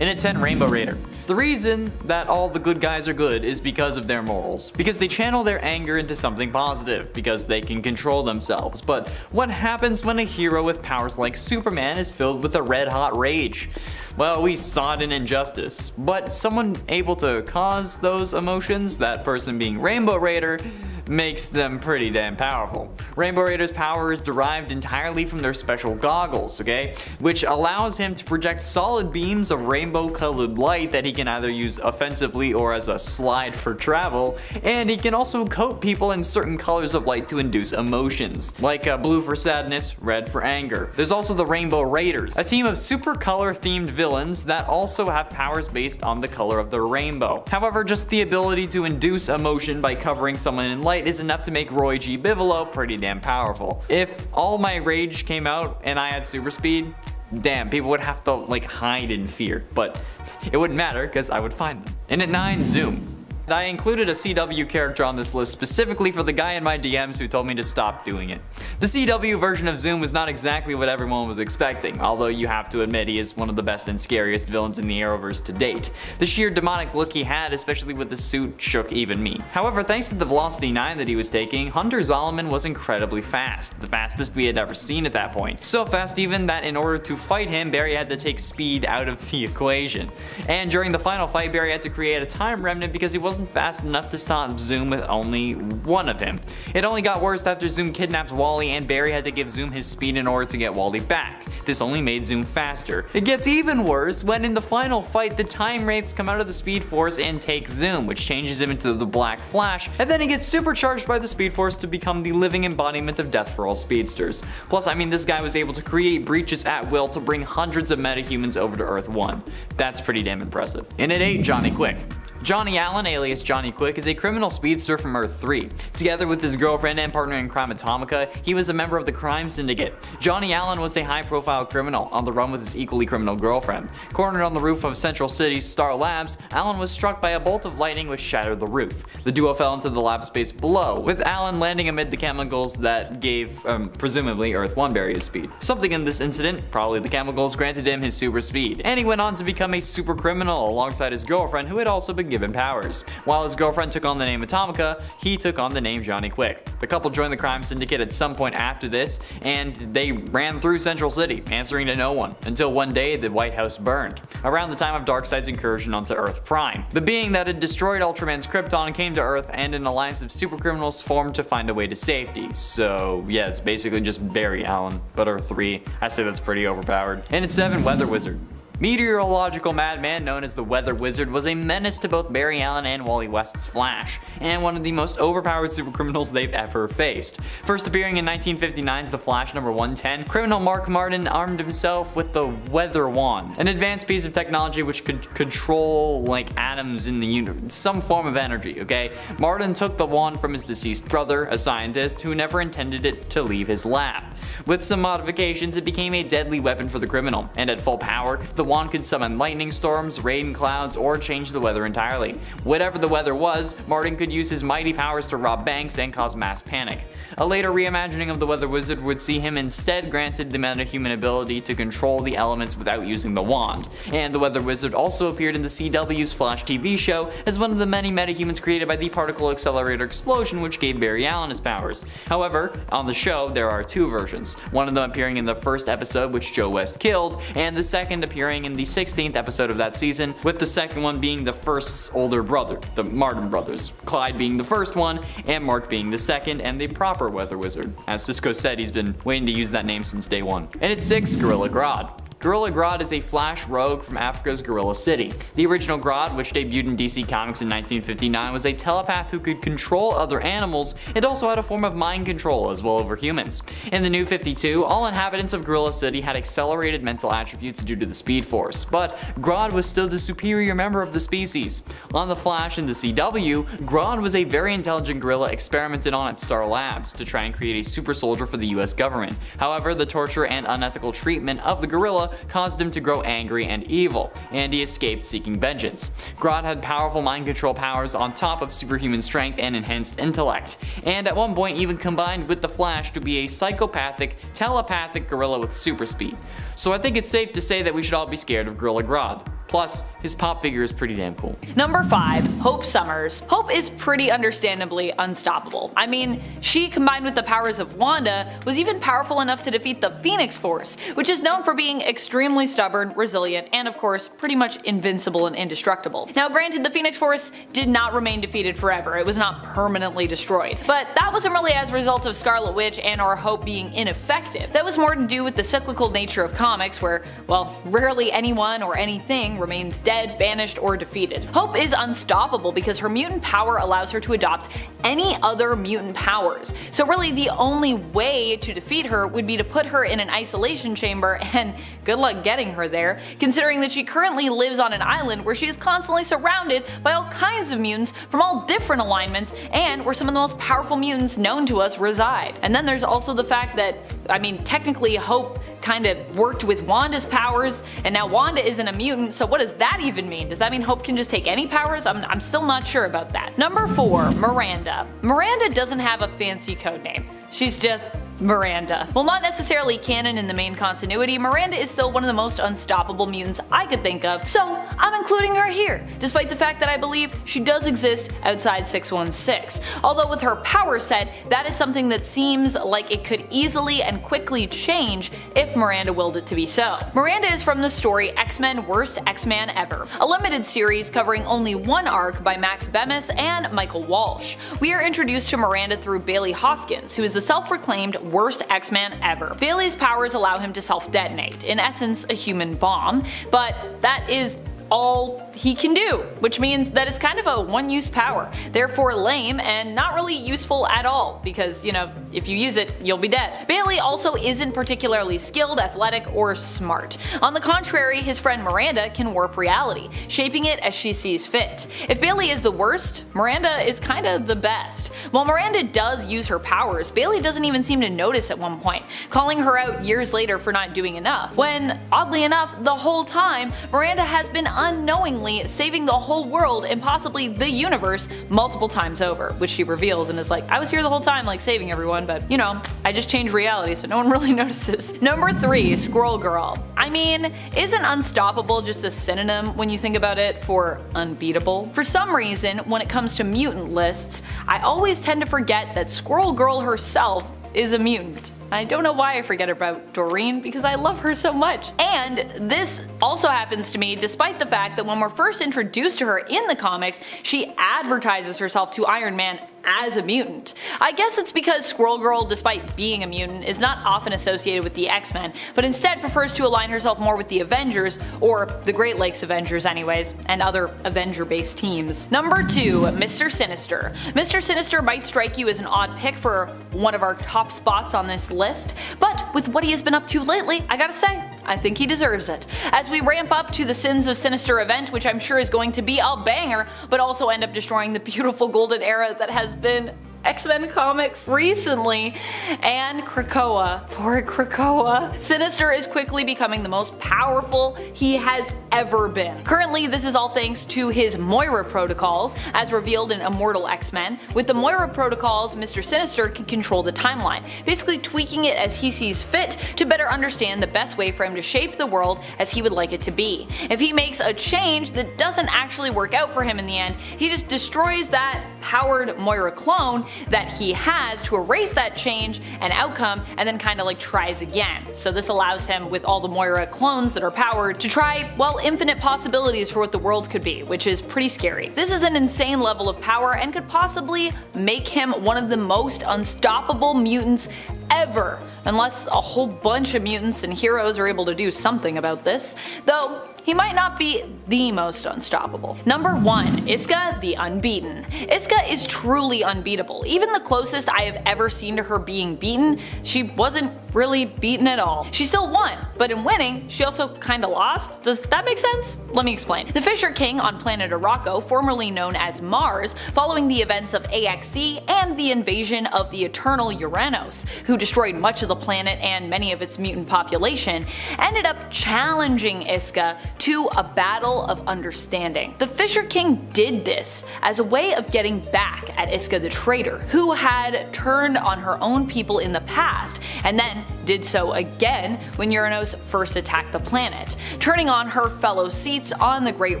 And at 10, Rainbow Raider. The reason that all the good guys are good is because of their morals. Because they channel their anger into something positive, because they can control themselves. But what happens when a hero with powers like Superman is filled with a red-hot rage? Well, we saw it in Injustice. But someone able to cause those emotions, that person being Rainbow Raider, makes them pretty damn powerful. Rainbow Raider's power is derived entirely from their special goggles, okay? Which allows him to project solid beams of rainbow-colored light that he can either use offensively or as a slide for travel, and he can also coat people in certain colors of light to induce emotions, like blue for sadness, red for anger. There's also the Rainbow Raiders, a team of super color-themed villains that also have powers based on the color of the rainbow. However, just the ability to induce emotion by covering someone in light is enough to make Roy G. Bigelow pretty damn powerful. If all my rage came out and I had super speed, damn, people would have to like hide in fear, but it wouldn't matter because I would find them. And at 9, Zoom. I included a CW character on this list specifically for the guy in my DMs who told me to stop doing it. The CW version of Zoom was not exactly what everyone was expecting, although you have to admit he is one of the best and scariest villains in the Arrowverse to date. The sheer demonic look he had, especially with the suit, shook even me. However, thanks to the Velocity 9 that he was taking, Hunter Zolomon was incredibly fast, the fastest we had ever seen at that point. So fast even that in order to fight him, Barry had to take speed out of the equation. And during the final fight, Barry had to create a time remnant because he wasn't fast enough to stop Zoom with only one of him. It only got worse after Zoom kidnapped Wally and Barry had to give Zoom his speed in order to get Wally back. This only made Zoom faster. It gets even worse when in the final fight the Time Wraiths come out of the Speed Force and take Zoom, which changes him into the Black Flash, and then he gets supercharged by the Speed Force to become the living embodiment of death for all speedsters. Plus, I mean, this guy was able to create breaches at will to bring hundreds of metahumans over to Earth 1. That's pretty damn impressive. And at 8, Johnny Quick. Johnny Allen, alias Johnny Quick, is a criminal speedster from Earth 3. Together with his girlfriend and partner in crime Atomica, he was a member of the crime syndicate. Johnny Allen was a high-profile criminal on the run with his equally criminal girlfriend. Cornered on the roof of Central City's Star Labs, Allen was struck by a bolt of lightning which shattered the roof. The duo fell into the lab space below, with Allen landing amid the chemicals that gave, presumably, Earth 1 Barry his speed. Something in this incident, probably the chemicals, granted him his super speed, and he went on to become a super criminal alongside his girlfriend, who had also been given powers. While his girlfriend took on the name Atomica, he took on the name Johnny Quick. The couple joined the crime syndicate at some point after this, and they ran through Central City, answering to no one, until one day the White House burned, around the time of Darkseid's incursion onto Earth Prime. The being that had destroyed Ultraman's Krypton came to Earth, and an alliance of supercriminals formed to find a way to safety. So yeah, it's basically just Barry Allen, but Earth 3. I say that's pretty overpowered. And at 7, Weather Wizard. Meteorological madman known as the Weather Wizard was a menace to both Barry Allen and Wally West's Flash, and one of the most overpowered supercriminals they've ever faced. First appearing in 1959's The Flash number 110, criminal Mark Martin armed himself with the Weather Wand, an advanced piece of technology which could control like atoms in the universe, some form of energy, okay? Martin took the wand from his deceased brother, a scientist who never intended it to leave his lab. With some modifications, it became a deadly weapon for the criminal, and at full power, the wand could summon lightning storms, rain clouds, or change the weather entirely. Whatever the weather was, Martin could use his mighty powers to rob banks and cause mass panic. A later reimagining of the Weather Wizard would see him instead granted the metahuman ability to control the elements without using the wand. And the Weather Wizard also appeared in the CW's Flash TV show as one of the many metahumans created by the particle accelerator explosion which gave Barry Allen his powers. However, on the show there are 2 versions, one of them appearing in the first episode which Joe West killed, and the second appearing in the 16th episode of that season, with the second one being the first's older brother, the Martin brothers, Clyde being the first one, and Mark being the second and the proper Weather Wizard. As Cisco said, he's been waiting to use that name since day 1. And at 6, Gorilla Grodd. Gorilla Grodd is a Flash rogue from Africa's Gorilla City. The original Grodd, which debuted in DC Comics in 1959, was a telepath who could control other animals and also had a form of mind control as well over humans. In the New 52, all inhabitants of Gorilla City had accelerated mental attributes due to the Speed Force, but Grodd was still the superior member of the species. On The Flash and the CW, Grodd was a very intelligent gorilla experimented on at Star Labs to try and create a super soldier for the US government. However, the torture and unethical treatment of the gorilla caused him to grow angry and evil, and he escaped seeking vengeance. Grodd had powerful mind control powers on top of superhuman strength and enhanced intellect, and at one point even combined with the Flash to be a psychopathic, telepathic gorilla with super speed. So I think it's safe to say that we should all be scared of Gorilla Grodd. Plus, his pop figure is pretty damn cool. Number 5. Hope Summers. Hope is pretty understandably unstoppable. I mean, she, combined with the powers of Wanda, was even powerful enough to defeat the Phoenix Force, which is known for being extremely stubborn, resilient, and of course, pretty much invincible and indestructible. Now granted, the Phoenix Force did not remain defeated forever, it was not permanently destroyed. But that wasn't really as a result of Scarlet Witch and or Hope being ineffective. That was more to do with the cyclical nature of comics where, well, rarely anyone or anything remains dead, banished, or defeated. Hope is unstoppable because her mutant power allows her to adopt any other mutant powers. So really the only way to defeat her would be to put her in an isolation chamber, and good luck getting her there, considering that she currently lives on an island where she is constantly surrounded by all kinds of mutants from all different alignments and where some of the most powerful mutants known to us reside. And then there's also the fact that, I mean, technically Hope kind of worked with Wanda's powers, and now Wanda isn't a mutant, so what does that even mean? Does that mean Hope can just take any powers? I'm still not sure about that. Number 4. Miranda. Miranda doesn't have a fancy code name. She's just Miranda. While not necessarily canon in the main continuity, Miranda is still one of the most unstoppable mutants I could think of, so I'm including her here, despite the fact that I believe she does exist outside 616. Although with her power set, that is something that seems like it could easily and quickly change if Miranda willed it to be so. Miranda is from the story X-Men Worst X-Man Ever, a limited series covering only one arc by Max Bemis and Michael Walsh. We are introduced to Miranda through Bailey Hoskins, who is the self-proclaimed worst X-Man ever. Bailey's powers allow him to self-detonate, in essence a human bomb, but that is all he can do, which means that it's kind of a one-use power, therefore lame and not really useful at all because, you know, if you use it, you'll be dead. Bailey also isn't particularly skilled, athletic, or smart. On the contrary, his friend Miranda can warp reality, shaping it as she sees fit. If Bailey is the worst, Miranda is kinda the best. While Miranda does use her powers, Bailey doesn't even seem to notice at one point, calling her out years later for not doing enough, when, oddly enough, the whole time, Miranda has been unknowingly saving the whole world and possibly the universe multiple times over, which she reveals and is like, I was here the whole time like saving everyone, but you know, I just changed reality so no one really notices. Number 3. Squirrel Girl. I mean, isn't unstoppable just a synonym when you think about it for unbeatable? For some reason, when it comes to mutant lists, I always tend to forget that Squirrel Girl herself is a mutant. I don't know why I forget about Doreen because I love her so much. And this also happens to me despite the fact that when we're first introduced to her in the comics, she advertises herself to Iron Man as a mutant. I guess it's because Squirrel Girl, despite being a mutant, is not often associated with the X-Men, but instead prefers to align herself more with the Avengers, or the Great Lakes Avengers anyways, and other Avenger-based teams. Number 2. Mr. Sinister. Mr. Sinister might strike you as an odd pick for one of our top spots on this list, but with what he has been up to lately, I gotta say, I think he deserves it. As we ramp up to the Sins of Sinister event, which I'm sure is going to be a banger, but also end up destroying the beautiful golden era that has been X-Men comics recently, and Krakoa. Poor Krakoa. Sinister is quickly becoming the most powerful he has ever been. Currently, this is all thanks to his Moira protocols, as revealed in Immortal X-Men. With the Moira protocols, Mr. Sinister can control the timeline, basically tweaking it as he sees fit to better understand the best way for him to shape the world as he would like it to be. If he makes a change that doesn't actually work out for him in the end, he just destroys that powered Moira clone that he has to erase that change and outcome, and then kinda like tries again. So this allows him, with all the Moira clones that are powered, to try, well, infinite possibilities for what the world could be, which is pretty scary. This is an insane level of power and could possibly make him one of the most unstoppable mutants ever, unless a whole bunch of mutants and heroes are able to do something about this, though he might not be the most unstoppable. Number 1. Iska the Unbeaten. Iska is truly unbeatable. Even the closest I have ever seen to her being beaten, she wasn't really beaten at all. She still won, but in winning, she also kinda lost. Does that make sense? Let me explain. The Fisher King on planet Arakko, formerly known as Mars, following the events of AXE and the invasion of the Eternal Uranos, who destroyed much of the planet and many of its mutant population, ended up challenging Iska to a battle of understanding. The Fisher King did this as a way of getting back at Iska the traitor, who had turned on her own people in the past, and then did so again when Uranos first attacked the planet, turning on her fellow seats on the Great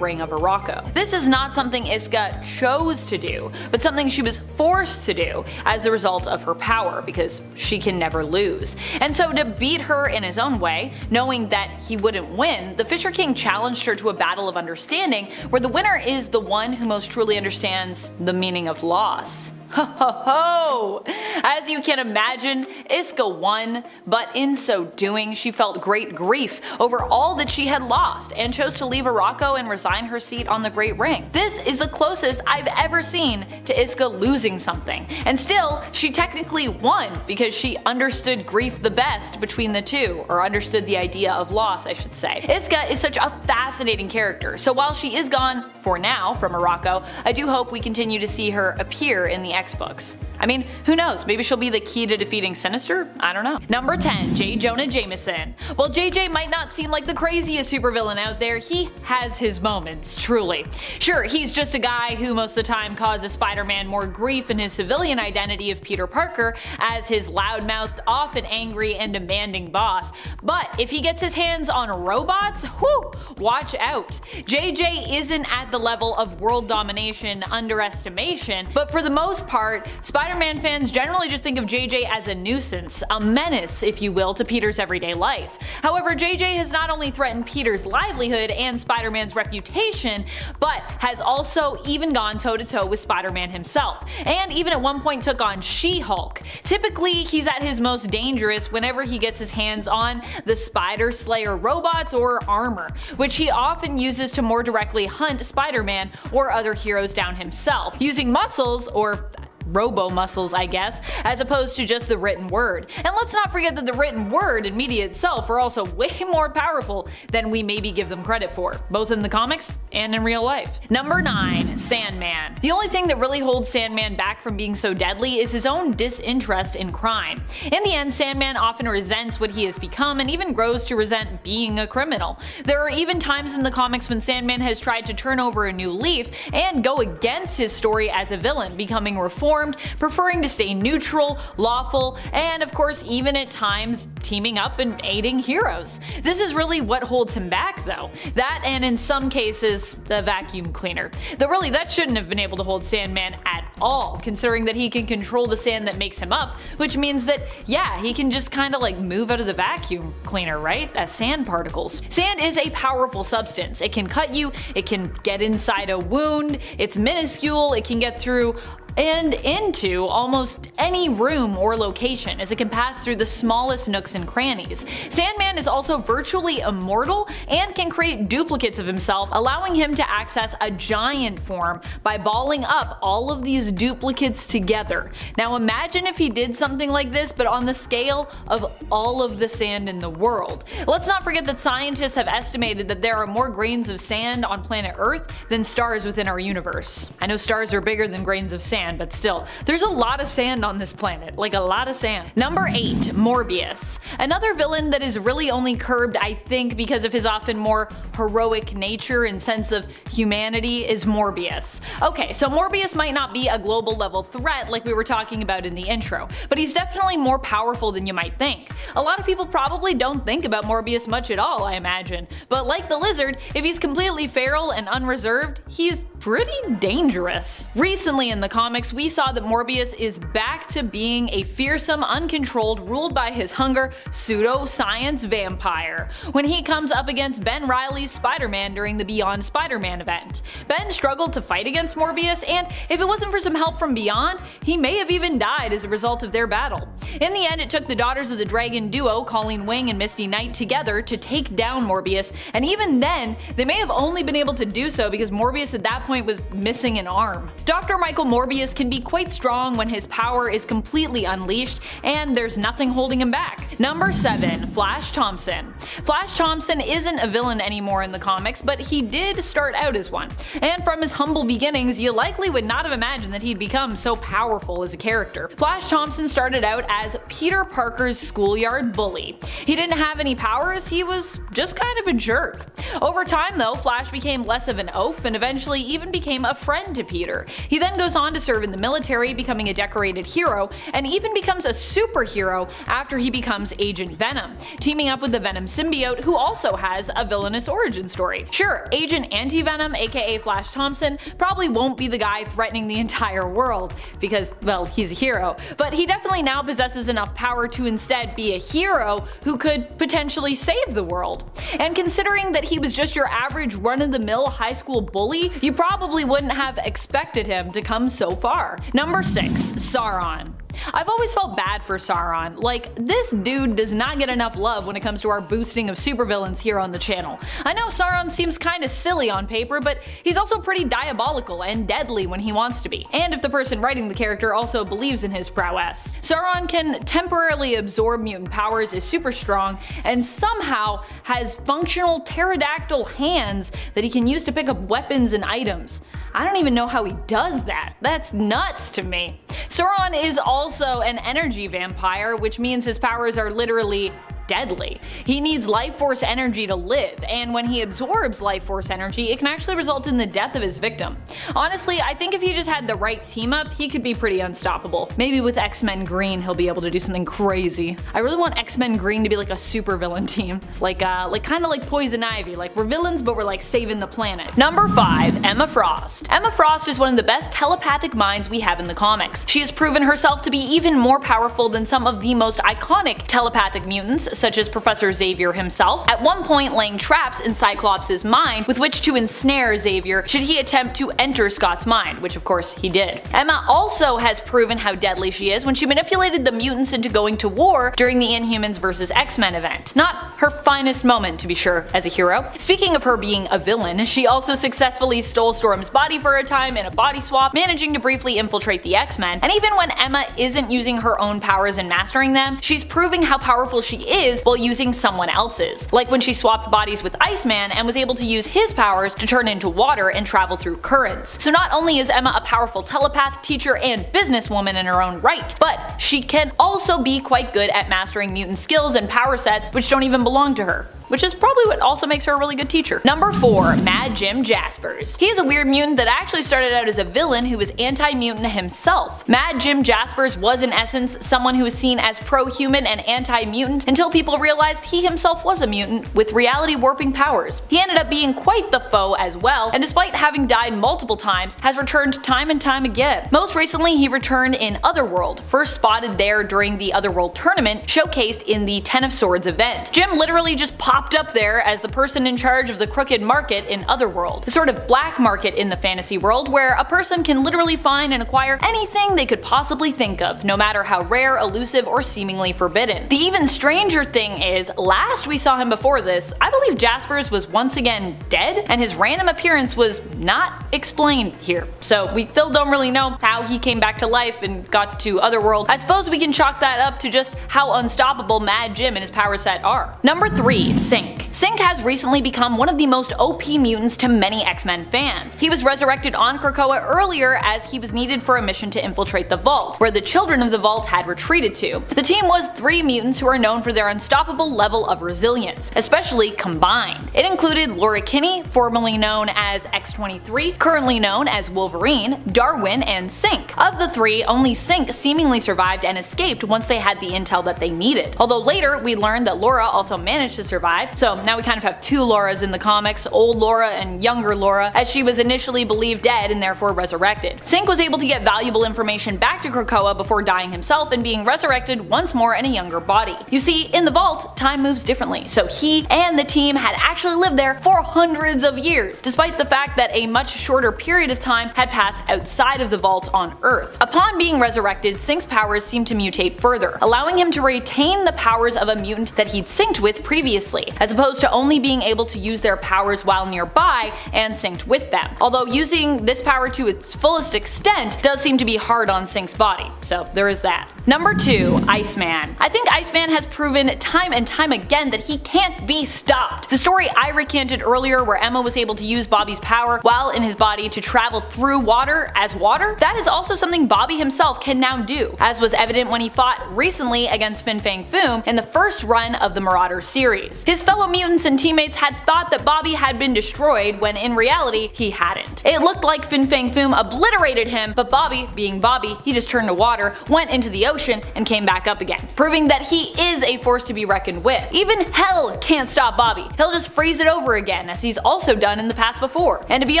Ring of Araco. This is not something Iska chose to do, but something she was forced to do as a result of her power, because she can never lose. And so to beat her in his own way, knowing that he wouldn't win, the Fisher King challenged her to a battle of understanding where the winner is the one who most truly understands the meaning of loss. Ho ho ho! As you can imagine, Iska won, but in so doing, she felt great grief over all that she had lost and chose to leave Araco and resign her seat on the Great Ring. This is the closest I've ever seen to Iska losing something, and still, she technically won because she understood grief the best between the two, or understood the idea of loss, I should say. Iska is such a fascinating character, so while she is gone, for now, from Araco, I do hope we continue to see her appear in the X-Books. I mean, who knows, maybe she'll be the key to defeating Sinister? I don't know. Number 10. J. Jonah Jameson. While JJ might not seem like the craziest supervillain out there, he has his moments, truly. Sure, he's just a guy who most of the time causes Spider-Man more grief in his civilian identity of Peter Parker as his loudmouthed, often angry and demanding boss, but if he gets his hands on robots, whew, watch out. JJ isn't at the level of world domination underestimation, but for the most part, Spider-Man fans generally just think of JJ as a nuisance, a menace, if you will, to Peter's everyday life. However, JJ has not only threatened Peter's livelihood and Spider-Man's reputation, but has also even gone toe-to-toe with Spider-Man himself, and even at one point took on She-Hulk. Typically, he's at his most dangerous whenever he gets his hands on the Spider Slayer robots or armor, which he often uses to more directly hunt Spider-Man or other heroes down himself, using muscles, or robo-muscles I guess, as opposed to just the written word. And let's not forget that the written word and media itself are also way more powerful than we maybe give them credit for, both in the comics and in real life. Number 9. Sandman. The only thing that really holds Sandman back from being so deadly is his own disinterest in crime. In the end, Sandman often resents what he has become and even grows to resent being a criminal. There are even times in the comics when Sandman has tried to turn over a new leaf and go against his story as a villain, becoming reformed, preferring to stay neutral, lawful, and of course even at times teaming up and aiding heroes. This is really what holds him back though. That, and in some cases, the vacuum cleaner. Though really that shouldn't have been able to hold Sandman at all, considering that he can control the sand that makes him up, which means that yeah, he can just kinda like move out of the vacuum cleaner, right? As sand particles. Sand is a powerful substance. It can cut you, it can get inside a wound, it's minuscule, it can get through and into almost any room or location, as it can pass through the smallest nooks and crannies. Sandman is also virtually immortal and can create duplicates of himself, allowing him to access a giant form by balling up all of these duplicates together. Now imagine if he did something like this, but on the scale of all of the sand in the world. Let's not forget that scientists have estimated that there are more grains of sand on planet Earth than stars within our universe. I know stars are bigger than grains of sand, but still, there's a lot of sand on this planet, like a lot of sand. Number 8. Morbius. Another villain that is really only curbed, I think, because of his often more heroic nature and sense of humanity is Morbius. Okay, so Morbius might not be a global level threat like we were talking about in the intro, but he's definitely more powerful than you might think. A lot of people probably don't think about Morbius much at all, I imagine, but like the Lizard, if he's completely feral and unreserved, he's pretty dangerous. Recently in the comics, we saw that Morbius is back to being a fearsome, uncontrolled, ruled by his hunger, pseudo-science vampire, when he comes up against Ben Reilly's Spider-Man during the Beyond Spider-Man event. Ben struggled to fight against Morbius, and if it wasn't for some help from Beyond, he may have even died as a result of their battle. In the end, it took the Daughters of the Dragon duo, Colleen Wing and Misty Knight, together to take down Morbius, and even then, they may have only been able to do so because Morbius at that point was missing an arm. Dr. Michael Morbius can be quite strong when his power is completely unleashed and there's nothing holding him back. Number 7. Flash Thompson. Flash Thompson isn't a villain anymore in the comics, but he did start out as one. And from his humble beginnings, you likely would not have imagined that he'd become so powerful as a character. Flash Thompson started out as Peter Parker's schoolyard bully. He didn't have any powers, he was just kind of a jerk. Over time though, Flash became less of an oaf and eventually even even became a friend to Peter. He then goes on to serve in the military, becoming a decorated hero, and even becomes a superhero after he becomes Agent Venom, teaming up with the Venom symbiote, who also has a villainous origin story. Sure, Agent Anti-Venom, aka Flash Thompson, probably won't be the guy threatening the entire world, because, well, he's a hero, but he definitely now possesses enough power to instead be a hero who could potentially save the world. And considering that he was just your average run-of-the-mill high school bully, you probably wouldn't have expected him to come so far. Number 6. Sauron. I've always felt bad for Sauron. Like, this dude does not get enough love when it comes to our boosting of supervillains here on the channel. I know Sauron seems kinda silly on paper, but he's also pretty diabolical and deadly when he wants to be, and if the person writing the character also believes in his prowess. Sauron can temporarily absorb mutant powers, is super strong, and somehow has functional pterodactyl hands that he can use to pick up weapons and items. I don't even know how he does that. That's nuts to me. Sauron is also an energy vampire, which means his powers are literally deadly. He needs life force energy to live, and when he absorbs life force energy, it can actually result in the death of his victim. Honestly, I think if he just had the right team up, he could be pretty unstoppable. Maybe with X-Men Green, he'll be able to do something crazy. I really want X-Men Green to be like a super villain team. Like kinda like Poison Ivy. Like, we're villains, but we're like saving the planet. Number 5. Emma Frost. Emma Frost is one of the best telepathic minds we have in the comics. She has proven herself to be even more powerful than some of the most iconic telepathic mutants, such as Professor Xavier himself, at one point laying traps in Cyclops' mind with which to ensnare Xavier should he attempt to enter Scott's mind, which of course he did. Emma also has proven how deadly she is when she manipulated the mutants into going to war during the Inhumans vs. X-Men event. Not her finest moment, to be sure, as a hero. Speaking of her being a villain, she also successfully stole Storm's body for a time in a body swap, managing to briefly infiltrate the X-Men, and even when Emma isn't using her own powers and mastering them, she's proving how powerful she is while using someone else's. Like when she swapped bodies with Iceman and was able to use his powers to turn into water and travel through currents. So not only is Emma a powerful telepath, teacher, and businesswoman in her own right, but she can also be quite good at mastering mutant skills and power sets which don't even belong to her, which is probably what also makes her a really good teacher. Number 4. Mad Jim Jaspers. He is a weird mutant that actually started out as a villain who was anti-mutant himself. Mad Jim Jaspers was in essence someone who was seen as pro-human and anti-mutant until people realized he himself was a mutant with reality warping powers. He ended up being quite the foe as well, and despite having died multiple times, has returned time and time again. Most recently, he returned in Otherworld, first spotted there during the Otherworld tournament showcased in the Ten of Swords event. Jim literally just popped up there as the person in charge of the crooked market in Otherworld, the sort of black market in the fantasy world where a person can literally find and acquire anything they could possibly think of, no matter how rare, elusive, or seemingly forbidden. The even stranger thing is, last we saw him before this, I believe Jaspers was once again dead, and his random appearance was not explained here. So we still don't really know how he came back to life and got to Otherworld. I suppose we can chalk that up to just how unstoppable Mad Jim and his power set are. Number 3. Synch. Synch has recently become one of the most OP mutants to many X-Men fans. He was resurrected on Krakoa earlier as he was needed for a mission to infiltrate the Vault, where the children of the Vault had retreated to. The team was 3 mutants who are known for their unstoppable level of resilience, especially combined. It included Laura Kinney, formerly known as X-23, currently known as Wolverine, Darwin, and Synch. Of the 3, only Synch seemingly survived and escaped once they had the intel that they needed. Although later we learned that Laura also managed to survive, so now we kind of have 2 Lauras in the comics, old Laura and younger Laura, as she was initially believed dead and therefore resurrected. Synch was able to get valuable information back to Krakoa before dying himself and being resurrected once more in a younger body. You see, in the Vault, time moves differently, so he and the team had actually lived there for hundreds of years, despite the fact that a much shorter period of time had passed outside of the Vault on Earth. Upon being resurrected, Synch's powers seemed to mutate further, allowing him to retain the powers of a mutant that he'd synced with previously, as opposed to only being able to use their powers while nearby and synced with them. Although using this power to its fullest extent does seem to be hard on Synch's body, so there is that. Number 2. Iceman. I think Iceman has proven time and time again that he can't be stopped. The story I recanted earlier where Emma was able to use Bobby's power while in his body to travel through water as water, that is also something Bobby himself can now do, as was evident when he fought recently against Fin Fang Foom in the first run of the Marauder series. His fellow mutants and teammates had thought that Bobby had been destroyed when in reality he hadn't. It looked like Fin Fang Foom obliterated him, but Bobby, being Bobby, he just turned to water, went into the ocean, and came back up again, proving that he is a force to be reckoned with. Even hell can't stop Bobby. He'll just freeze it over again, as he's also done in the past before. And to be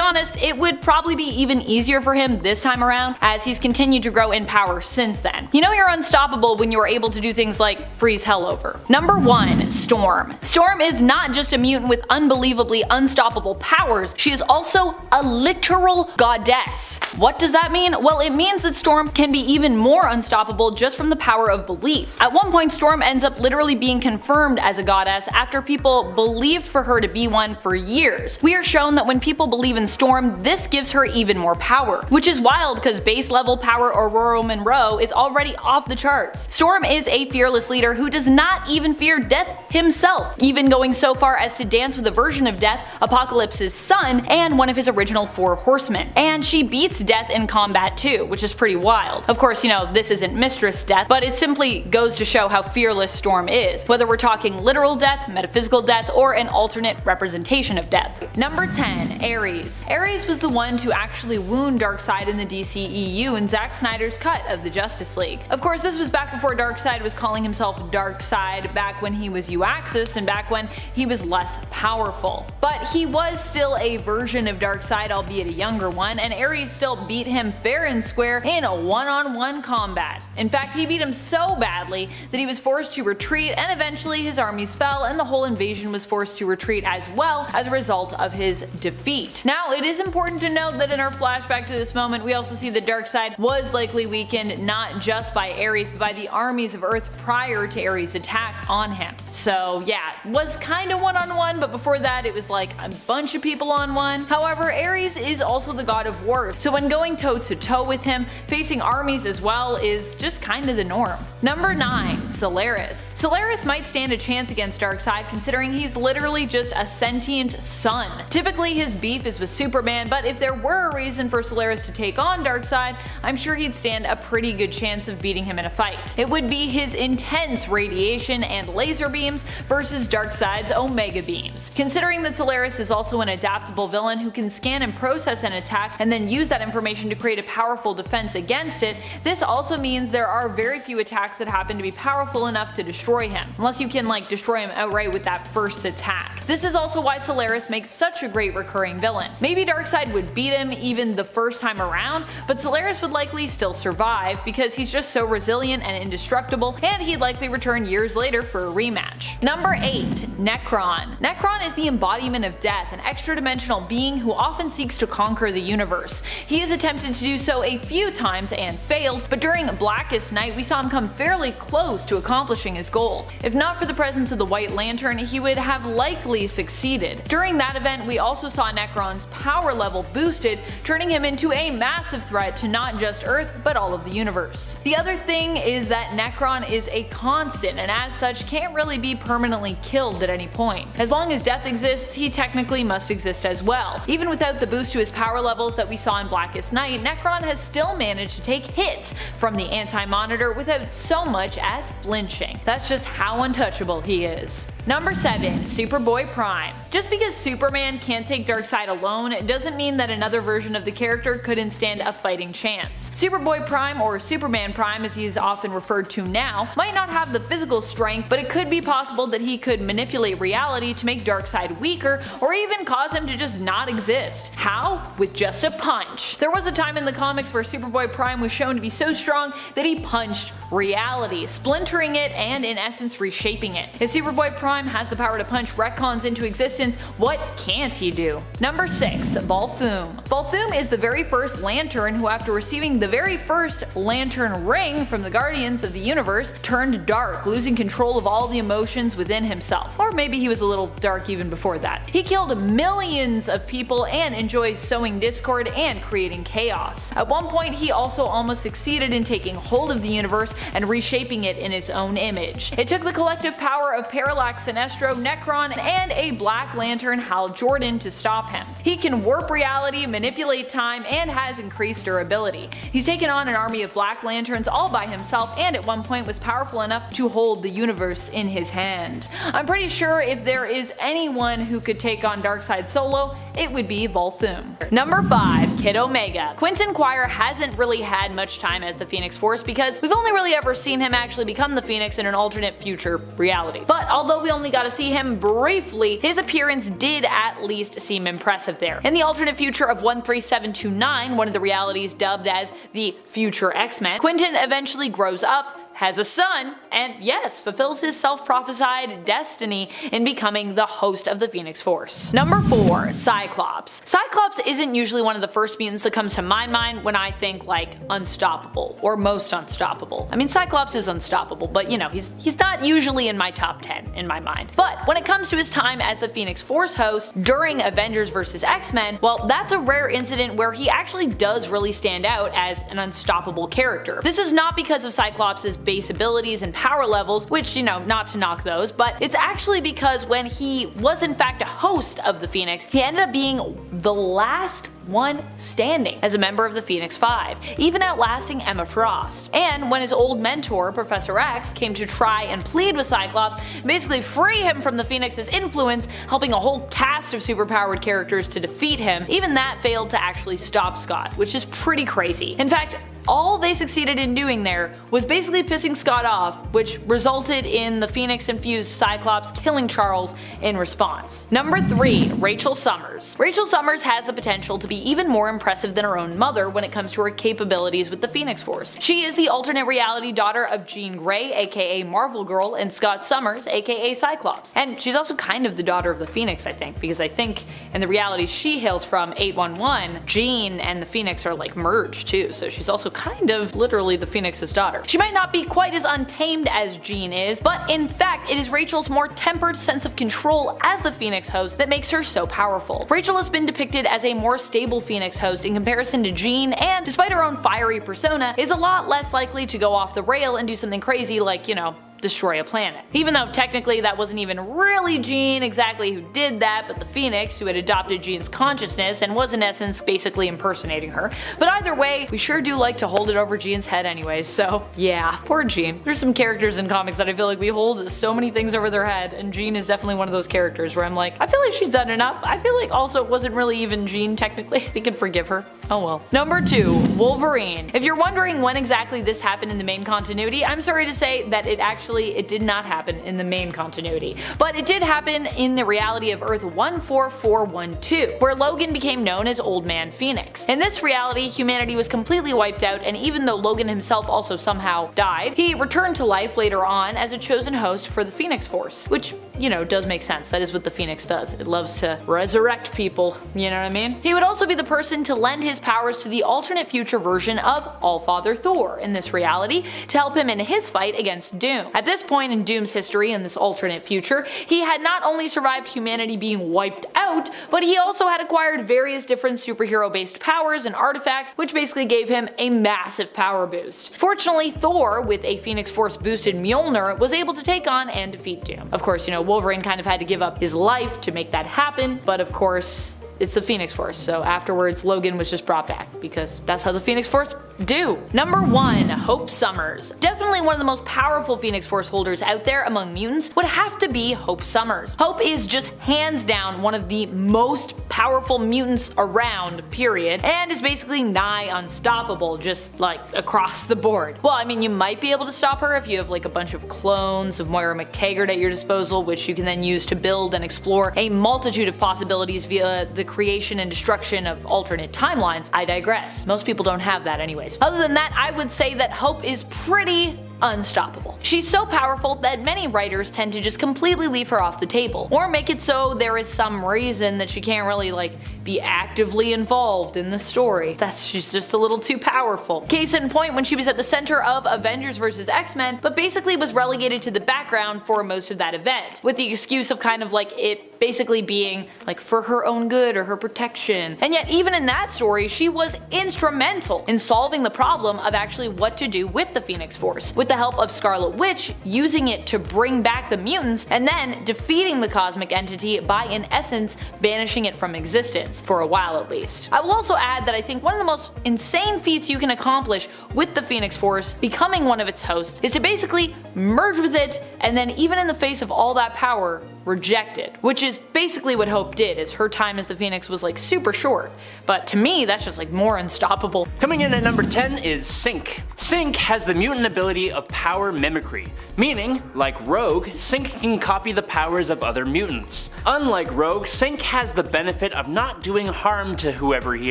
honest, it would probably be even easier for him this time around, as he's continued to grow in power since then. You know you're unstoppable when you are able to do things like freeze hell over. Number 1. Storm. Storm is not just a mutant with unbelievably unstoppable powers, she is also a literal goddess. What does that mean? Well, it means that Storm can be even more unstoppable just from the power of belief. At one point, Storm ends up literally being confirmed as a goddess after people believed for her to be one for years. We are shown that when people believe in Storm, this gives her even more power, which is wild because base level power Aurora Monroe is already off the charts. Storm is a fearless leader who does not even fear death himself, even going so far as to dance with a version of Death, Apocalypse's son, and one of his original 4 horsemen. And she beats Death in combat too, which is pretty wild. Of course, you know, this isn't Mistress Death, but it simply goes to show how fearless Storm is, whether we're talking literal death, metaphysical death, or an alternate representation of death. Number 10. Ares. Ares was the one to actually wound Darkseid in the DCEU in Zack Snyder's cut of the Justice League. Of course, this was back before Darkseid was calling himself Darkseid, back when he was Uaxis, and back when he was less powerful. But he was still a version of Darkseid, albeit a younger one, and Ares still beat him fair and square in a one-on-one combat. In fact, he beat him so badly that he was forced to retreat, and eventually his armies fell and the whole invasion was forced to retreat as well as a result of his defeat. Now, it is important to note that in our flashback to this moment, we also see that Darkseid was likely weakened not just by Ares, but by the armies of Earth prior to Ares' attack on him. So yeah, it was kinda one-on-one, but before that it was like a bunch of people on one. However, Ares is also the god of war, so when going toe-to-toe with him, facing armies as well is just kinda the norm. Number 9. Solaris. Solaris might stand a chance against Darkseid considering he's literally just a sentient sun. Typically his beef is with Superman, but if there were a reason for Solaris to take on Darkseid, I'm sure he'd stand a pretty good chance of beating him in a fight. It would be his intense radiation and laser beams versus Darkseid's Omega beams. Considering that Solaris is also an adaptable villain who can scan and process an attack and then use that information to create a powerful defense against it, this also means there are very few attacks that happen to be powerful enough to destroy him, unless you can like destroy him outright with that first attack. This is also why Solaris makes such a great recurring villain. Maybe Darkseid would beat him even the first time around, but Solaris would likely still survive because he's just so resilient and indestructible, and he'd likely return years later for a rematch. Number 8. Necron. Necron is the embodiment of death, an extra-dimensional being who often seeks to conquer the universe. He has attempted to do so a few times and failed, but during Blackest Night we saw him come fairly close to accomplishing his goal. If not for the presence of the White Lantern, he would have likely succeeded. During that event, we also saw Necron's power level boosted, turning him into a massive threat to not just Earth, but all of the universe. The other thing is that Necron is a constant, and as such can't really be permanently killed at any point. As long as death exists, he technically must exist as well. Even without the boost to his power levels that we saw in Blackest Night, Necron has still managed to take hits from the Anti-Monitor without so much as flinching. That's just how untouchable he is. Number 7. Superboy Prime. Just because Superman can't take Darkseid alone doesn't mean that another version of the character couldn't stand a fighting chance. Superboy Prime, or Superman Prime as he is often referred to now, might not have the physical strength, but it could be possible that he could manipulate reality to make Darkseid weaker, or even cause him to just not exist. How? With just a punch. There was a time in the comics where Superboy Prime was shown to be so strong that he punched reality, splintering it and in essence reshaping it. If Superboy Prime time, has the power to punch retcons into existence, what can't he do? Number 6. Volthoom. Volthoom is the very first Lantern who, after receiving the very first Lantern ring from the Guardians of the Universe, turned dark, losing control of all the emotions within himself. Or maybe he was a little dark even before that. He killed millions of people and enjoys sowing discord and creating chaos. At one point, he also almost succeeded in taking hold of the universe and reshaping it in his own image. It took the collective power of Parallax Sinestro, Necron, and a Black Lantern, Hal Jordan, to stop him. He can warp reality, manipulate time, and has increased durability. He's taken on an army of Black Lanterns all by himself, and at one point was powerful enough to hold the universe in his hand. I'm pretty sure if there is anyone who could take on Darkseid solo, it would be Volthoom. Number 5. Kid Omega. Quentin Quire hasn't really had much time as the Phoenix Force because we've only really ever seen him actually become the Phoenix in an alternate future reality. But although we only got to see him briefly, his appearance did at least seem impressive there. In the alternate future of 13729, one of the realities dubbed as the Future X-Men, Quentin eventually grows up, has a son, and yes, fulfills his self-prophesied destiny in becoming the host of the Phoenix Force. Number 4. Cyclops. Cyclops isn't usually one of the first mutants that comes to my mind when I think like unstoppable or most unstoppable. I mean, Cyclops is unstoppable, but you know, he's not usually in my top 10 in my mind. But when it comes to his time as the Phoenix Force host during Avengers vs. X-Men, well, that's a rare incident where he actually does really stand out as an unstoppable character. This is not because of Cyclops' base abilities and power levels, which, you know, not to knock those, but it's actually because when he was in fact a host of the Phoenix, he ended up being the last one standing as a member of the Phoenix Five, even outlasting Emma Frost. And when his old mentor, Professor X, came to try and plead with Cyclops, basically free him from the Phoenix's influence, helping a whole cast of superpowered characters to defeat him, even that failed to actually stop Scott, which is pretty crazy. In fact, all they succeeded in doing there was basically pissing Scott off, which resulted in the Phoenix-infused Cyclops killing Charles in response. Number 3. Rachel Summers. Rachel Summers has the potential to be even more impressive than her own mother when it comes to her capabilities with the Phoenix Force. She is the alternate reality daughter of Jean Grey, aka Marvel Girl, and Scott Summers, aka Cyclops. And she's also kind of the daughter of the Phoenix, I think, because I think in the reality she hails from 811, Jean and the Phoenix are like merged too, so she's also kind of literally the Phoenix's daughter. She might not be quite as untamed as Jean is, but in fact it is Rachel's more tempered sense of control as the Phoenix host that makes her so powerful. Rachel has been depicted as a more stable Phoenix host in comparison to Jean, and despite her own fiery persona, is a lot less likely to go off the rail and do something crazy like, you know, destroy a planet. Even though technically that wasn't even really Jean exactly who did that, but the Phoenix who had adopted Jean's consciousness and was in essence basically impersonating her. But either way, we sure do like to hold it over Jean's head anyways, so yeah, poor Jean. There's some characters in comics that I feel like we hold so many things over their head, and Jean is definitely one of those characters where I'm like, I feel like she's done enough. I feel like also it wasn't really even Jean technically. We can forgive her. Oh well. Number 2. Wolverine. If you're wondering when exactly this happened in the main continuity, I'm sorry to say that it did not happen in the main continuity, but it did happen in the reality of Earth 14412, where Logan became known as Old Man Phoenix. In this reality, humanity was completely wiped out, and even though Logan himself also somehow died, he returned to life later on as a chosen host for the Phoenix Force, which, you know, does make sense. That is what the Phoenix does. It loves to resurrect people, you know what I mean? He would also be the person to lend his powers to the alternate future version of Allfather Thor in this reality to help him in his fight against Doom. At this point in Doom's history in this alternate future, he had not only survived humanity being wiped out, but he also had acquired various different superhero-based powers and artifacts, which basically gave him a massive power boost. Fortunately, Thor, with a Phoenix Force boosted Mjolnir, was able to take on and defeat Doom. Of course, you know, Wolverine kind of had to give up his life to make that happen, but of course, it's the Phoenix Force, so afterwards Logan was just brought back, because that's how the Phoenix Force do. Number 1. Hope Summers. Definitely one of the most powerful Phoenix Force holders out there among mutants would have to be Hope Summers. Hope is just hands down one of the most powerful mutants around, period, and is basically nigh unstoppable, just like across the board. Well, I mean, you might be able to stop her if you have like a bunch of clones of Moira McTaggart at your disposal, which you can then use to build and explore a multitude of possibilities via the creation and destruction of alternate timelines. I digress. Most people don't have that anyways. Other than that, I would say that Hope is pretty unstoppable. She's so powerful that many writers tend to just completely leave her off the table, or make it so there is some reason that she can't really be actively involved in the story. She's just a little too powerful. Case in point, when she was at the center of Avengers vs. X-Men, but basically was relegated to the background for most of that event, with the excuse of it basically being for her own good or her protection. And yet even in that story, she was instrumental in solving the problem of actually what to do with the Phoenix Force, with the help of Scarlet Witch using it to bring back the mutants and then defeating the cosmic entity by in essence banishing it from existence, for a while at least. I will also add that I think one of the most insane feats you can accomplish with the Phoenix Force becoming one of its hosts is to basically merge with it and then, even in the face of all that power, reject it, which is basically what Hope did, as her time as the Phoenix was super short. But to me, that's just more unstoppable. Coming in at number 10 is Synch. Synch has the mutant ability of power mimicry, meaning, like Rogue, Synch can copy the powers of other mutants. Unlike Rogue, Synch has the benefit of not doing harm to whoever he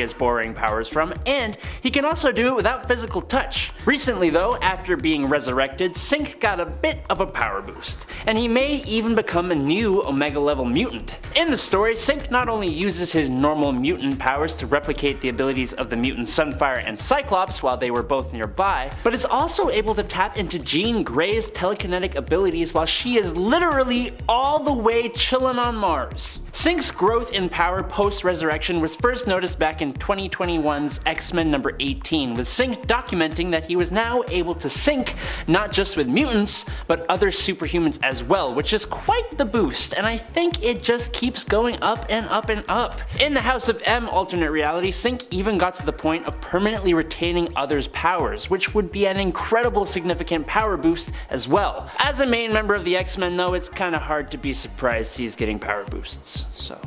is borrowing powers from, and he can also do it without physical touch. Recently though, after being resurrected, Synch got a bit of a power boost, and he may even become a new Omega level mutant. In the story, Synch not only uses his normal mutant powers to replicate the abilities of the mutants Sunfire and Cyclops while they were both nearby, but is also able to tap into Jean Grey's telekinetic abilities while she is literally all the way chillin' on Mars. Synch's growth in power post-resurrection was first noticed back in 2021's X-Men number 18, with Synch documenting that he was now able to sync not just with mutants, but other superhumans as well, which is quite the boost, and I think it just keeps going up and up and up. In the House of M alternate reality, Synch even got to the point of permanently retaining others' powers, which would be an incredible significant power boost as well. As a main member of the X-Men though, it's kinda hard to be surprised he's getting power boosts, so.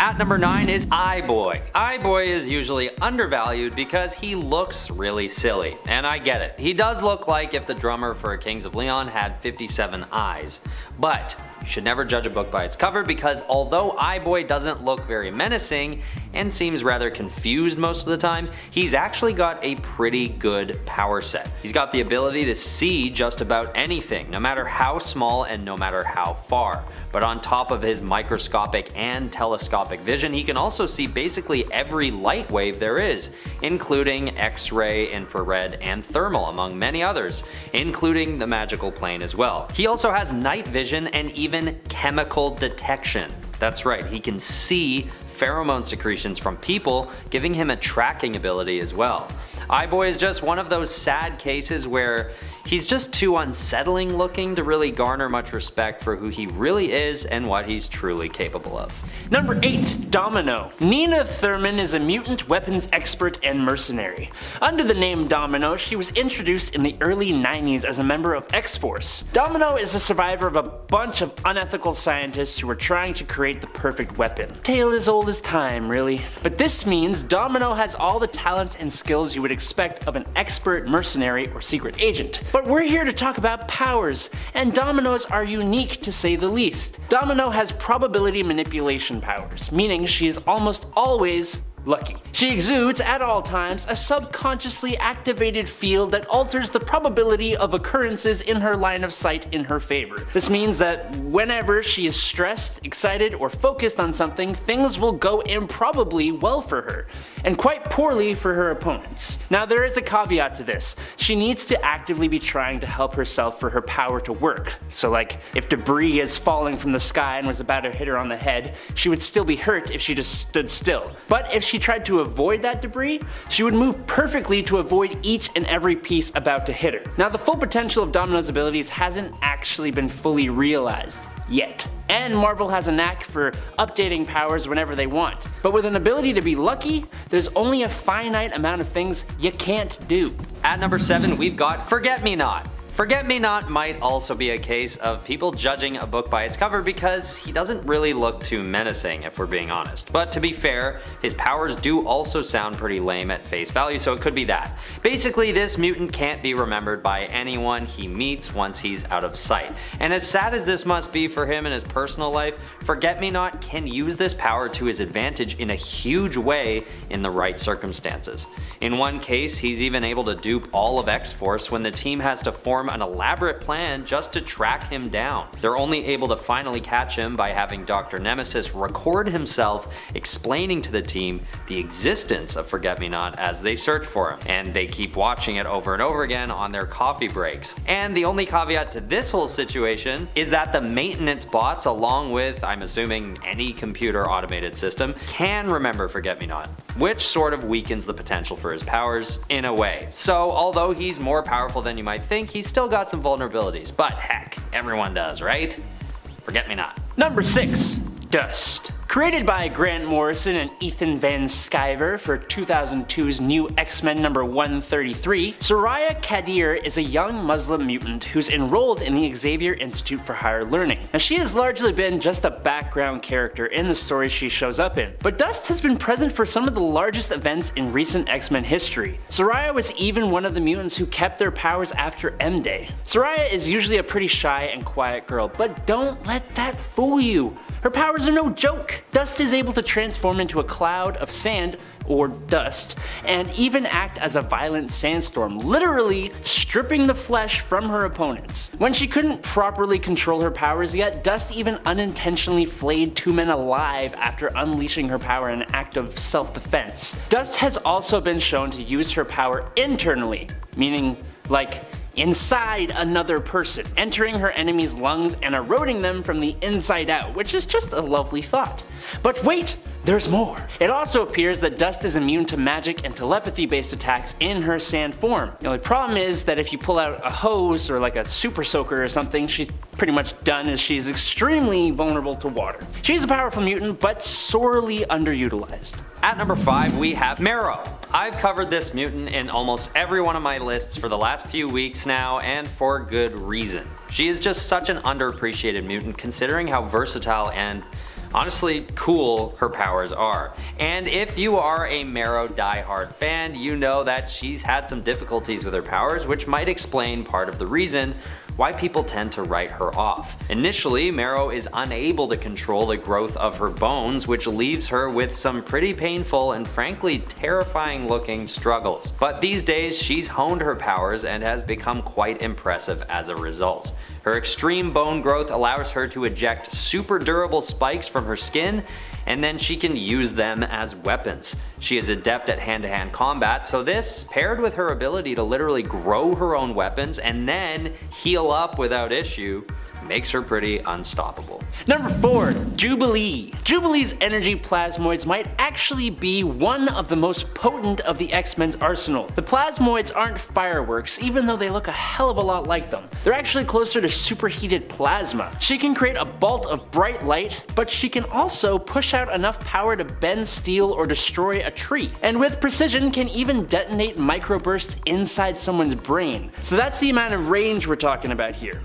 At number 9 is Eye-Boy. Eye-Boy is usually undervalued because he looks really silly, and I get it. He does look like if the drummer for Kings of Leon had 57 eyes, but you should never judge a book by its cover, because although Eye-Boy doesn't look very menacing and seems rather confused most of the time, he's actually got a pretty good power set. He's got the ability to see just about anything, no matter how small and no matter how far. But on top of his microscopic and telescopic vision, he can also see basically every light wave there is, including X-ray, infrared, and thermal, among many others, including the magical plane as well. He also has night vision and even chemical detection. That's right, he can see pheromone secretions from people, giving him a tracking ability as well. Eye-Boy is just one of those sad cases where he's just too unsettling looking to really garner much respect for who he really is and what he's truly capable of. Number 8. Domino. Nina Thurman is a mutant weapons expert and mercenary. Under the name Domino, she was introduced in the early 90s as a member of X-Force. Domino is a survivor of a bunch of unethical scientists who were trying to create the perfect weapon. Tale as old as time, really. But this means Domino has all the talents and skills you would expect of an expert mercenary or secret agent. But we're here to talk about powers, and Domino's are unique to say the least. Domino has probability manipulation powers, meaning she is almost always lucky. She exudes at all times a subconsciously activated field that alters the probability of occurrences in her line of sight in her favor. This means that whenever she is stressed, excited, or focused on something, things will go improbably well for her, and quite poorly for her opponents. Now there is a caveat to this. She needs to actively be trying to help herself for her power to work. So if debris is falling from the sky and was about to hit her on the head, she would still be hurt if she just stood still. But if she tried to avoid that debris, she would move perfectly to avoid each and every piece about to hit her. Now the full potential of Domino's abilities hasn't actually been fully realized yet, and Marvel has a knack for updating powers whenever they want. But with an ability to be lucky, there's only a finite amount of things you can't do. At number 7, we've got Forget-Me-Not. Forget-Me-Not might also be a case of people judging a book by its cover because he doesn't really look too menacing, if we're being honest. But to be fair, his powers do also sound pretty lame at face value, so it could be that. Basically, this mutant can't be remembered by anyone he meets once he's out of sight. And as sad as this must be for him in his personal life, Forget-Me-Not can use this power to his advantage in a huge way in the right circumstances. In one case, he's even able to dupe all of X-Force when the team has to form form an elaborate plan just to track him down. They're only able to finally catch him by having Dr. Nemesis record himself explaining to the team the existence of Forget-Me-Not as they search for him, and they keep watching it over and over again on their coffee breaks. And the only caveat to this whole situation is that the maintenance bots, along with, I'm assuming, any computer automated system, can remember Forget-Me-Not, which sort of weakens the potential for his powers in a way. So although he's more powerful than you might think, he's still got some vulnerabilities, but heck, everyone does, right? Forget-Me-Not. Number 6. Dust. Created by Grant Morrison and Ethan Van Sciver for 2002's new X-Men number 133, Soraya Kadir is a young Muslim mutant who's enrolled in the Xavier Institute for Higher Learning. Now, she has largely been just a background character in the stories she shows up in, but Dust has been present for some of the largest events in recent X-Men history. Soraya was even one of the mutants who kept their powers after M-Day. Soraya is usually a pretty shy and quiet girl, but don't let that fool you. Her powers are no joke. Dust is able to transform into a cloud of sand, or dust, and even act as a violent sandstorm, literally stripping the flesh from her opponents. When she couldn't properly control her powers yet, Dust even unintentionally flayed 2 men alive after unleashing her power in an act of self-defense. Dust has also been shown to use her power internally, meaning like inside another person, entering her enemy's lungs and eroding them from the inside out, which is just a lovely thought. But wait, there's more. It also appears that Dust is immune to magic and telepathy based attacks in her sand form. The only problem is that if you pull out a hose or like a super soaker or something, she's pretty much done, as she's extremely vulnerable to water. She's a powerful mutant, but sorely underutilized. At number 5 we have Marrow. I've covered this mutant in almost every one of my lists for the last few weeks now, and for good reason. She is just such an underappreciated mutant considering how versatile and honestly cool her powers are. And if you are a Marrow diehard fan, you know that she's had some difficulties with her powers, which might explain part of the reason why people tend to write her off. Initially, Marrow is unable to control the growth of her bones, which leaves her with some pretty painful and frankly terrifying looking struggles. But these days, she's honed her powers and has become quite impressive as a result. Her extreme bone growth allows her to eject super durable spikes from her skin, and then she can use them as weapons. She is adept at hand-to-hand combat, so this, paired with her ability to literally grow her own weapons and then heal up without issue, makes her pretty unstoppable. Number 4. Jubilee. Jubilee's energy plasmoids might actually be one of the most potent of the X-Men's arsenal. The plasmoids aren't fireworks, even though they look a hell of a lot like them. They're actually closer to superheated plasma. She can create a bolt of bright light, but she can also push out enough power to bend steel or destroy a tree. And with precision can even detonate microbursts inside someone's brain. So that's the amount of range we're talking about here.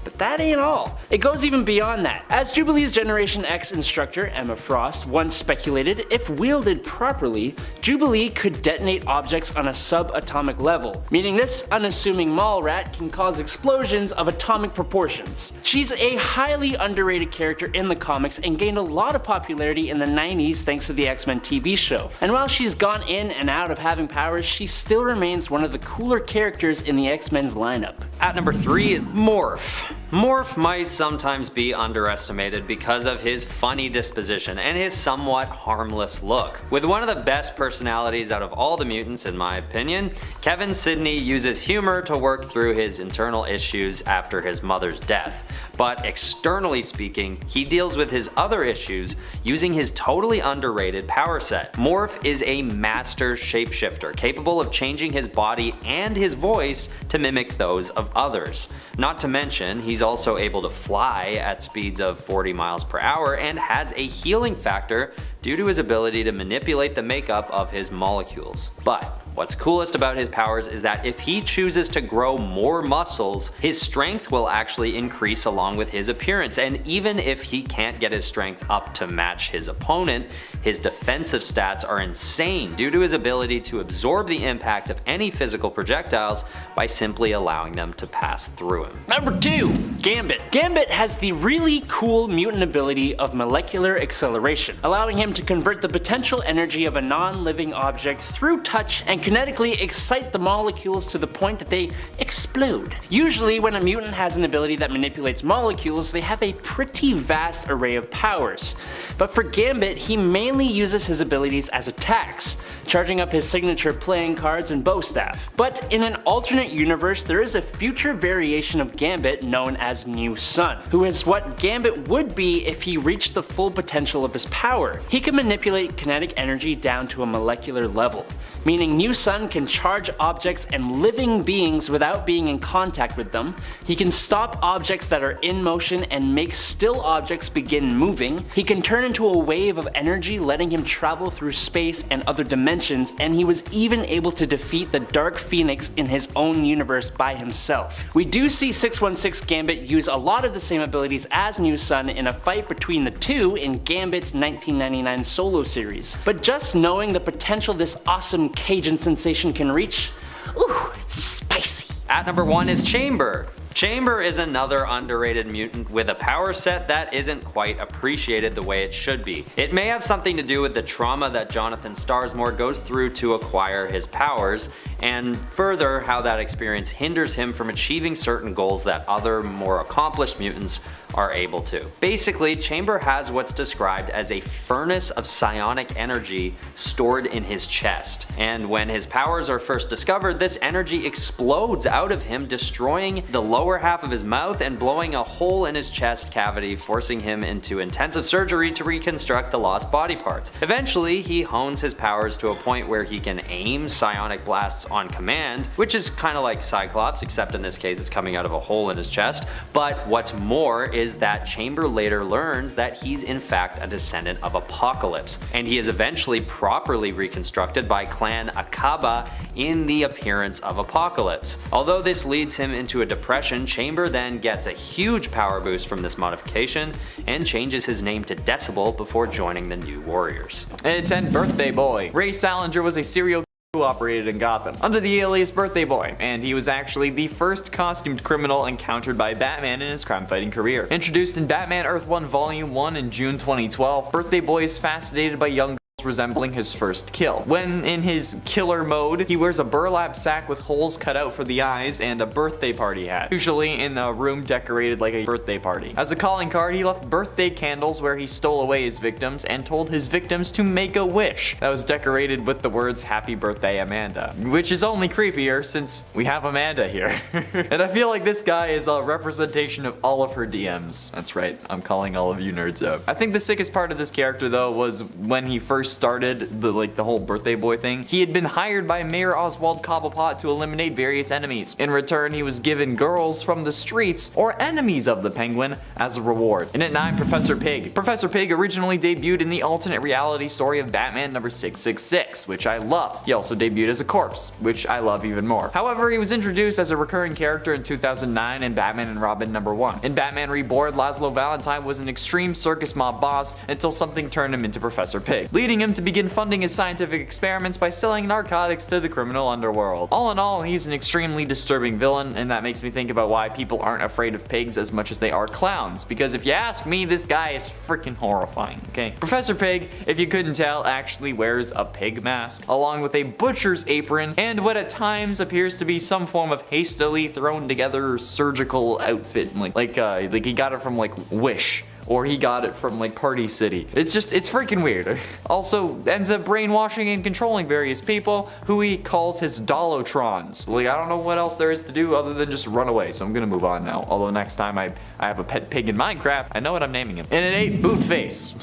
But that ain't all. It goes even beyond that. As Jubilee's Generation X instructor, Emma Frost, once speculated, if wielded properly, Jubilee could detonate objects on a subatomic level, meaning this unassuming mall rat can cause explosions of atomic proportions. She's a highly underrated character in the comics and gained a lot of popularity in the 90s thanks to the X-Men TV show. And while she's gone in and out of having powers, she still remains one of the cooler characters in the X-Men's lineup. At number 3 is Morph. Morph might sometimes be underestimated because of his funny disposition and his somewhat harmless look. With one of the best personalities out of all the mutants in my opinion, Kevin Sidney uses humor to work through his internal issues after his mother's death. But externally speaking, he deals with his other issues using his totally underrated power set. Morph is a master shapeshifter, capable of changing his body and his voice to mimic those of others. Not to mention, he's also able to fly at speeds of 40 miles per hour and has a healing factor due to his ability to manipulate the makeup of his molecules. But what's coolest about his powers is that if he chooses to grow more muscles, his strength will actually increase along with his appearance, and even if he can't get his strength up to match his opponent, his defensive stats are insane due to his ability to absorb the impact of any physical projectiles by simply allowing them to pass through him. Number 2. Gambit. Gambit has the really cool mutant ability of molecular acceleration, allowing him to convert the potential energy of a non-living object through touch and kinetically excite the molecules to the point that they explode. Usually when a mutant has an ability that manipulates molecules, they have a pretty vast array of powers. But for Gambit, he mainly uses his abilities as attacks, charging up his signature playing cards and bow staff. But in an alternate universe, there is a future variation of Gambit known as New Sun, who is what Gambit would be if he reached the full potential of his power. He can manipulate kinetic energy down to a molecular level, meaning New Sun can charge objects and living beings without being in contact with them. He can stop objects that are in motion and make still objects begin moving. He can turn into a wave of energy, letting him travel through space and other dimensions, and he was even able to defeat the Dark Phoenix in his own universe by himself. We do see 616 Gambit use a lot of the same abilities as New Sun in a fight between the two in Gambit's 1999 solo series, but just knowing the potential this awesome Cajun sensation can reach, ooh, it's spicy. At number 1 is Chamber. Chamber is another underrated mutant with a power set that isn't quite appreciated the way it should be. It may have something to do with the trauma that Jonathan Starsmore goes through to acquire his powers, and further how that experience hinders him from achieving certain goals that other more accomplished mutants are able to. Basically, Chamber has what's described as a furnace of psionic energy stored in his chest, and when his powers are first discovered, this energy explodes out of him, destroying the lower half of his mouth and blowing a hole in his chest cavity, forcing him into intensive surgery to reconstruct the lost body parts. Eventually, he hones his powers to a point where he can aim psionic blasts on command, which is kind of like Cyclops, except in this case it's coming out of a hole in his chest. But what's more is that Chamber later learns that he's in fact a descendant of Apocalypse, and he is eventually properly reconstructed by Clan Akaba in the appearance of Apocalypse. Although this leads him into a depression, Chamber then gets a huge power boost from this modification and changes his name to Decibel before joining the New Warriors. It's 10th birthday boy. Ray Salinger was a serial who operated in Gotham under the alias Birthday Boy, and he was actually the first costumed criminal encountered by Batman in his crime-fighting career. Introduced in Batman Earth 1 Volume 1 in June 2012, Birthday Boy is fascinated by young resembling his first kill. When in his killer mode, he wears a burlap sack with holes cut out for the eyes and a birthday party hat, usually in a room decorated like a birthday party. As a calling card, he left birthday candles where he stole away his victims and told his victims to make a wish that was decorated with the words "Happy Birthday Amanda," which is only creepier since we have Amanda here. And I feel like this guy is a representation of all of her DMs. That's right, I'm calling all of you nerds out. I think the sickest part of this character though was when he first started the whole Birthday Boy thing. He had been hired by Mayor Oswald Cobblepot to eliminate various enemies. In return, he was given girls from the streets or enemies of the Penguin as a reward. And at 9, Professor Pig. Professor Pig originally debuted in the alternate reality story of Batman number 666, which I love. He also debuted as a corpse, which I love even more. However, he was introduced as a recurring character in 2009 in Batman and Robin number 1. In Batman Reborn, Laszlo Valentine was an extreme circus mob boss until something turned him into Professor Pig, leading him to begin funding his scientific experiments by selling narcotics to the criminal underworld. All in all, he's an extremely disturbing villain, and that makes me think about why people aren't afraid of pigs as much as they are clowns, because if you ask me, this guy is freaking horrifying, okay? Professor Pig, if you couldn't tell, actually wears a pig mask, along with a butcher's apron, and what at times appears to be some form of hastily thrown together surgical outfit, like he got it from like Wish. Or he got it from like Party City. It's freaking weird. Also ends up brainwashing and controlling various people who he calls his Dolotrons. Like, I don't know what else there is to do other than just run away, so I'm gonna move on now. Although next time I have a pet pig in Minecraft, I know what I'm naming him. And at 8, Bootface.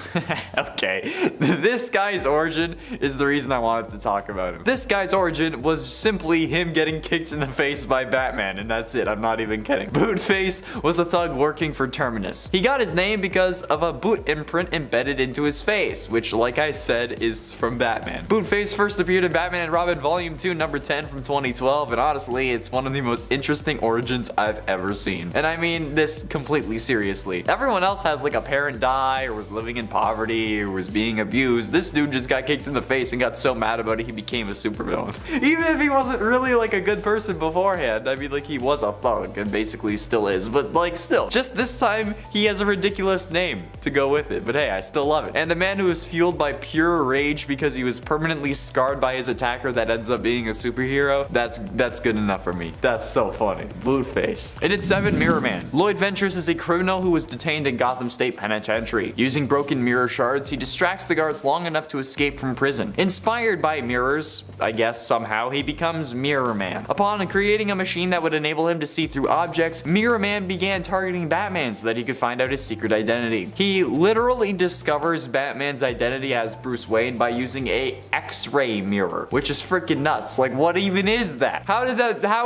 Okay, this guy's origin is the reason I wanted to talk about him. This guy's origin was simply him getting kicked in the face by Batman, and that's it, I'm not even kidding. Bootface was a thug working for Terminus. He got his name because of a boot imprint embedded into his face, which, like I said, is from Batman. Bootface first appeared in Batman and Robin Volume 2, number 10 from 2012, and honestly, it's one of the most interesting origins I've ever seen. And I mean this completely seriously. Everyone else has like a parent die, or was living in poverty, or was being abused. This dude just got kicked in the face and got so mad about it he became a supervillain. Even if he wasn't really like a good person beforehand, I mean, like, he was a thug and basically still is, but like still. Just this time, he has a ridiculous worst name to go with it, but hey, I still love it. And the man who is fueled by pure rage because he was permanently scarred by his attacker that ends up being a superhero, that's good enough for me. That's so funny. Blueface. And at 7, Mirror Man. Lloyd Ventures is a criminal who was detained in Gotham State Penitentiary. Using broken mirror shards, he distracts the guards long enough to escape from prison. Inspired by mirrors, I guess somehow, he becomes Mirror Man. Upon creating a machine that would enable him to see through objects, Mirror Man began targeting Batman so that he could find out his secret identity. He literally discovers Batman's identity as Bruce Wayne by using a X-ray mirror, which is freaking nuts. Like, what even is that? How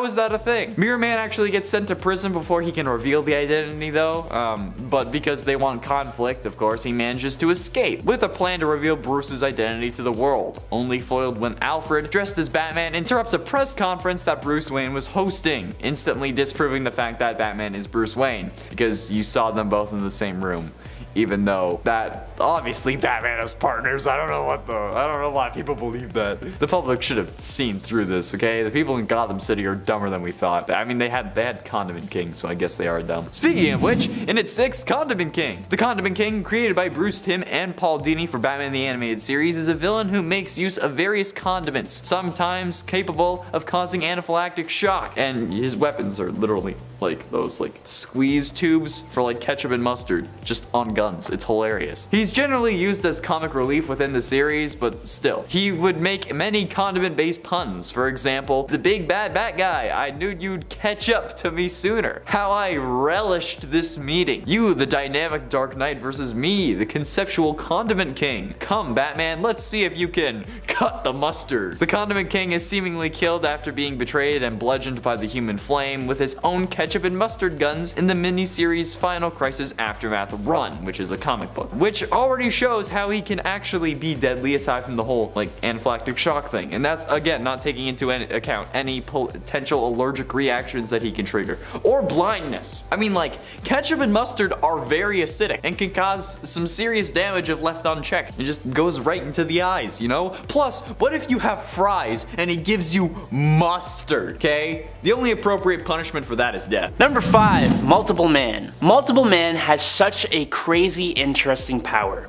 is that a thing? Mirror Man actually gets sent to prison before he can reveal the identity though, but because they want conflict, of course, he manages to escape with a plan to reveal Bruce's identity to the world, only foiled when Alfred, dressed as Batman, interrupts a press conference that Bruce Wayne was hosting, instantly disproving the fact that Batman is Bruce Wayne, because you saw them both in the same room. Even though that obviously Batman has partners. I don't know why people believe that. The public should have seen through this, okay? The people in Gotham City are dumber than we thought. I mean, they had Condiment King, so I guess they are dumb. Speaking of which, in its 6th, Condiment King. The Condiment King, created by Bruce Timm and Paul Dini for Batman the Animated Series, is a villain who makes use of various condiments, sometimes capable of causing anaphylactic shock. And his weapons are literally like those squeeze tubes for like ketchup and mustard, just on guns. It's hilarious. He's generally used as comic relief within the series, but still. He would make many condiment-based puns. For example, the big bad bat guy, I knew you'd catch up to me sooner. How I relished this meeting. You, the dynamic Dark Knight, versus me, the conceptual Condiment King. Come, Batman, let's see if you can cut the mustard. The Condiment King is seemingly killed after being betrayed and bludgeoned by the Human Flame with his own ketchup and mustard guns in the miniseries Final Crisis Aftermath Run, which is a comic book, which already shows how he can actually be deadly aside from the whole anaphylactic shock thing. And that's again not taking into account any potential allergic reactions that he can trigger or blindness. I mean, ketchup and mustard are very acidic and can cause some serious damage if left unchecked. It just goes right into the eyes, you know? Plus, what if you have fries and he gives you mustard, okay? The only appropriate punishment for that is death. Number 5, Multiple Man. Multiple Man has such a crazy interesting power.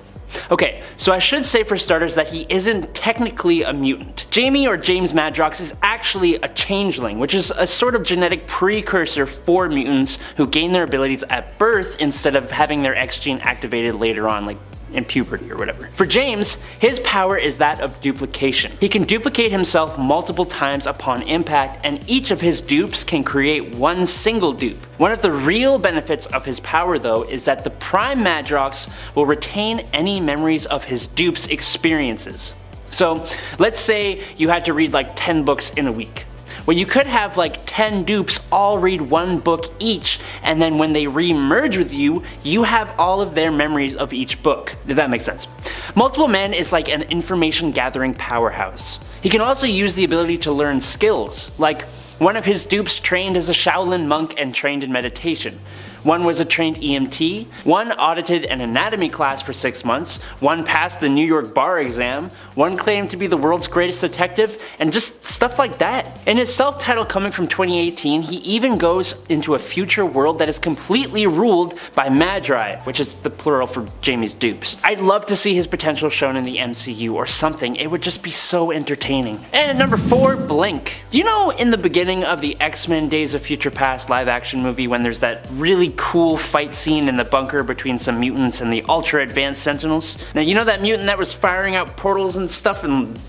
Okay, so I should say for starters that he isn't technically a mutant. Jamie, or James Madrox, is actually a changeling, which is a sort of genetic precursor for mutants who gain their abilities at birth instead of having their X gene activated later on, in puberty or whatever. For James, his power is that of duplication. He can duplicate himself multiple times upon impact, and each of his dupes can create one single dupe. One of the real benefits of his power though is that the Prime Madrox will retain any memories of his dupe's experiences. So let's say you had to read 10 books in a week. Well, you could have 10 dupes all read one book each, and then when they re-merge with you, you have all of their memories of each book, if that makes sense. Multiple Man is like an information gathering powerhouse. He can also use the ability to learn skills, like one of his dupes trained as a Shaolin monk and trained in meditation. One was a trained EMT, one audited an anatomy class for 6 months, one passed the New York bar exam, one claimed to be the world's greatest detective, and just stuff like that. In his self-titled comic from 2018, he even goes into a future world that is completely ruled by Magi, which is the plural for Jamie's dupes. I'd love to see his potential shown in the MCU or something. It would just be so entertaining. And at number 4, Blink. Do you know in the beginning of the X-Men Days of Future Past live action movie when there's that really cool fight scene in the bunker between some mutants and the ultra advanced Sentinels? Now, you know that mutant that was firing out portals and stuff and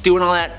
doing all that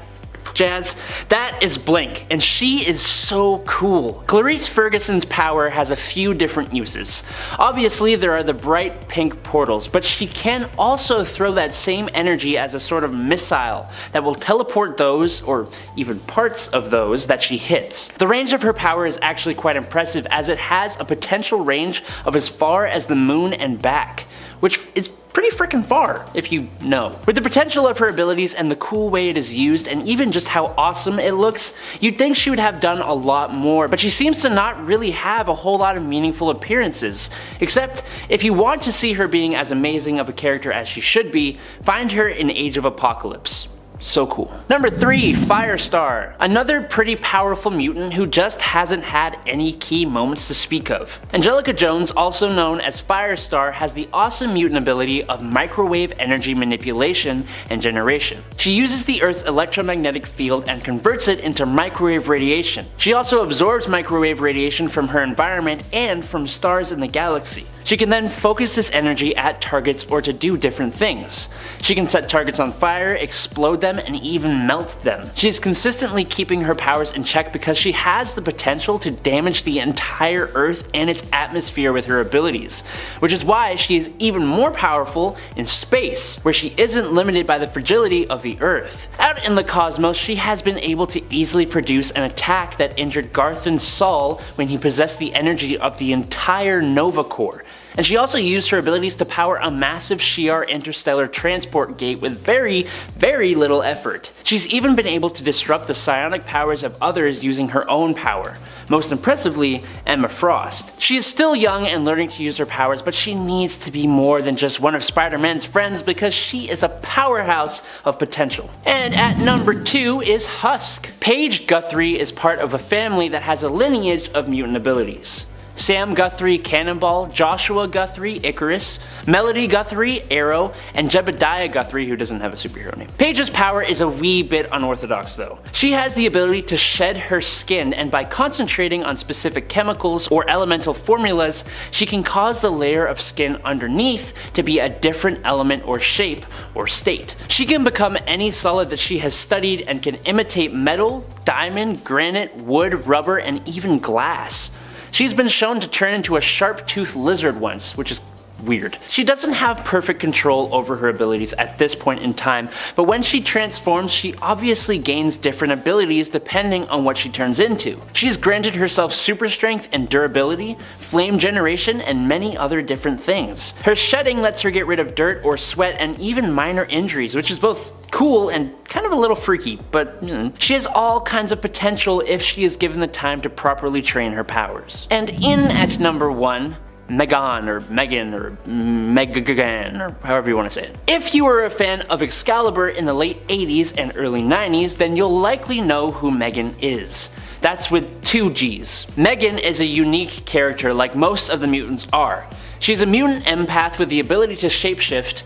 jazz? That is Blink, and she is so cool. Clarice Ferguson's power has a few different uses. Obviously, there are the bright pink portals, but she can also throw that same energy as a sort of missile that will teleport those, or even parts of those, that she hits. The range of her power is actually quite impressive, as it has a potential range of as far as the moon and back, which is pretty freaking far, if you know. With the potential of her abilities and the cool way it is used, and even just how awesome it looks, you'd think she would have done a lot more, but she seems to not really have a whole lot of meaningful appearances. Except, if you want to see her being as amazing of a character as she should be, find her in Age of Apocalypse. So cool. Number 3, Firestar. Another pretty powerful mutant who just hasn't had any key moments to speak of. Angelica Jones, also known as Firestar, has the awesome mutant ability of microwave energy manipulation and generation. She uses the Earth's electromagnetic field and converts it into microwave radiation. She also absorbs microwave radiation from her environment and from stars in the galaxy. She can then focus this energy at targets or to do different things. She can set targets on fire, explode them, and even melt them. She is consistently keeping her powers in check because she has the potential to damage the entire Earth and its atmosphere with her abilities, which is why she is even more powerful in space, where she isn't limited by the fragility of the Earth. Out in the cosmos, she has been able to easily produce an attack that injured Garthon Sol when he possessed the energy of the entire Nova Corps. And she also used her abilities to power a massive Shi'ar interstellar transport gate with very little effort. She's even been able to disrupt the psionic powers of others using her own power. Most impressively, Emma Frost. She is still young and learning to use her powers, but she needs to be more than just one of Spider-Man's friends because she is a powerhouse of potential. And at number 2 is Husk. Paige Guthrie is part of a family that has a lineage of mutant abilities. Sam Guthrie, Cannonball, Joshua Guthrie, Icarus, Melody Guthrie, Arrow, and Jebediah Guthrie, who doesn't have a superhero name. Paige's power is a wee bit unorthodox though. She has the ability to shed her skin, and by concentrating on specific chemicals or elemental formulas, she can cause the layer of skin underneath to be a different element or shape or state. She can become any solid that she has studied and can imitate metal, diamond, granite, wood, rubber, and even glass. She's been shown to turn into a sharp-toothed lizard once, which is weird. She doesn't have perfect control over her abilities at this point in time, but when she transforms, she obviously gains different abilities depending on what she turns into. She's granted herself super strength and durability, flame generation, and many other different things. Her shedding lets her get rid of dirt or sweat and even minor injuries, which is both cool and kind of a little freaky, but she has all kinds of potential if she is given the time to properly train her powers. And in at number 1, Megan or Megan or Megan or however you want to say it. If you were a fan of Excalibur in the late 80s and early 90s, then you'll likely know who Megan is. That's with 2 G's. Megan is a unique character like most of the mutants are. She's a mutant empath with the ability to shapeshift,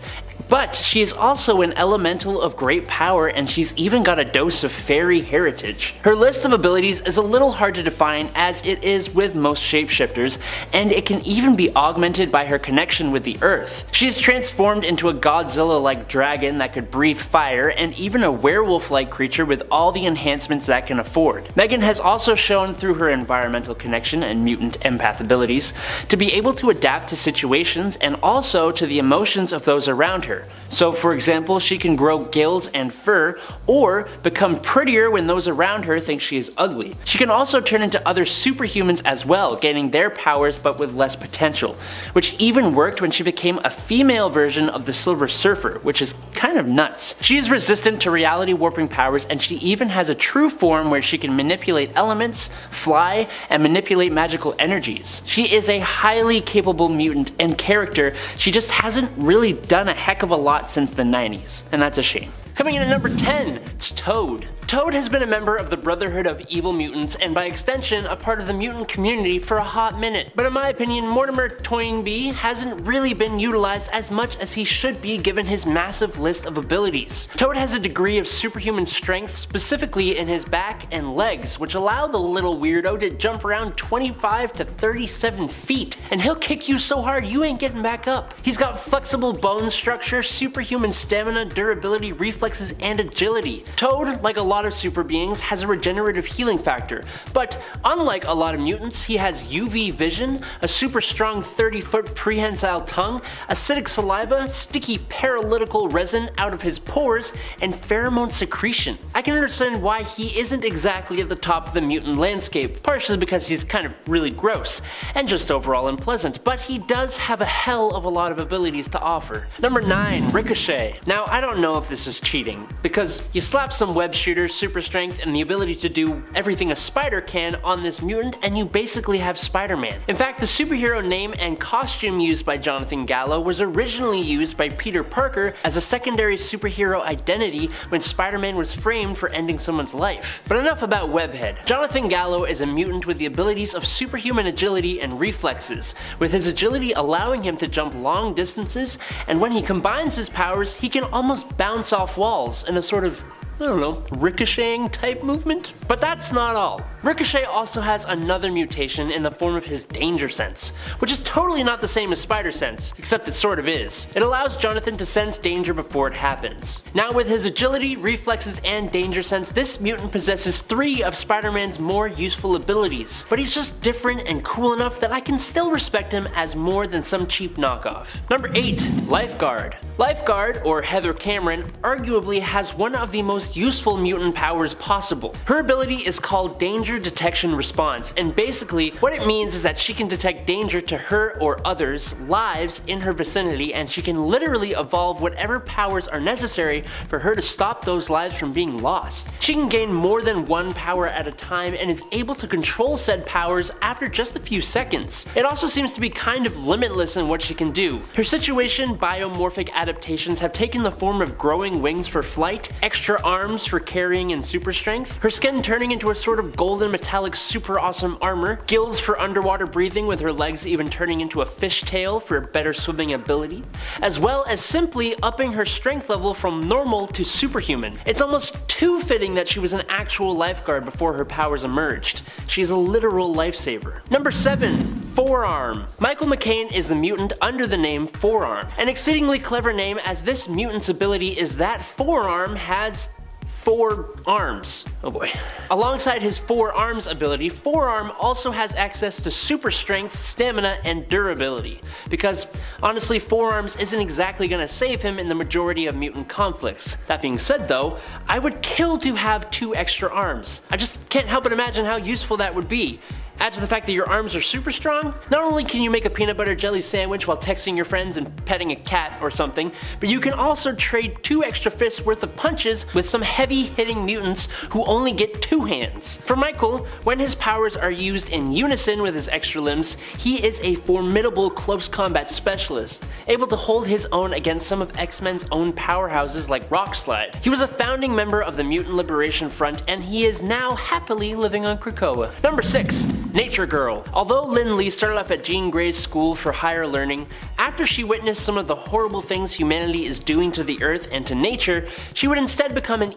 but she is also an elemental of great power, and she's even got a dose of fairy heritage. Her list of abilities is a little hard to define, as it is with most shapeshifters, and it can even be augmented by her connection with the Earth. She is transformed into a Godzilla-like dragon that could breathe fire, and even a werewolf-like creature with all the enhancements that can afford. Megan has also shown through her environmental connection and mutant empath abilities to be able to adapt to situations and also to the emotions of those around her. So for example, she can grow gills and fur, or become prettier when those around her think she is ugly. She can also turn into other superhumans as well, gaining their powers but with less potential, which even worked when she became a female version of the Silver Surfer, which is kind of nuts. She is resistant to reality warping powers, and she even has a true form where she can manipulate elements, fly, and manipulate magical energies. She is a highly capable mutant and character. She just hasn't really done a heck of a lot since the 90s, and that's a shame. Coming in at number 10, it's Toad. Toad has been a member of the Brotherhood of Evil Mutants, and by extension, a part of the mutant community for a hot minute. But in my opinion, Mortimer Toynbee hasn't really been utilized as much as he should be given his massive list of abilities. Toad has a degree of superhuman strength, specifically in his back and legs, which allow the little weirdo to jump around 25 to 37 feet, and he'll kick you so hard you ain't getting back up. He's got flexible bone structure, superhuman stamina, durability, reflexes, and agility. Toad, like a lot of super beings, has a regenerative healing factor, but unlike a lot of mutants, he has UV vision, a super strong 30-foot prehensile tongue, acidic saliva, sticky paralytical resin out of his pores, and pheromone secretion. I can understand why he isn't exactly at the top of the mutant landscape, partially because he's kind of really gross, and just overall unpleasant, but he does have a hell of a lot of abilities to offer. Number 9, Ricochet. Now I don't know if this is cheating, because you slap some web shooters super strength, and the ability to do everything a spider can on this mutant, and you basically have Spider-Man. In fact, the superhero name and costume used by Jonathan Gallo was originally used by Peter Parker as a secondary superhero identity when Spider-Man was framed for ending someone's life. But enough about Webhead. Jonathan Gallo is a mutant with the abilities of superhuman agility and reflexes, with his agility allowing him to jump long distances, and when he combines his powers, he can almost bounce off walls in a sort of, I don't know, ricocheting type movement? But that's not all. Ricochet also has another mutation in the form of his danger sense, which is totally not the same as spider sense, except it sort of is. It allows Jonathan to sense danger before it happens. Now with his agility, reflexes, and danger sense, this mutant possesses 3 of Spider-Man's more useful abilities, but he's just different and cool enough that I can still respect him as more than some cheap knockoff. Number 8. Lifeguard. Lifeguard, or Heather Cameron, arguably has one of the most useful mutant powers possible. Her ability is called Danger Detection Response, and basically what it means is that she can detect danger to her or others' lives in her vicinity, and she can literally evolve whatever powers are necessary for her to stop those lives from being lost. She can gain more than one power at a time and is able to control said powers after just a few seconds. It also seems to be kind of limitless in what she can do. Her situation biomorphic adaptations have taken the form of growing wings for flight, extra arms for carrying and super strength, her skin turning into a sort of golden metallic super awesome armor, gills for underwater breathing with her legs even turning into a fishtail for better swimming ability, as well as simply upping her strength level from normal to superhuman. It's almost too fitting that she was an actual lifeguard before her powers emerged. She's a literal lifesaver. Number 7. Forearm. Michael McCain is the mutant under the name Forearm, an exceedingly clever name as this mutant's ability is that Forearm has 4 arms. Oh boy. Alongside his 4 arms ability, Forearm also has access to super strength, stamina, and durability. Because honestly, Forearms isn't exactly gonna save him in the majority of mutant conflicts. That being said though, I would kill to have 2 extra arms. I just can't help but imagine how useful that would be. Add to the fact that your arms are super strong, not only can you make a peanut butter jelly sandwich while texting your friends and petting a cat or something, but you can also trade 2 extra fists worth of punches with some heavy hitting mutants who only get 2 hands. For Michael, when his powers are used in unison with his extra limbs, he is a formidable close combat specialist, able to hold his own against some of X-Men's own powerhouses like Rockslide. He was a founding member of the Mutant Liberation Front, and he is now happily living on Krakoa. Number 6. Nature Girl. Although Lin Lee started off at Jean Grey's school for higher learning, after she witnessed some of the horrible things humanity is doing to the earth and to nature, she would instead become an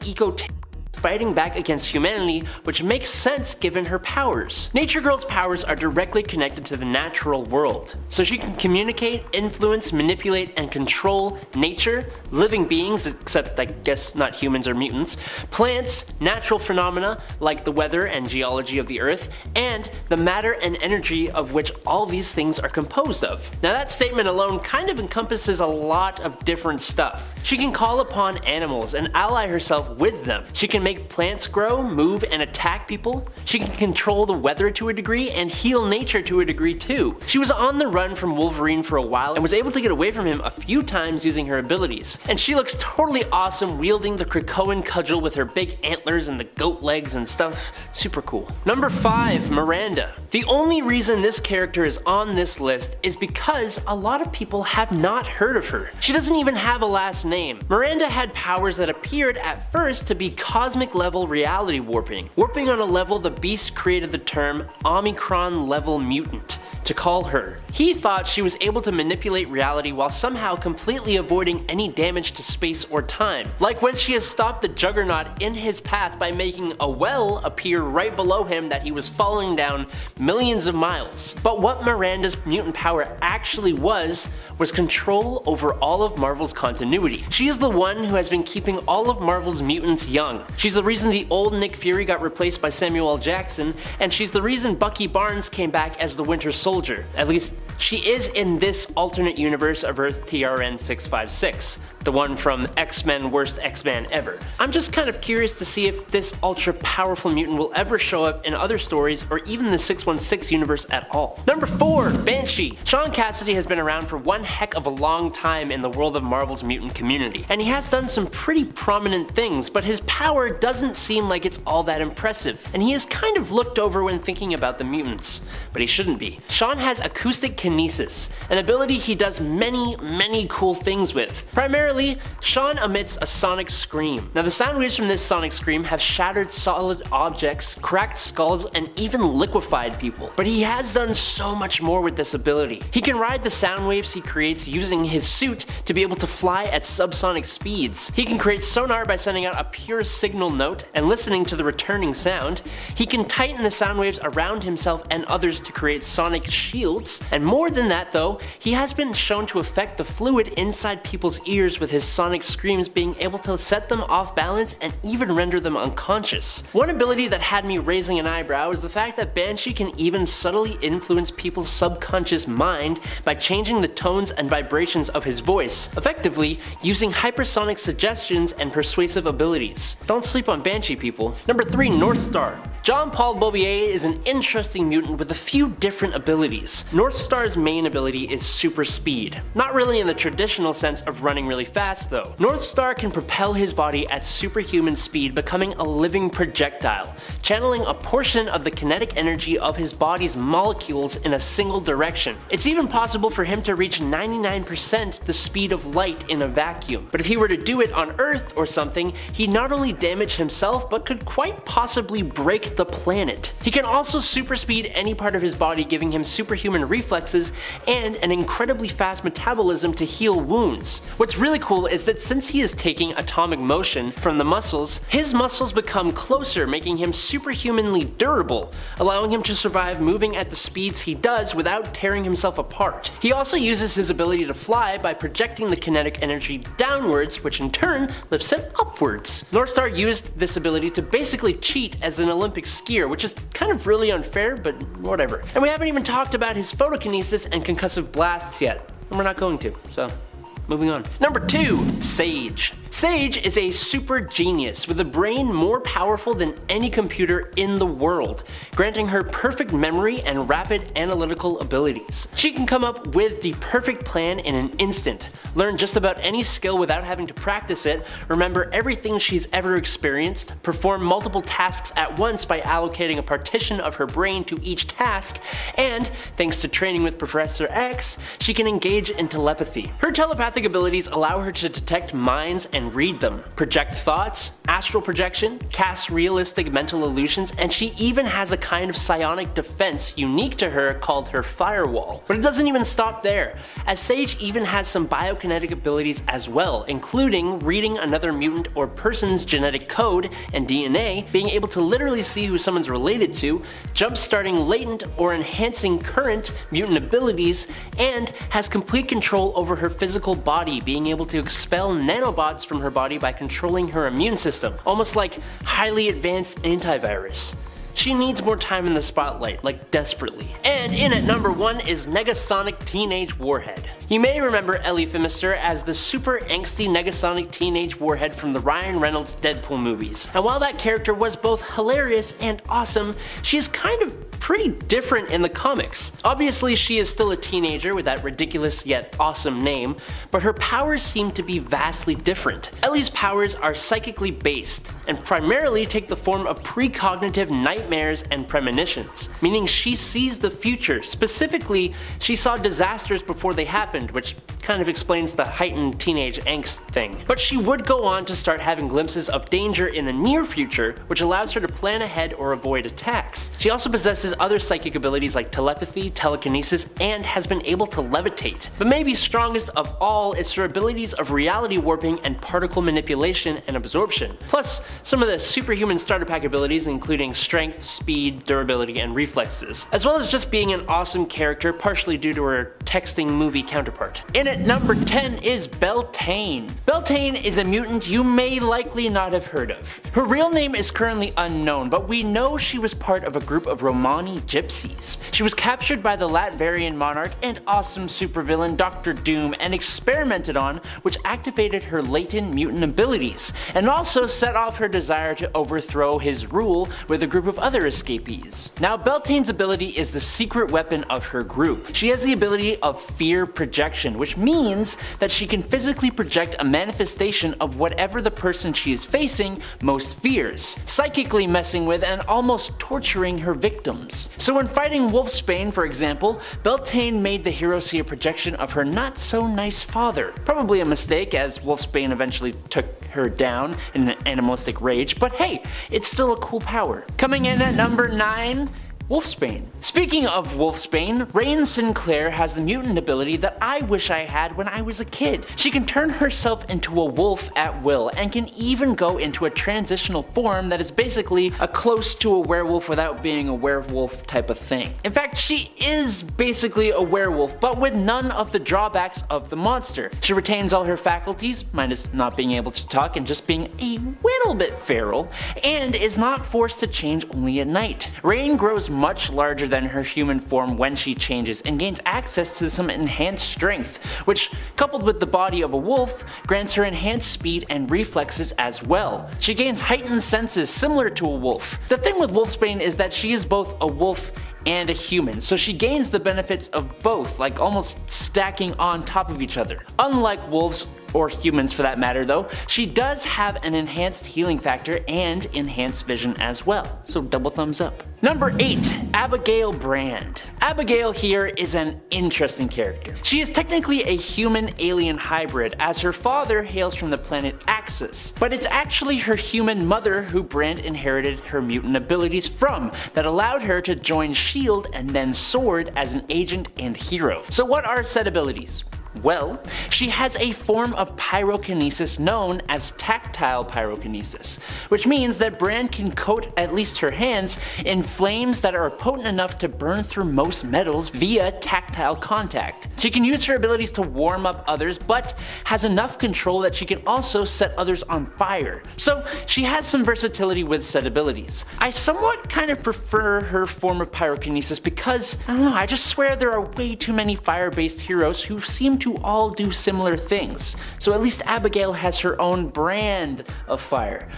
fighting back against humanity, which makes sense given her powers. Nature Girl's powers are directly connected to the natural world, so she can communicate, influence, manipulate, and control nature, living beings, except I guess not humans or mutants, plants, natural phenomena like the weather and geology of the earth, and the matter and energy of which all these things are composed of. Now that statement alone kind of encompasses a lot of different stuff. She can call upon animals and ally herself with them. She can make plants grow, move, and attack people. She can control the weather to a degree and heal nature to a degree too. She was on the run from Wolverine for a while and was able to get away from him a few times using her abilities. And she looks totally awesome wielding the Krakoan cudgel with her big antlers and the goat legs and stuff. Super cool. Number 5. Miranda. The only reason this character is on this list is because a lot of people have not heard of her. She doesn't even have a last name. Miranda had powers that appeared at first to be cosmic level reality warping on a level the Beast created the term Omicron level mutant to call her. He thought she was able to manipulate reality while somehow completely avoiding any damage to space or time, like when she has stopped the Juggernaut in his path by making a well appear right below him that he was falling down millions of miles. But what Miranda's mutant power actually was control over all of Marvel's continuity. She is the one who has been keeping all of Marvel's mutants young. She's the reason the old Nick Fury got replaced by Samuel L. Jackson, and she's the reason Bucky Barnes came back as the Winter Soldier. At least she is in this alternate universe of Earth TRN-656, the one from X-Men Worst X-Man Ever. I'm just kind of curious to see if this ultra powerful mutant will ever show up in other stories or even the 616 universe at all. Number 4, Banshee. Sean Cassidy has been around for one heck of a long time in the world of Marvel's mutant community, and he has done some pretty prominent things, but his power doesn't seem like it's all that impressive, and he is kind of looked over when thinking about the mutants, but he shouldn't be. Sean has acoustic kinesis, an ability he does many cool things with. Primarily, Sean emits a sonic scream. Now the sound waves from this sonic scream have shattered solid objects, cracked skulls, and even liquefied people. But he has done so much more with this ability. He can ride the sound waves he creates using his suit to be able to fly at subsonic speeds. He can create sonar by sending out a pure signal note and listening to the returning sound. He can tighten the sound waves around himself and others to create sonic shields. And more than that though, he has been shown to affect the fluid inside people's ears with his sonic screams, being able to set them off balance and even render them unconscious. One ability that had me raising an eyebrow is the fact that Banshee can even subtly influence people's subconscious mind by changing the tones and vibrations of his voice, effectively using hypersonic suggestions and persuasive abilities. Don't sleep on Banshee, people. Number 3, Northstar. Jean-Paul Beaubier is an interesting mutant with a few different abilities. Northstar's main ability is super speed. Not really in the traditional sense of running really fast though. Northstar can propel his body at superhuman speed, becoming a living projectile, channeling a portion of the kinetic energy of his body's molecules in a single direction. It's even possible for him to reach 99% the speed of light in a vacuum. But if he were to do it on Earth or something, he'd not only damage himself, but could quite possibly break the planet. He can also super speed any part of his body, giving him superhuman reflexes and an incredibly fast metabolism to heal wounds. What's really cool is that since he is taking atomic motion from the muscles, his muscles become closer, making him superhumanly durable, allowing him to survive moving at the speeds he does without tearing himself apart. He also uses his ability to fly by projecting the kinetic energy downwards, which in turn lifts it upwards. Northstar used this ability to basically cheat as an Olympic skier, which is kind of really unfair, but whatever. And we haven't even talked about his photokinesis and concussive blasts yet, and we're not going to, so moving on. Number 2, Sage. Sage is a super genius with a brain more powerful than any computer in the world, granting her perfect memory and rapid analytical abilities. She can come up with the perfect plan in an instant, learn just about any skill without having to practice it, remember everything she's ever experienced, perform multiple tasks at once by allocating a partition of her brain to each task, and, thanks to training with Professor X, she can engage in telepathy. Her telepathic abilities allow her to detect minds and read them, project thoughts, astral projection, cast realistic mental illusions, and she even has a kind of psionic defense unique to her called her firewall. But it doesn't even stop there, as Sage even has some biokinetic abilities as well, including reading another mutant or person's genetic code and DNA, being able to literally see who someone's related to, jump-starting latent or enhancing current mutant abilities, and has complete control over her physical body, being able to expel nanobots from her body by controlling her immune system, almost like highly advanced antivirus. She needs more time in the spotlight, like desperately. And in at number 1 is Negasonic Teenage Warhead. You may remember Ellie Phimister as the super angsty Negasonic Teenage Warhead from the Ryan Reynolds Deadpool movies. And while that character was both hilarious and awesome, she is kind of pretty different in the comics. Obviously, she is still a teenager with that ridiculous yet awesome name, but her powers seem to be vastly different. Ellie's powers are psychically based, and primarily take the form of precognitive nightmares and premonitions, meaning she sees the future. Specifically, she saw disasters before they happened, which kind of explains the heightened teenage angst thing. But she would go on to start having glimpses of danger in the near future, which allows her to plan ahead or avoid attacks. She also possesses other psychic abilities like telepathy, telekinesis, and has been able to levitate. But maybe strongest of all is her abilities of reality warping and particle manipulation and absorption. Plus, some of the superhuman starter pack abilities including strength, speed, durability, and reflexes, as well as just being an awesome character partially due to her texting movie counterpart. In at number 10 is Beltane. Beltane is a mutant you may likely not have heard of. Her real name is currently unknown, but we know she was part of a group of Romani gypsies. She was captured by the Latvarian monarch and awesome supervillain Dr. Doom and experimented on, which activated her latent mutant abilities, and also set off her desire to overthrow his rule with a group of other escapees. Now Beltane's ability is the secret weapon of her group. She has the ability of fear projection, which means that she can physically project a manifestation of whatever the person she is facing most fears, psychically messing with and almost torturing her victims. So when fighting Wolfsbane, for example, Beltane made the hero see a projection of her not so nice father. Probably a mistake, as Wolfsbane eventually took her down in an animalistic rage, but hey, it's still a cool power. Coming in at number 9, Wolfsbane. Speaking of Wolfsbane, Rain Sinclair has the mutant ability that I wish I had when I was a kid. She can turn herself into a wolf at will and can even go into a transitional form that is basically a close to a werewolf without being a werewolf type of thing. In fact, she is basically a werewolf, but with none of the drawbacks of the monster. She retains all her faculties, minus not being able to talk and just being a little bit feral, and is not forced to change only at night. Rain grows much larger than her human form when she changes and gains access to some enhanced strength, which, coupled with the body of a wolf, grants her enhanced speed and reflexes as well. She gains heightened senses similar to a wolf. The thing with Wolfsbane is that she is both a wolf and a human, so she gains the benefits of both, like almost stacking on top of each other. Unlike wolves, or humans for that matter though, she does have an enhanced healing factor and enhanced vision as well, so double thumbs up. Number 8, Abigail Brand. Abigail here is an interesting character. She is technically a human-alien hybrid, as her father hails from the planet Axis, but it's actually her human mother who Brand inherited her mutant abilities from, that allowed her to join S.H.I.E.L.D. and then Sword as an agent and hero. So what are said abilities? Well, she has a form of pyrokinesis known as tactile pyrokinesis, which means that Brand can coat at least her hands in flames that are potent enough to burn through most metals via tactile contact. She can use her abilities to warm up others, but has enough control that she can also set others on fire. So she has some versatility with said abilities. I somewhat kind of prefer her form of pyrokinesis because, I don't know, I just swear there are way too many fire-based heroes who seem to all do similar things. So at least Abigail has her own brand of fire.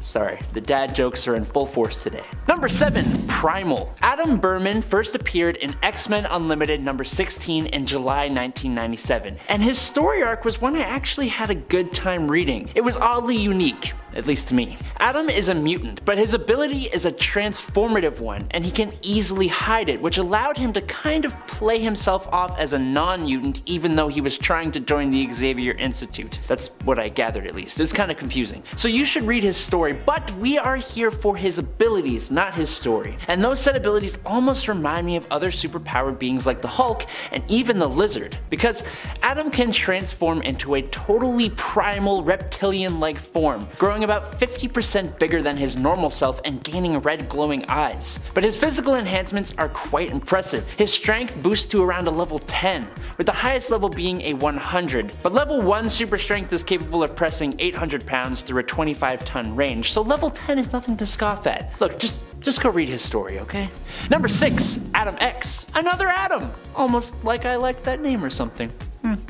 Sorry, the dad jokes are in full force today. Number 7, Primal. Adam Berman first appeared in X-Men Unlimited number 16 in July 1997, and his story arc was one I actually had a good time reading. It was oddly unique, at least to me. Adam is a mutant, but his ability is a transformative one, and he can easily hide it, which allowed him to kind of play himself off as a non-mutant even though he was trying to join the Xavier Institute. That's what I gathered at least. It was kind of confusing. So you should read his story, but we are here for his abilities, not his story. And those said abilities almost remind me of other superpowered beings like the Hulk and even the Lizard, because Adam can transform into a totally primal reptilian-like form, growing about 50% bigger than his normal self and gaining red glowing eyes. But his physical enhancements are quite impressive. His strength boosts to around a level 10, with the highest level being a 100. But level 1 super strength is capable of pressing 800 pounds through a 25-ton range, so level 10 is nothing to scoff at. Look, just go read his story, okay? Number 6, Adam X. Another Adam! Almost like I liked that name or something.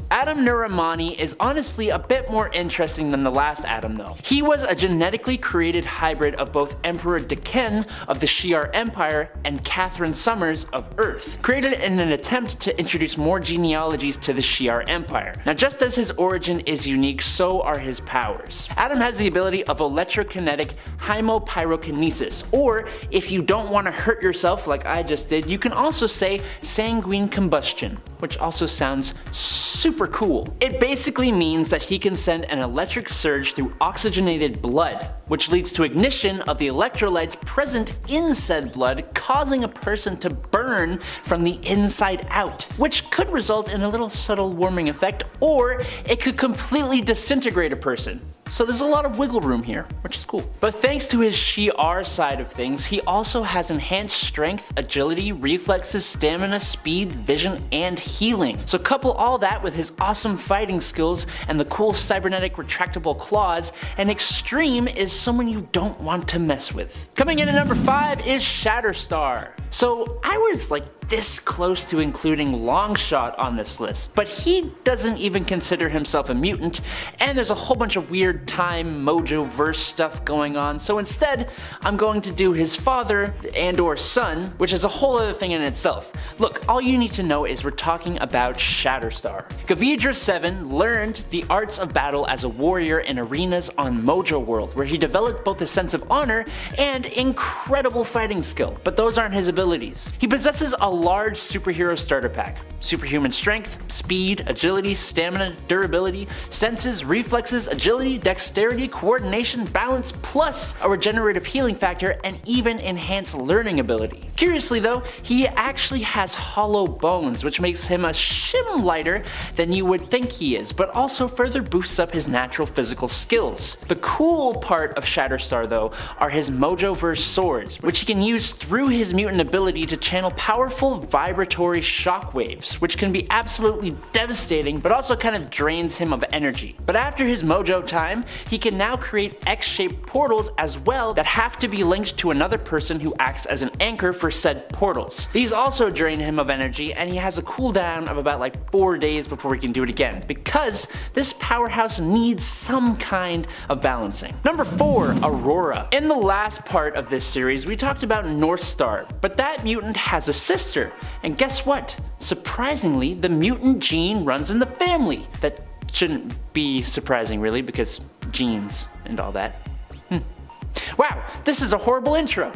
Adam Nuramani is honestly a bit more interesting than the last Adam though. He was a genetically created hybrid of both Emperor Deken of the Shi'ar Empire and Catherine Summers of Earth, created in an attempt to introduce more genealogies to the Shi'ar Empire. Now just as his origin is unique, so are his powers. Adam has the ability of electrokinetic hemopyrokinesis, or if you don't want to hurt yourself like I just did, you can also say sanguine combustion, which also sounds super cool. It basically means that he can send an electric surge through oxygenated blood, which leads to ignition of the electrolytes present in said blood, causing a person to burn from the inside out, which could result in a little subtle warming effect, or it could completely disintegrate a person. so there's a lot of wiggle room here, which is cool. But thanks to his Shi'ar side of things, he also has enhanced strength, agility, reflexes, stamina, speed, vision, and healing. So couple all that with his awesome fighting skills and the cool cybernetic retractable claws, and Extreme is someone you don't want to mess with. Coming in at number 5 is Shatterstar. So I was like this close to including Longshot on this list, but he doesn't even consider himself a mutant, and there's a whole bunch of weird time mojo verse stuff going on, so instead I'm going to do his father and or son, which is a whole other thing in itself. Look, all you need to know is we're talking about Shatterstar. Gavidra 7 learned the arts of battle as a warrior in arenas on Mojo World, where he developed both a sense of honor and incredible fighting skill, but those aren't his abilities. He possesses a large superhero starter pack. Superhuman strength, speed, agility, stamina, durability, senses, reflexes, agility, dexterity, coordination, balance, plus a regenerative healing factor and even enhanced learning ability. Curiously though, he actually has hollow bones, which makes him a shim lighter than you would think he is, but also further boosts up his natural physical skills. The cool part of Shatterstar though are his Mojoverse swords, which he can use through his mutant ability to channel powerful vibratory shockwaves, which can be absolutely devastating but also kind of drains him of energy. But after his Mojo time, he can now create X-shaped portals as well that have to be linked to another person who acts as an anchor for said portals. These also drain him of energy, and he has a cooldown of about like 4 days before he can do it again, because this powerhouse needs some kind of balancing. Number 4, Aurora. In the last part of this series, we talked about Northstar, but that mutant has a sister. And guess what? Surprisingly, the mutant gene runs in the family. That shouldn't be surprising really, because genes and all that. Wow, this is a horrible intro.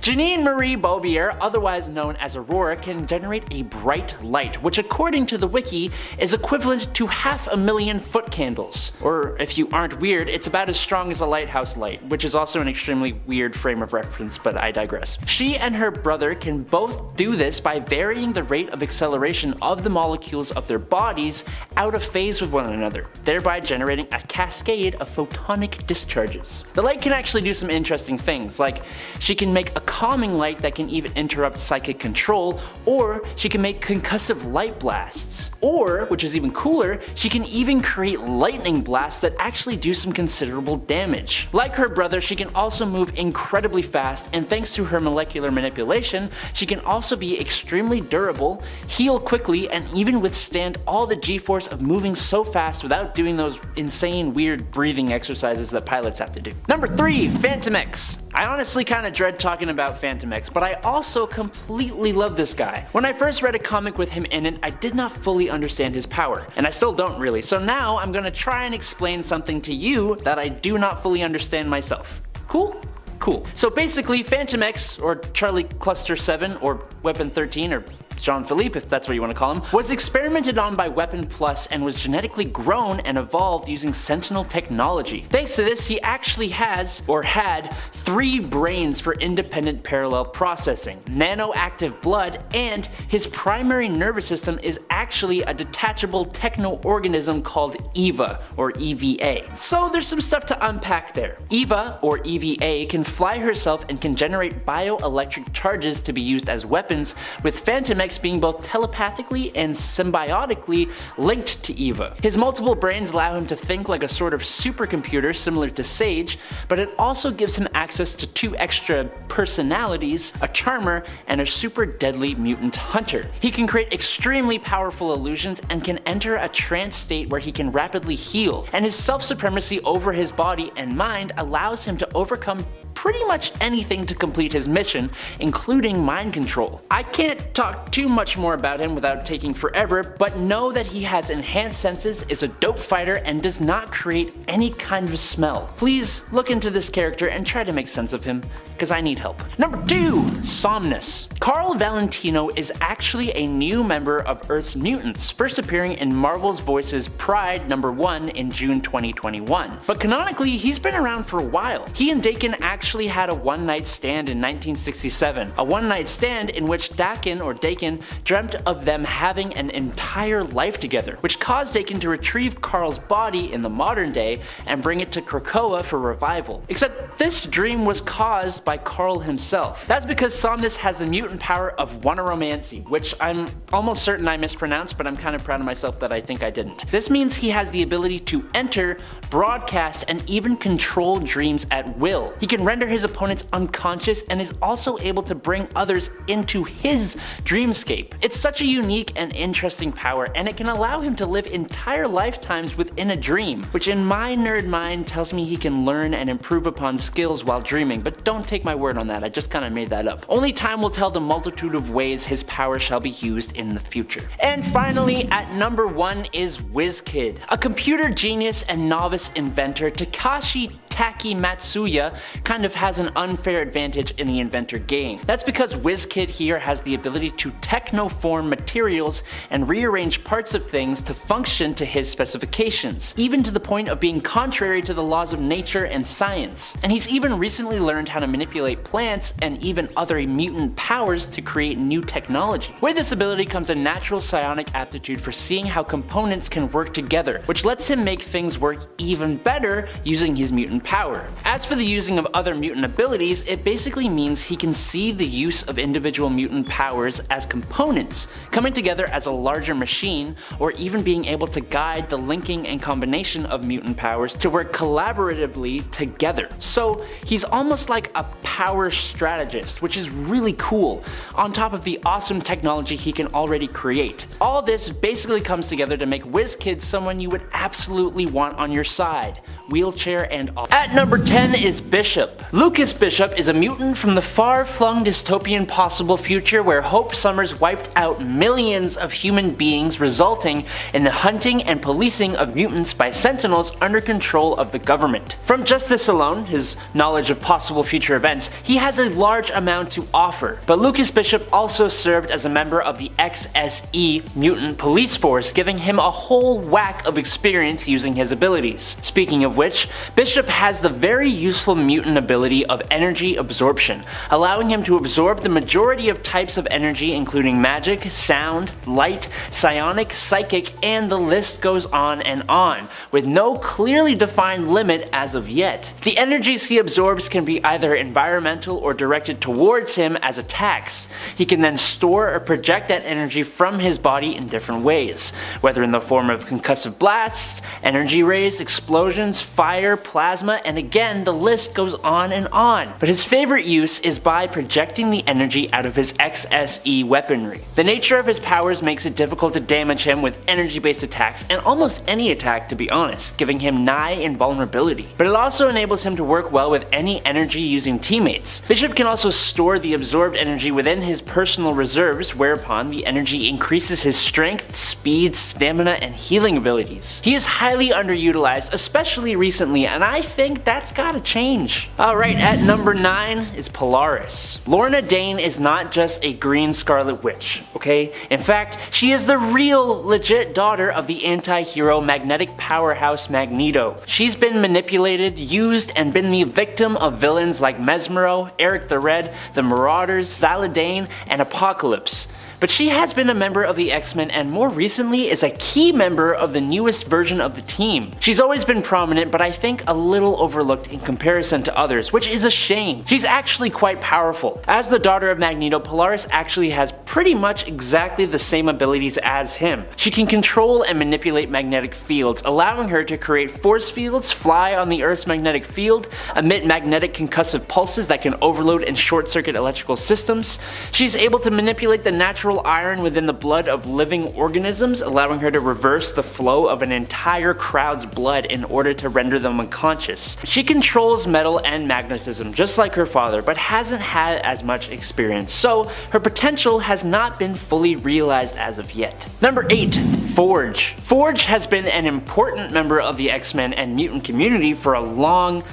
Janine Marie Beaubier, otherwise known as Aurora, can generate a bright light, which according to the wiki is equivalent to 500,000 foot candles. Or if you aren't weird, it's about as strong as a lighthouse light, which is also an extremely weird frame of reference, but I digress. She and her brother can both do this by varying the rate of acceleration of the molecules of their bodies out of phase with one another, thereby generating a cascade of photonic discharges. The light can actually do some interesting things, like she can make a calming light that can even interrupt psychic control, or she can make concussive light blasts. Or, which is even cooler, she can even create lightning blasts that actually do some considerable damage. Like her brother, she can also move incredibly fast, and thanks to her molecular manipulation, she can also be extremely durable, heal quickly, and even withstand all the g-force of moving so fast without doing those insane weird breathing exercises that pilots have to do. Number 3, Phantom X. I honestly kinda dread talking about Phantom X, but I also completely love this guy. When I first read a comic with him in it, I did not fully understand his power, and I still don't really, so now I'm gonna try and explain something to you that I do not fully understand myself. Cool? Cool. So basically, Phantom X, or Charlie Cluster 7, or Weapon 13, or Jean-Philippe, if that's what you want to call him, was experimented on by Weapon Plus and was genetically grown and evolved using Sentinel technology. Thanks to this, he actually has, or had, 3 brains for independent parallel processing, nanoactive blood, and his primary nervous system is actually a detachable techno-organism called EVA, or EVA. So there's some stuff to unpack there. EVA, or EVA, can fly herself and can generate bioelectric charges to be used as weapons, with Phantom X being both telepathically and symbiotically linked to Eva. His multiple brains allow him to think like a sort of supercomputer similar to Sage, but it also gives him access to 2 extra personalities, a charmer and a super deadly mutant hunter. He can create extremely powerful illusions and can enter a trance state where he can rapidly heal, and his self-supremacy over his body and mind allows him to overcome pretty much anything to complete his mission, including mind control. I can't talk too much more about him without taking forever, but know that he has enhanced senses, is a dope fighter, and does not create any kind of smell. Please look into this character and try to make sense of him, because I need help. Number 2, Somnus. Carl Valentino is actually a new member of Earth's Mutants, first appearing in Marvel's Voices Pride #1 in June 2021. But canonically, he's been around for a while. He and Dakin actually actually had a one-night stand in 1967. A one-night stand in which Dakin dreamt of them having an entire life together, which caused Dakin to retrieve Carl's body in the modern day and bring it to Krakoa for revival. Except this dream was caused by Carl himself. That's because Somnus has the mutant power of Wonneromancy, which I'm almost certain I mispronounced, but I'm kind of proud of myself that I think I didn't. This means he has the ability to enter, broadcast, and even control dreams at will. He can render his opponents unconscious and is also able to bring others into his dreamscape. It's such a unique and interesting power, and it can allow him to live entire lifetimes within a dream, which in my nerd mind tells me he can learn and improve upon skills while dreaming, but don't take my word on that, I just kinda made that up. Only time will tell the multitude of ways his power shall be used in the future. And finally, at number 1 is WizKid. A computer genius and novice inventor, Takashi Taki Matsuya kind of has an unfair advantage in the inventor game. That's because WizKid here has the ability to technoform materials and rearrange parts of things to function to his specifications, even to the point of being contrary to the laws of nature and science. And he's even recently learned how to manipulate plants and even other mutant powers to create new technology. With this ability comes a natural psionic aptitude for seeing how components can work together, which lets him make things work even better using his mutant power. As for the using of other mutant abilities, it basically means he can see the use of individual mutant powers as components, coming together as a larger machine, or even being able to guide the linking and combination of mutant powers to work collaboratively together. So he's almost like a power strategist, which is really cool, on top of the awesome technology he can already create. All this basically comes together to make WizKid someone you would absolutely want on your side, wheelchair and all. At number 10 is Bishop. Lucas Bishop is a mutant from the far-flung dystopian possible future where Hope Summers wiped out millions of human beings, resulting in the hunting and policing of mutants by sentinels under control of the government. From just this alone, his knowledge of possible future events, he has a large amount to offer. But Lucas Bishop also served as a member of the XSE mutant police force, giving him a whole whack of experience using his abilities. Speaking of which, Bishop has the very useful mutant ability of energy absorption, allowing him to absorb the majority of types of energy, including magic, sound, light, psionic, psychic, and the list goes on and on, with no clearly defined limit as of yet. The energies he absorbs can be either environmental or directed towards him as attacks. He can then store or project that energy from his body in different ways, whether in the form of concussive blasts, energy rays, explosions, fire, plasma, and again the list goes on and on. But his favorite use is by projecting the energy out of his XSE weaponry. The nature of his powers makes it difficult to damage him with energy-based attacks, and almost any attack to be honest, giving him nigh invulnerability. But it also enables him to work well with any energy-using teammates. Bishop can also store the absorbed energy within his personal reserves, whereupon the energy increases his strength, speed, stamina, and healing abilities. He is highly underutilized, especially recently, and I think that's gotta change. Alright, at number 9 is Polaris. Lorna Dane is not just a green Scarlet Witch, okay? In fact, she is the real, legit daughter of the anti-hero magnetic powerhouse Magneto. She's been manipulated, used, and been the victim of villains like Mesmero, Eric the Red, the Marauders, Zaladane, and Apocalypse. But she has been a member of the X-Men and more recently is a key member of the newest version of the team. She's always been prominent, but I think a little overlooked in comparison to others, which is a shame. She's actually quite powerful. As the daughter of Magneto, Polaris actually has pretty much exactly the same abilities as him. She can control and manipulate magnetic fields, allowing her to create force fields, fly on the Earth's magnetic field, emit magnetic concussive pulses that can overload and short-circuit electrical systems. She's able to manipulate the natural iron within the blood of living organisms, allowing her to reverse the flow of an entire crowd's blood in order to render them unconscious. She controls metal and magnetism just like her father, but hasn't had as much experience, so her potential has not been fully realized as of yet. Number 8. Forge. Forge has been an important member of the X-Men and mutant community for a long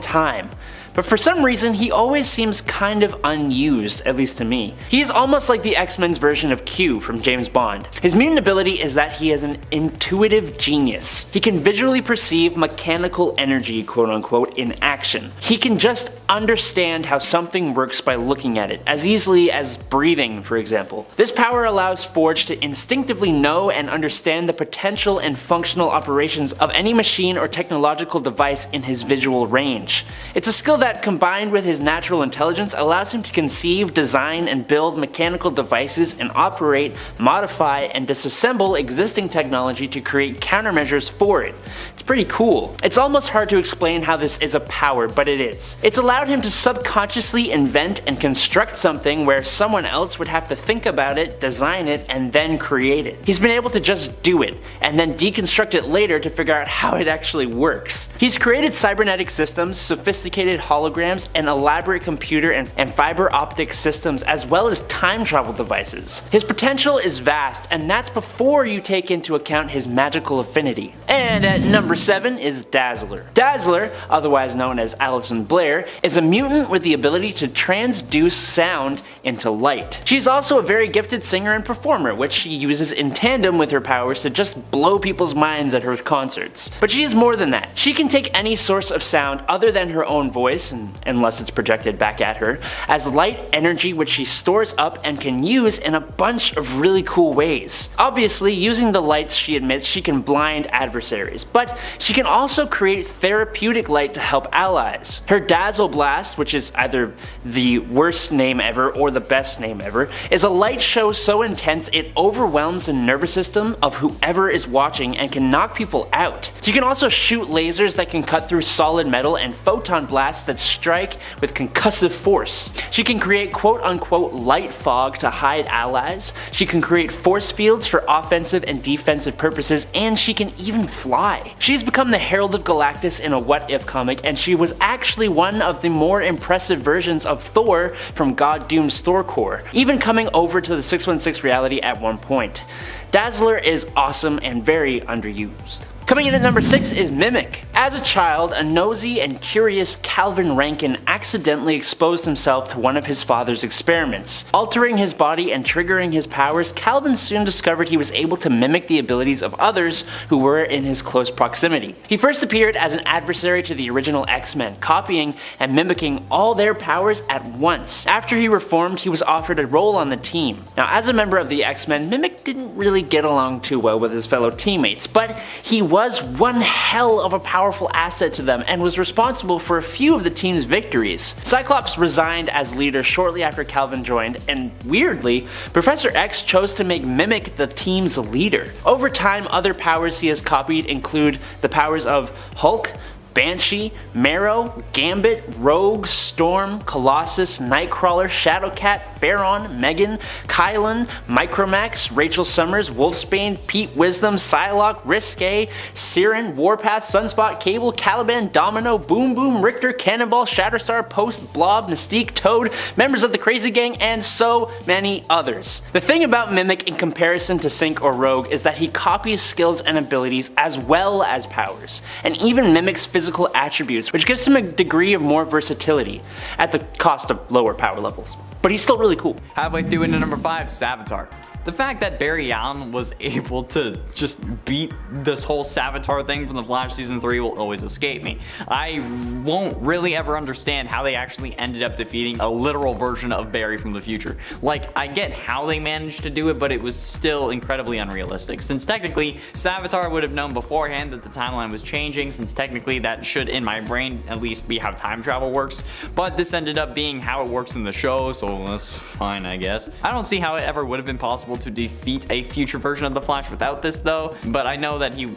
time. But for some reason, he always seems kind of unused, at least to me. He is almost like the X-Men's version of Q from James Bond. His mutant ability is that he is an intuitive genius. He can visually perceive mechanical energy, quote unquote, in action. He can just understand how something works by looking at it, as easily as breathing, for example. This power allows Forge to instinctively know and understand the potential and functional operations of any machine or technological device in his visual range. It's a skill that, combined with his natural intelligence, allows him to conceive, design, and build mechanical devices and operate, modify, and disassemble existing technology to create countermeasures for it. It's pretty cool. It's almost hard to explain how this is a power, but it is. It's allowed him to subconsciously invent and construct something where someone else would have to think about it, design it, and then create it. He's been able to just do it, and then deconstruct it later to figure out how it actually works. He's created cybernetic systems, sophisticated holograms, and elaborate computer and fiber optic systems, as well as time travel devices. His potential is vast, and that's before you take into account his magical affinity. And at number 7 is Dazzler. Dazzler, otherwise known as Alison Blair, is a mutant with the ability to transduce sound into light. She's also a very gifted singer and performer, which she uses in tandem with her powers to just blow people's minds at her concerts. But she is more than that. She can take any source of sound other than her own voice, unless it's projected back at her, as light energy which she stores up and can use in a bunch of really cool ways. Obviously, using the lights she emits, she can blind adversaries, but she can also create therapeutic light to help allies. Her Dazzle Blast, which is either the worst name ever or the best name ever, is a light show so intense it overwhelms the nervous system of whoever is watching and can knock people out. She can also shoot lasers that can cut through solid metal and photon blasts that strike with concussive force. She can create quote-unquote light fog to hide allies. She can create force fields for offensive and defensive purposes, and she can even fly. She's become the Herald of Galactus in a What If comic, and she was actually one of the more impressive versions of Thor from God Doom's Thor Corps, even coming over to the 616 reality at one point. Dazzler is awesome and very underused. Coming in at number 6 is Mimic. As a child, a nosy and curious Calvin Rankin accidentally exposed himself to one of his father's experiments. Altering his body and triggering his powers, Calvin soon discovered he was able to mimic the abilities of others who were in his close proximity. He first appeared as an adversary to the original X-Men, copying and mimicking all their powers at once. After he reformed, he was offered a role on the team. Now, as a member of the X-Men, Mimic didn't really get along too well with his fellow teammates, but he was one hell of a powerful asset to them and was responsible for a few of the team's victories. Cyclops resigned as leader shortly after Calvin joined, and weirdly, Professor X chose to make Mimic the team's leader. Over time, other powers he has copied include the powers of Hulk, Banshee, Marrow, Gambit, Rogue, Storm, Colossus, Nightcrawler, Shadowcat, Pharaon, Megan, Kylan, Micromax, Rachel Summers, Wolfsbane, Pete Wisdom, Psylocke, Risque, Siren, Warpath, Sunspot, Cable, Caliban, Domino, Boom Boom, Richter, Cannonball, Shatterstar, Post, Blob, Mystique, Toad, members of the Crazy Gang, and so many others. The thing about Mimic in comparison to Sync or Rogue is that he copies skills and abilities as well as powers, and even mimics physical attributes, which gives him a degree of more versatility at the cost of lower power levels. But he's still really cool. Halfway through into number 5, Savitar. The fact that Barry Allen was able to just beat this whole Savitar thing from The Flash Season 3 will always escape me. I won't really ever understand how they actually ended up defeating a literal version of Barry from the future. Like, I get how they managed to do it, but it was still incredibly unrealistic, since technically Savitar would have known beforehand that the timeline was changing, since technically that should, in my brain, at least be how time travel works, but this ended up being how it works in the show, so that's fine, I guess. I don't see how it ever would have been possible to defeat a future version of the Flash without this though, but I know that he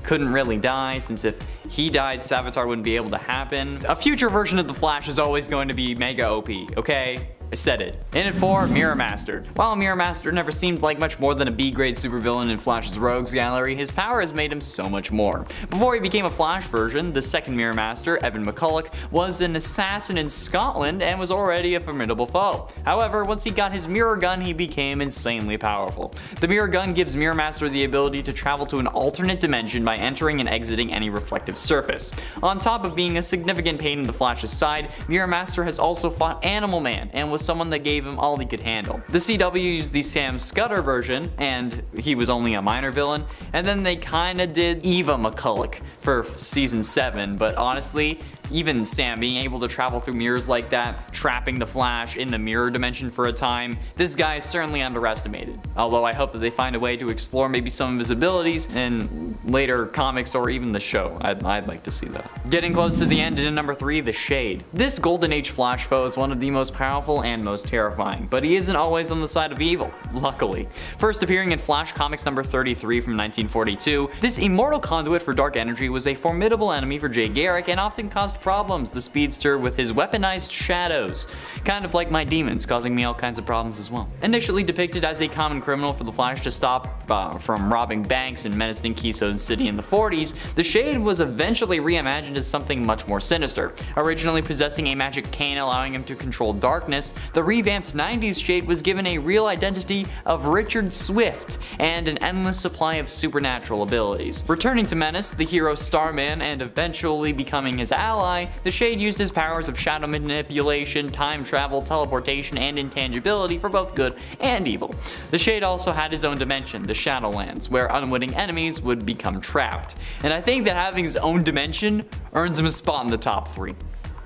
couldn't really die, since if he died, Savitar wouldn't be able to happen. A future version of the Flash is always going to be mega OP, okay? I said it. In at 4, Mirror Master. While Mirror Master never seemed like much more than a B-grade supervillain in Flash's Rogues Gallery, his power has made him so much more. Before he became a Flash version, the second Mirror Master, Evan McCulloch, was an assassin in Scotland and was already a formidable foe. However, once he got his mirror gun, he became insanely powerful. The mirror gun gives Mirror Master the ability to travel to an alternate dimension by entering and exiting any reflective surface. On top of being a significant pain in the Flash's side, Mirror Master has also fought Animal Man and was someone that gave him all he could handle. The CW used the Sam Scudder version, and he was only a minor villain, and then they kinda did Eva McCulloch for season 7, but honestly, Even Sam being able to travel through mirrors like that, trapping the Flash in the mirror dimension for a time, this guy is certainly underestimated. Although I hope that they find a way to explore maybe some of his abilities in later comics or even the show. I'd like to see that. Getting close to the end, and in number 3, the Shade. This Golden Age Flash foe is one of the most powerful and most terrifying, but he isn't always on the side of evil, luckily. First appearing in Flash Comics number 33 from 1942, this immortal conduit for dark energy was a formidable enemy for Jay Garrick and often caused problems, the speedster, with his weaponized shadows. Kind of like my demons, causing me all kinds of problems as well. Initially depicted as a common criminal for the Flash to stop from robbing banks and menacing Keystone City in the 40s, the Shade was eventually reimagined as something much more sinister. Originally possessing a magic cane allowing him to control darkness, the revamped 90s Shade was given a real identity of Richard Swift and an endless supply of supernatural abilities. Returning to menace the hero Starman and eventually becoming his ally, the Shade used his powers of shadow manipulation, time travel, teleportation, and intangibility for both good and evil. The Shade also had his own dimension, the Shadowlands, where unwitting enemies would become trapped. And I think that having his own dimension earns him a spot in the top 3.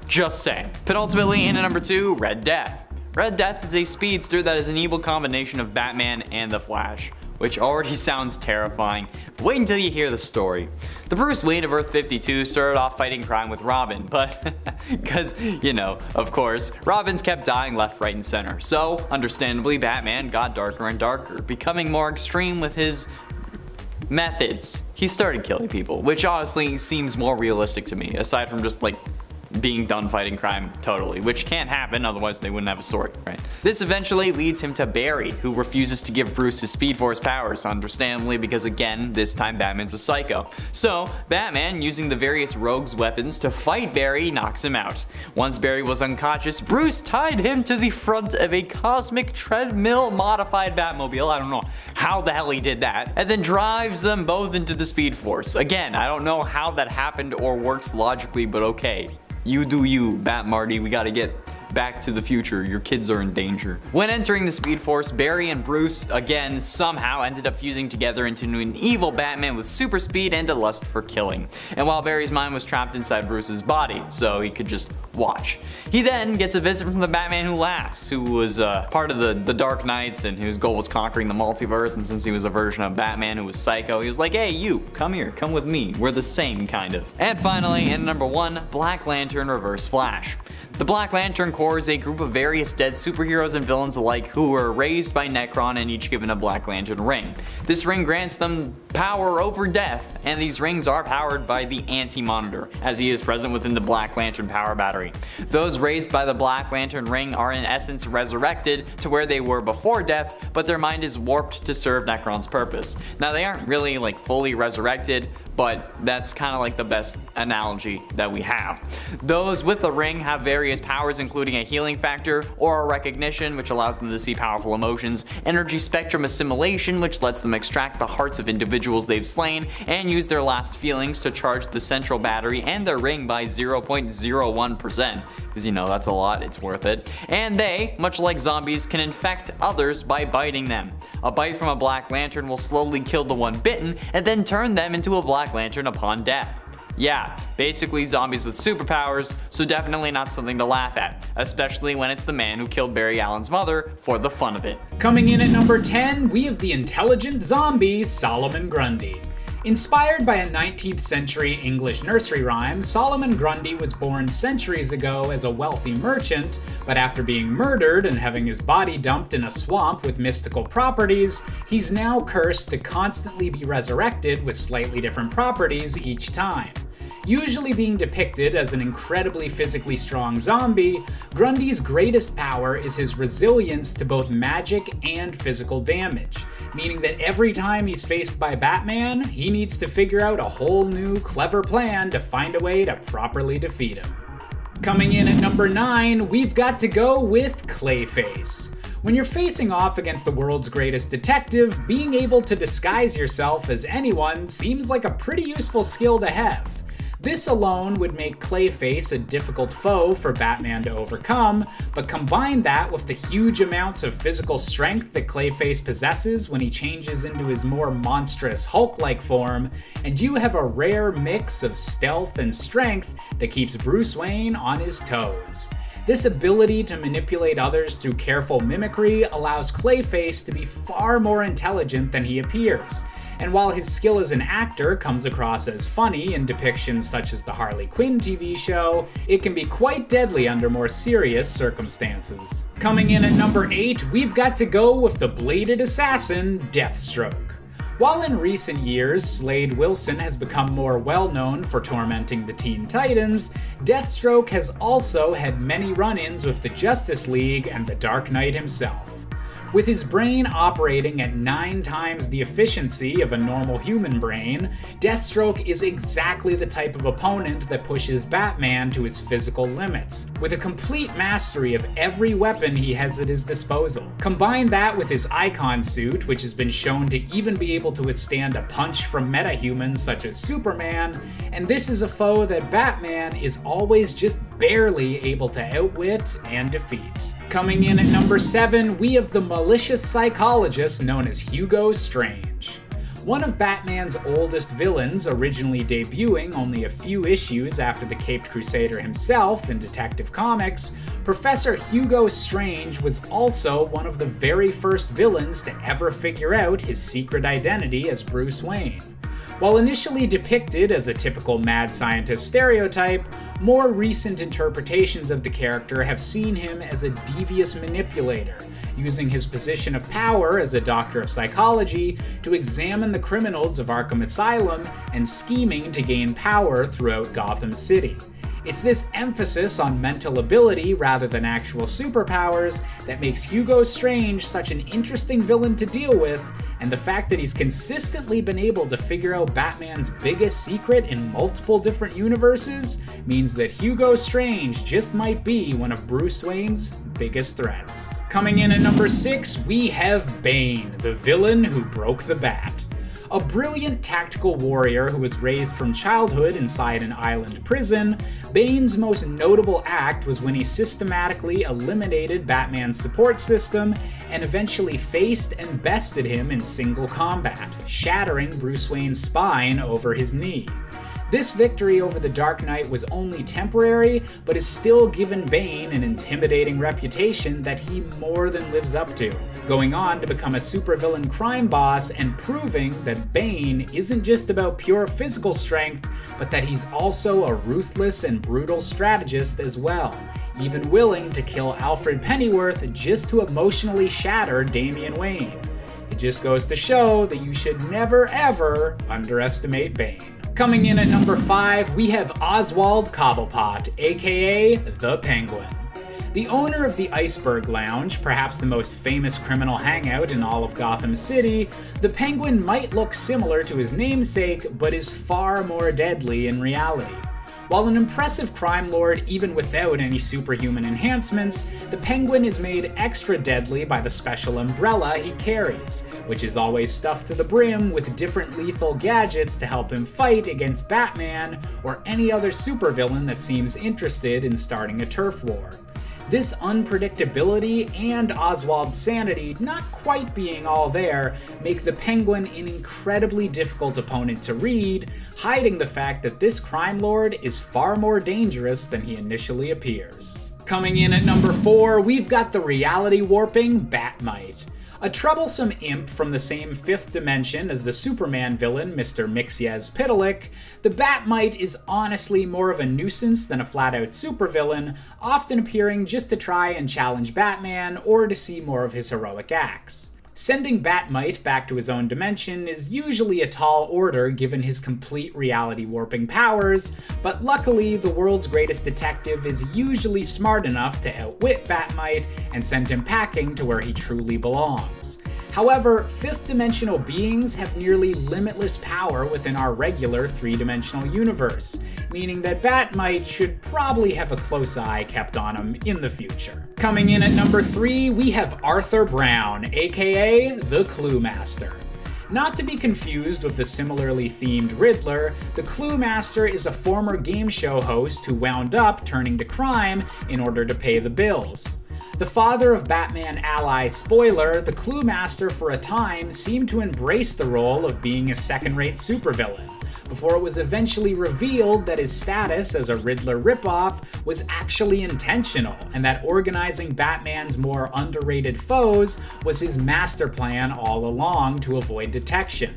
Just saying. Penultimately, in at number 2, Red Death. Red Death is a speedster that is an evil combination of Batman and the Flash, which already sounds terrifying, but wait until you hear the story. The Bruce Wayne of Earth 52 started off fighting crime with Robin, but because, you know, of course, Robins kept dying left, right, and center. So, understandably, Batman got darker and darker, becoming more extreme with his methods. He started killing people, which honestly seems more realistic to me, aside from just like being done fighting crime totally, which can't happen, otherwise they wouldn't have a story, right? This eventually leads him to Barry, who refuses to give Bruce his Speed Force powers, understandably because again, this time Batman's a psycho. So, Batman, using the various rogues' weapons to fight Barry, knocks him out. Once Barry was unconscious, Bruce tied him to the front of a cosmic treadmill modified Batmobile, I don't know how the hell he did that, and then drives them both into the Speed Force. Again, I don't know how that happened or works logically, but okay. You do you, Bat Marty, we gotta get back to the future, your kids are in danger. When entering the Speed Force, Barry and Bruce, again, somehow ended up fusing together into an evil Batman with super speed and a lust for killing. And while Barry's mind was trapped inside Bruce's body, so he could just watch. He then gets a visit from the Batman Who Laughs, who was part of the Dark Knights and whose goal was conquering the multiverse, and since he was a version of Batman who was psycho, he was like, hey you, come here, come with me, we're the same kind of. And finally, in number 1, Black Lantern Reverse Flash. The Black Lantern Corps is a group of various dead superheroes and villains alike who were raised by Necron and each given a Black Lantern ring. This ring grants them power over death, and these rings are powered by the Anti-Monitor, as he is present within the Black Lantern power battery. Those raised by the Black Lantern ring are in essence resurrected to where they were before death, but their mind is warped to serve Necron's purpose. Now they aren't really like fully resurrected, but that's kind of like the best analogy that we have. Those with the ring have various powers, including a healing factor, aura recognition, which allows them to see powerful emotions, energy spectrum assimilation, which lets them extract the hearts of individuals they've slain, and use their last feelings to charge the central battery and their ring by 0.01%, because you know, that's a lot, it's worth it. And they, much like zombies, can infect others by biting them. A bite from a Black Lantern will slowly kill the one bitten, and then turn them into a Black Lantern upon death. Yeah, basically zombies with superpowers, so definitely not something to laugh at, especially when it's the man who killed Barry Allen's mother for the fun of it. Coming in at number 10, we have the intelligent zombie Solomon Grundy. Inspired by a 19th century English nursery rhyme, Solomon Grundy was born centuries ago as a wealthy merchant, but after being murdered and having his body dumped in a swamp with mystical properties, he's now cursed to constantly be resurrected with slightly different properties each time. Usually being depicted as an incredibly physically strong zombie, Grundy's greatest power is his resilience to both magic and physical damage, meaning that every time he's faced by Batman, he needs to figure out a whole new clever plan to find a way to properly defeat him. Coming in at number 9, we've got to go with Clayface. When you're facing off against the world's greatest detective, being able to disguise yourself as anyone seems like a pretty useful skill to have. This alone would make Clayface a difficult foe for Batman to overcome, but combine that with the huge amounts of physical strength that Clayface possesses when he changes into his more monstrous Hulk-like form, and you have a rare mix of stealth and strength that keeps Bruce Wayne on his toes. This ability to manipulate others through careful mimicry allows Clayface to be far more intelligent than he appears. And while his skill as an actor comes across as funny in depictions such as the Harley Quinn TV show, it can be quite deadly under more serious circumstances. Coming in at number 8, we've got to go with the bladed assassin, Deathstroke. While in recent years, Slade Wilson has become more well-known for tormenting the Teen Titans, Deathstroke has also had many run-ins with the Justice League and the Dark Knight himself. With his brain operating at 9 times the efficiency of a normal human brain, Deathstroke is exactly the type of opponent that pushes Batman to his physical limits, with a complete mastery of every weapon he has at his disposal. Combine that with his Icon suit, which has been shown to even be able to withstand a punch from metahumans such as Superman, and this is a foe that Batman is always just barely able to outwit and defeat. Coming in at number 7, we have the malicious psychologist known as Hugo Strange. One of Batman's oldest villains, originally debuting only a few issues after the Caped Crusader himself in Detective Comics, Professor Hugo Strange was also one of the very first villains to ever figure out his secret identity as Bruce Wayne. While initially depicted as a typical mad scientist stereotype, more recent interpretations of the character have seen him as a devious manipulator, using his position of power as a doctor of psychology to examine the criminals of Arkham Asylum and scheming to gain power throughout Gotham City. It's this emphasis on mental ability rather than actual superpowers that makes Hugo Strange such an interesting villain to deal with, and the fact that he's consistently been able to figure out Batman's biggest secret in multiple different universes means that Hugo Strange just might be one of Bruce Wayne's biggest threats. Coming in at number 6, we have Bane, the villain who broke the Bat. A brilliant tactical warrior who was raised from childhood inside an island prison, Bane's most notable act was when he systematically eliminated Batman's support system and eventually faced and bested him in single combat, shattering Bruce Wayne's spine over his knee. This victory over the Dark Knight was only temporary, but has still given Bane an intimidating reputation that he more than lives up to, going on to become a supervillain crime boss and proving that Bane isn't just about pure physical strength, but that he's also a ruthless and brutal strategist as well, even willing to kill Alfred Pennyworth just to emotionally shatter Damian Wayne. It just goes to show that you should never ever underestimate Bane. Coming in at number 5, we have Oswald Cobblepot, aka the Penguin. The owner of the Iceberg Lounge, perhaps the most famous criminal hangout in all of Gotham City, the Penguin might look similar to his namesake, but is far more deadly in reality. While an impressive crime lord even without any superhuman enhancements, the Penguin is made extra deadly by the special umbrella he carries, which is always stuffed to the brim with different lethal gadgets to help him fight against Batman or any other supervillain that seems interested in starting a turf war. This unpredictability and Oswald's sanity not quite being all there make the Penguin an incredibly difficult opponent to read, hiding the fact that this crime lord is far more dangerous than he initially appears. Coming in at number 4, we've got the reality warping Bat-Mite. A troublesome imp from the same fifth dimension as the Superman villain Mr. Mxyzptlk, the Bat-Mite is honestly more of a nuisance than a flat-out supervillain, often appearing just to try and challenge Batman or to see more of his heroic acts. Sending Bat-Mite back to his own dimension is usually a tall order given his complete reality warping powers, but luckily the world's greatest detective is usually smart enough to outwit Bat-Mite and send him packing to where he truly belongs. However, fifth-dimensional beings have nearly limitless power within our regular three-dimensional universe, meaning that Bat-Mite should probably have a close eye kept on him in the future. Coming in at number 3, we have Arthur Brown, aka the Clue Master. Not to be confused with the similarly themed Riddler, the Clue Master is a former game show host who wound up turning to crime in order to pay the bills. The father of Batman ally Spoiler, the Clue Master for a time seemed to embrace the role of being a second-rate supervillain, before it was eventually revealed that his status as a Riddler ripoff was actually intentional, and that organizing Batman's more underrated foes was his master plan all along to avoid detection.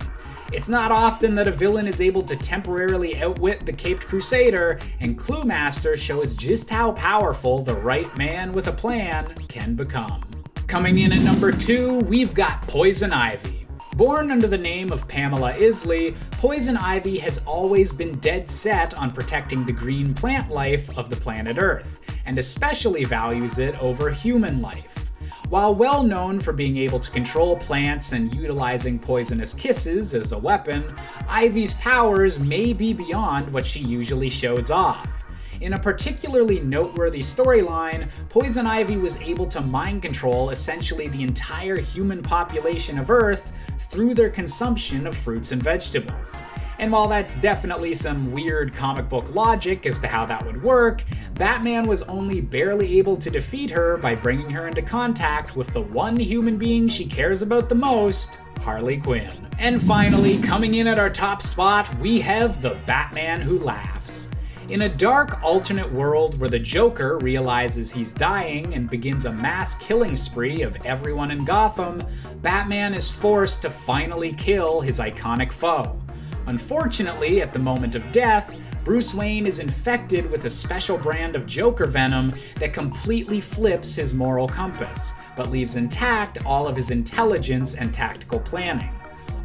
It's not often that a villain is able to temporarily outwit the Caped Crusader, and Clue Master shows just how powerful the right man with a plan can become. Coming in at number 2, we've got Poison Ivy. Born under the name of Pamela Isley, Poison Ivy has always been dead set on protecting the green plant life of the planet Earth, and especially values it over human life. While well known for being able to control plants and utilizing poisonous kisses as a weapon, Ivy's powers may be beyond what she usually shows off. In a particularly noteworthy storyline, Poison Ivy was able to mind control essentially the entire human population of Earth through their consumption of fruits and vegetables. And while that's definitely some weird comic book logic as to how that would work, Batman was only barely able to defeat her by bringing her into contact with the one human being she cares about the most, Harley Quinn. And finally, coming in at our top spot, we have the Batman Who Laughs. In a dark alternate world where the Joker realizes he's dying and begins a mass killing spree of everyone in Gotham, Batman is forced to finally kill his iconic foe. Unfortunately, at the moment of death, Bruce Wayne is infected with a special brand of Joker venom that completely flips his moral compass, but leaves intact all of his intelligence and tactical planning.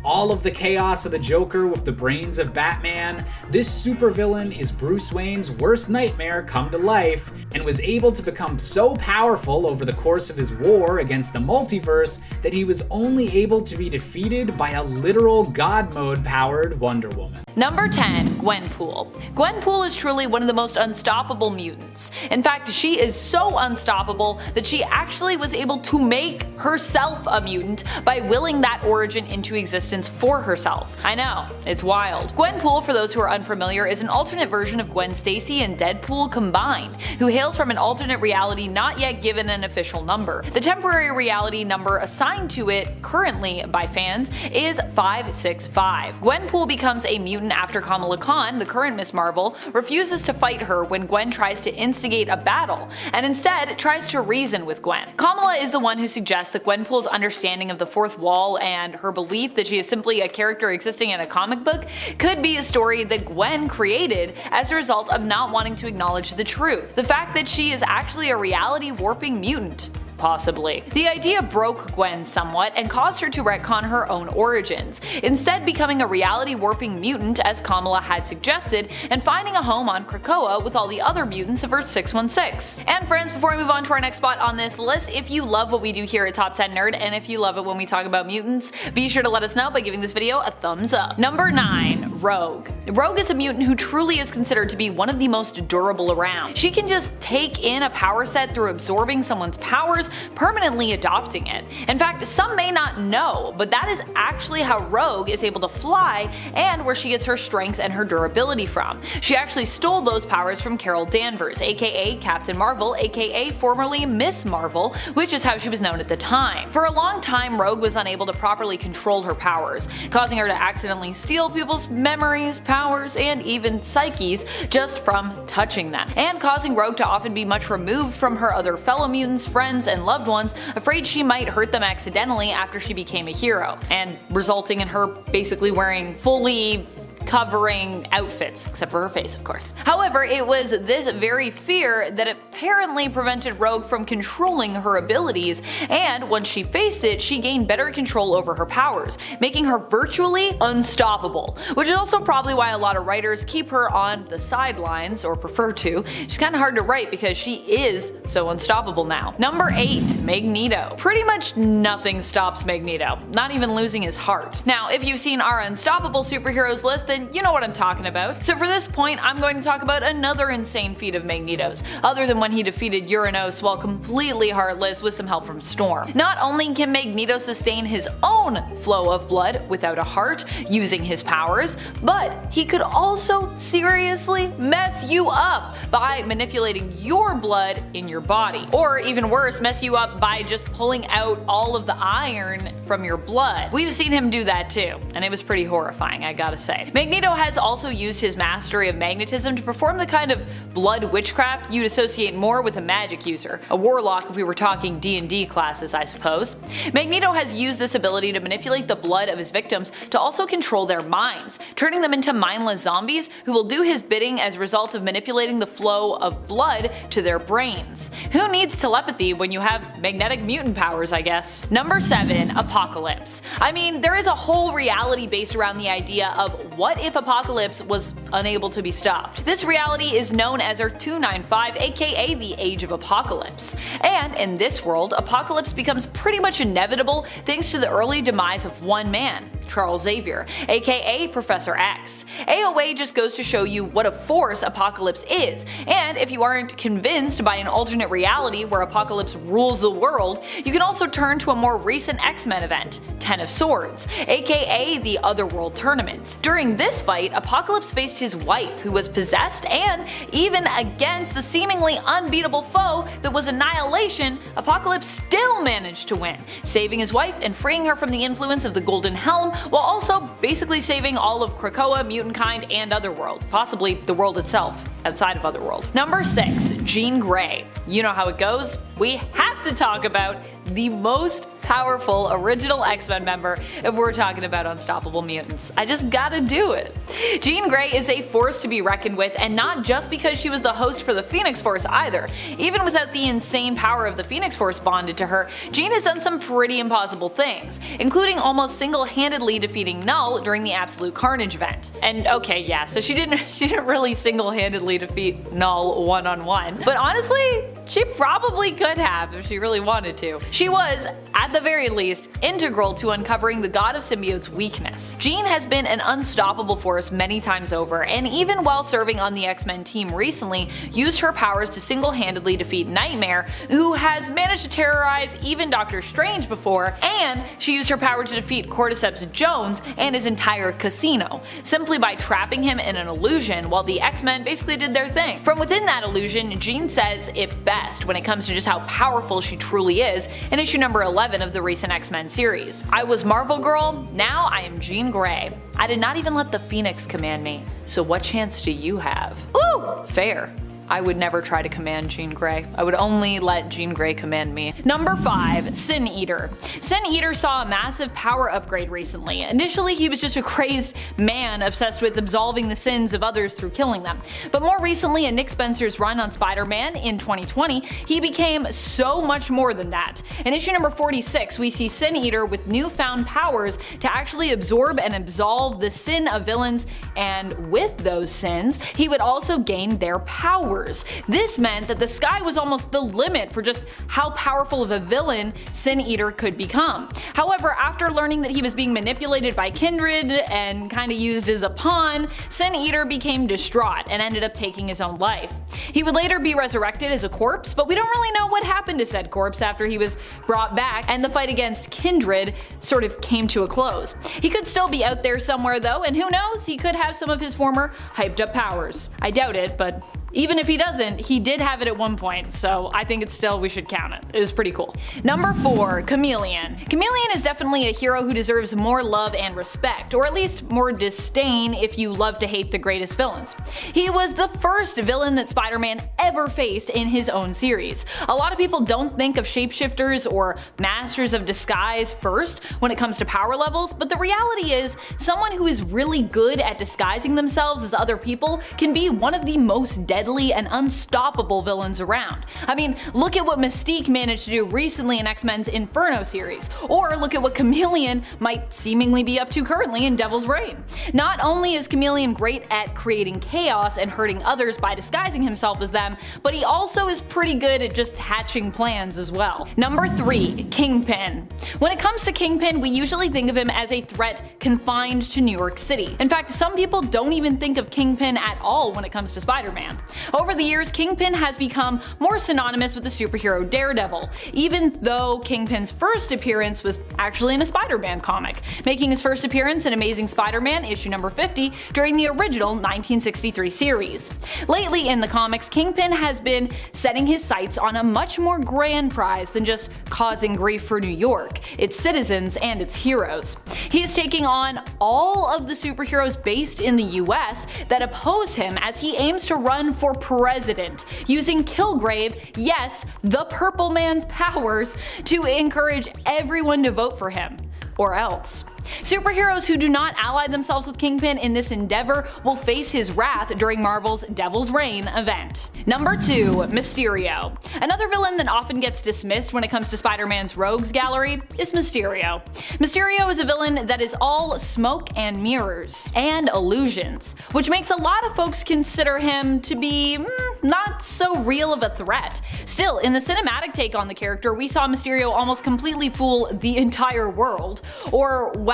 All of the chaos of the Joker with the brains of Batman, this supervillain is Bruce Wayne's worst nightmare come to life, and was able to become so powerful over the course of his war against the multiverse that he was only able to be defeated by a literal God mode powered Wonder Woman. Number 10, Gwenpool. Gwenpool is truly one of the most unstoppable mutants. In fact, she is so unstoppable that she actually was able to make herself a mutant by willing that origin into existence for herself. I know, it's wild. Gwenpool, for those who are unfamiliar, is an alternate version of Gwen Stacy and Deadpool combined, who hails from an alternate reality not yet given an official number. The temporary reality number assigned to it currently by fans is 565. Gwenpool becomes a mutant after Kamala Khan, the current Miss Marvel, refuses to fight her when Gwen tries to instigate a battle, and instead tries to reason with Gwen. Kamala is the one who suggests that Gwenpool's understanding of the fourth wall and her belief that she is simply a character existing in a comic book could be a story that Gwen created as a result of not wanting to acknowledge the truth. The fact that she is actually a reality warping mutant. Possibly. The idea broke Gwen somewhat and caused her to retcon her own origins, instead becoming a reality warping mutant as Kamala had suggested and finding a home on Krakoa with all the other mutants of Earth 616. And friends, before we move on to our next spot on this list, if you love what we do here at Top 10 Nerd and if you love it when we talk about mutants, be sure to let us know by giving this video a thumbs up. Number 9, Rogue. Rogue is a mutant who truly is considered to be one of the most durable around. She can just take in a power set through absorbing someone's powers, permanently adopting it. In fact, some may not know, but that is actually how Rogue is able to fly and where she gets her strength and her durability from. She actually stole those powers from Carol Danvers, aka Captain Marvel, aka formerly Miss Marvel, which is how she was known at the time. For a long time, Rogue was unable to properly control her powers, causing her to accidentally steal people's memories, powers, and even psyches just from touching them, and causing Rogue to often be much removed from her other fellow mutants, friends, and loved ones, afraid she might hurt them accidentally after she became a hero, and resulting in her basically wearing fully covering outfits, except for her face, of course. However, it was this very fear that apparently prevented Rogue from controlling her abilities, and once she faced it, she gained better control over her powers, making her virtually unstoppable, which is also probably why a lot of writers keep her on the sidelines, or prefer to. She's kinda hard to write because she is so unstoppable now. Number 8, Magneto. Pretty much nothing stops Magneto, not even losing his heart. Now, if you've seen our Unstoppable Superheroes list, then you know what I'm talking about. So for this point, I'm going to talk about another insane feat of Magneto's, other than when he defeated Uranos while completely heartless with some help from Storm. Not only can Magneto sustain his own flow of blood without a heart using his powers, but he could also seriously mess you up by manipulating your blood in your body. Or even worse, mess you up by just pulling out all of the iron from your blood. We've seen him do that too, and it was pretty horrifying, I gotta say. Magneto has also used his mastery of magnetism to perform the kind of blood witchcraft you'd associate more with a magic user, a warlock if we were talking D&D classes, I suppose. Magneto has used this ability to manipulate the blood of his victims to also control their minds, turning them into mindless zombies who will do his bidding as a result of manipulating the flow of blood to their brains. Who needs telepathy when you have magnetic mutant powers, I guess? Number 7. Apocalypse. I mean, there is a whole reality based around the idea of what if Apocalypse was unable to be stopped. This reality is known as Earth 295, aka the Age of Apocalypse. And in this world, Apocalypse becomes pretty much inevitable thanks to the early demise of one man, Charles Xavier, aka Professor X. AOA just goes to show you what a force Apocalypse is, and if you aren't convinced by an alternate reality where Apocalypse rules the world, you can also turn to a more recent X-Men event, Ten of Swords, aka the Otherworld Tournament. During this fight, Apocalypse faced his wife, who was possessed, and even against the seemingly unbeatable foe that was Annihilation, Apocalypse still managed to win, saving his wife and freeing her from the influence of the Golden Helm, while also basically saving all of Krakoa, Mutantkind, and Otherworld, possibly the world itself, outside of Otherworld. Number 6. Jean Grey. You know how it goes. We have to talk about the most powerful original X-Men member if we're talking about unstoppable mutants. I just gotta do it. Jean Grey is a force to be reckoned with, and not just because she was the host for the Phoenix Force either. Even without the insane power of the Phoenix Force bonded to her, Jean has done some pretty impossible things, including almost single-handedly defeating Null during the Absolute Carnage event. And okay, yeah, so she didn't really single-handedly defeat Null one-on-one, but honestly, she probably could have if she really wanted to. She was, at the very least, integral to uncovering the God of Symbiote's weakness. Jean has been an unstoppable force many times over, and even while serving on the X-Men team recently, used her powers to single-handedly defeat Nightmare, who has managed to terrorize even Doctor Strange before, and she used her power to defeat Cordyceps Jones and his entire casino, simply by trapping him in an illusion while the X-Men basically did their thing. From within that illusion, Jean says it best when it comes to just how powerful she truly is in issue number 11 of the recent X-Men series. I was Marvel Girl, now I am Jean Grey. I did not even let the Phoenix command me, so what chance do you have? Ooh, fair. I would never try to command Jean Grey. I would only let Jean Grey command me. Number 5. Sin Eater. Sin Eater saw a massive power upgrade recently. Initially, he was just a crazed man obsessed with absolving the sins of others through killing them. But more recently, in Nick Spencer's run on Spider-Man in 2020, he became so much more than that. In issue number 46, we see Sin Eater with newfound powers to actually absorb and absolve the sin of villains, and with those sins, he would also gain their powers. This meant that the sky was almost the limit for just how powerful of a villain Sin Eater could become. However, after learning that he was being manipulated by Kindred and kinda used as a pawn, Sin Eater became distraught and ended up taking his own life. He would later be resurrected as a corpse, but we don't really know what happened to said corpse after he was brought back and the fight against Kindred sort of came to a close. He could still be out there somewhere though, and who knows, he could have some of his former hyped up powers. I doubt it, but even if he doesn't, he did have it at one point, so I think it's still, we should count it. It was pretty cool. Number 4. Chameleon. Chameleon is definitely a hero who deserves more love and respect, or at least more disdain if you love to hate the greatest villains. He was the first villain that Spider-Man ever faced in his own series. A lot of people don't think of shapeshifters or masters of disguise first when it comes to power levels, but the reality is, someone who is really good at disguising themselves as other people can be one of the most deadly deadly and unstoppable villains around. I mean, look at what Mystique managed to do recently in X-Men's Inferno series, or look at what Chameleon might seemingly be up to currently in Devil's Reign. Not only is Chameleon great at creating chaos and hurting others by disguising himself as them, but he also is pretty good at just hatching plans as well. Number 3. Kingpin. When it comes to Kingpin, we usually think of him as a threat confined to New York City. In fact, some people don't even think of Kingpin at all when it comes to Spider-Man. Over the years, Kingpin has become more synonymous with the superhero Daredevil, even though Kingpin's first appearance was actually in a Spider-Man comic, making his first appearance in Amazing Spider-Man issue number 50 during the original 1963 series. Lately in the comics, Kingpin has been setting his sights on a much more grand prize than just causing grief for New York, its citizens, and its heroes. He is taking on all of the superheroes based in the US that oppose him as he aims to run for president, using Kilgrave, yes, the Purple Man's powers, to encourage everyone to vote for him. Or else. Superheroes who do not ally themselves with Kingpin in this endeavor will face his wrath during Marvel's Devil's Reign event. Number 2. Mysterio. Another villain that often gets dismissed when it comes to Spider-Man's rogues gallery is Mysterio. Mysterio is a villain that is all smoke and mirrors, and illusions, which makes a lot of folks consider him to be not so real of a threat. Still, in the cinematic take on the character, we saw Mysterio almost completely fool the entire world, or while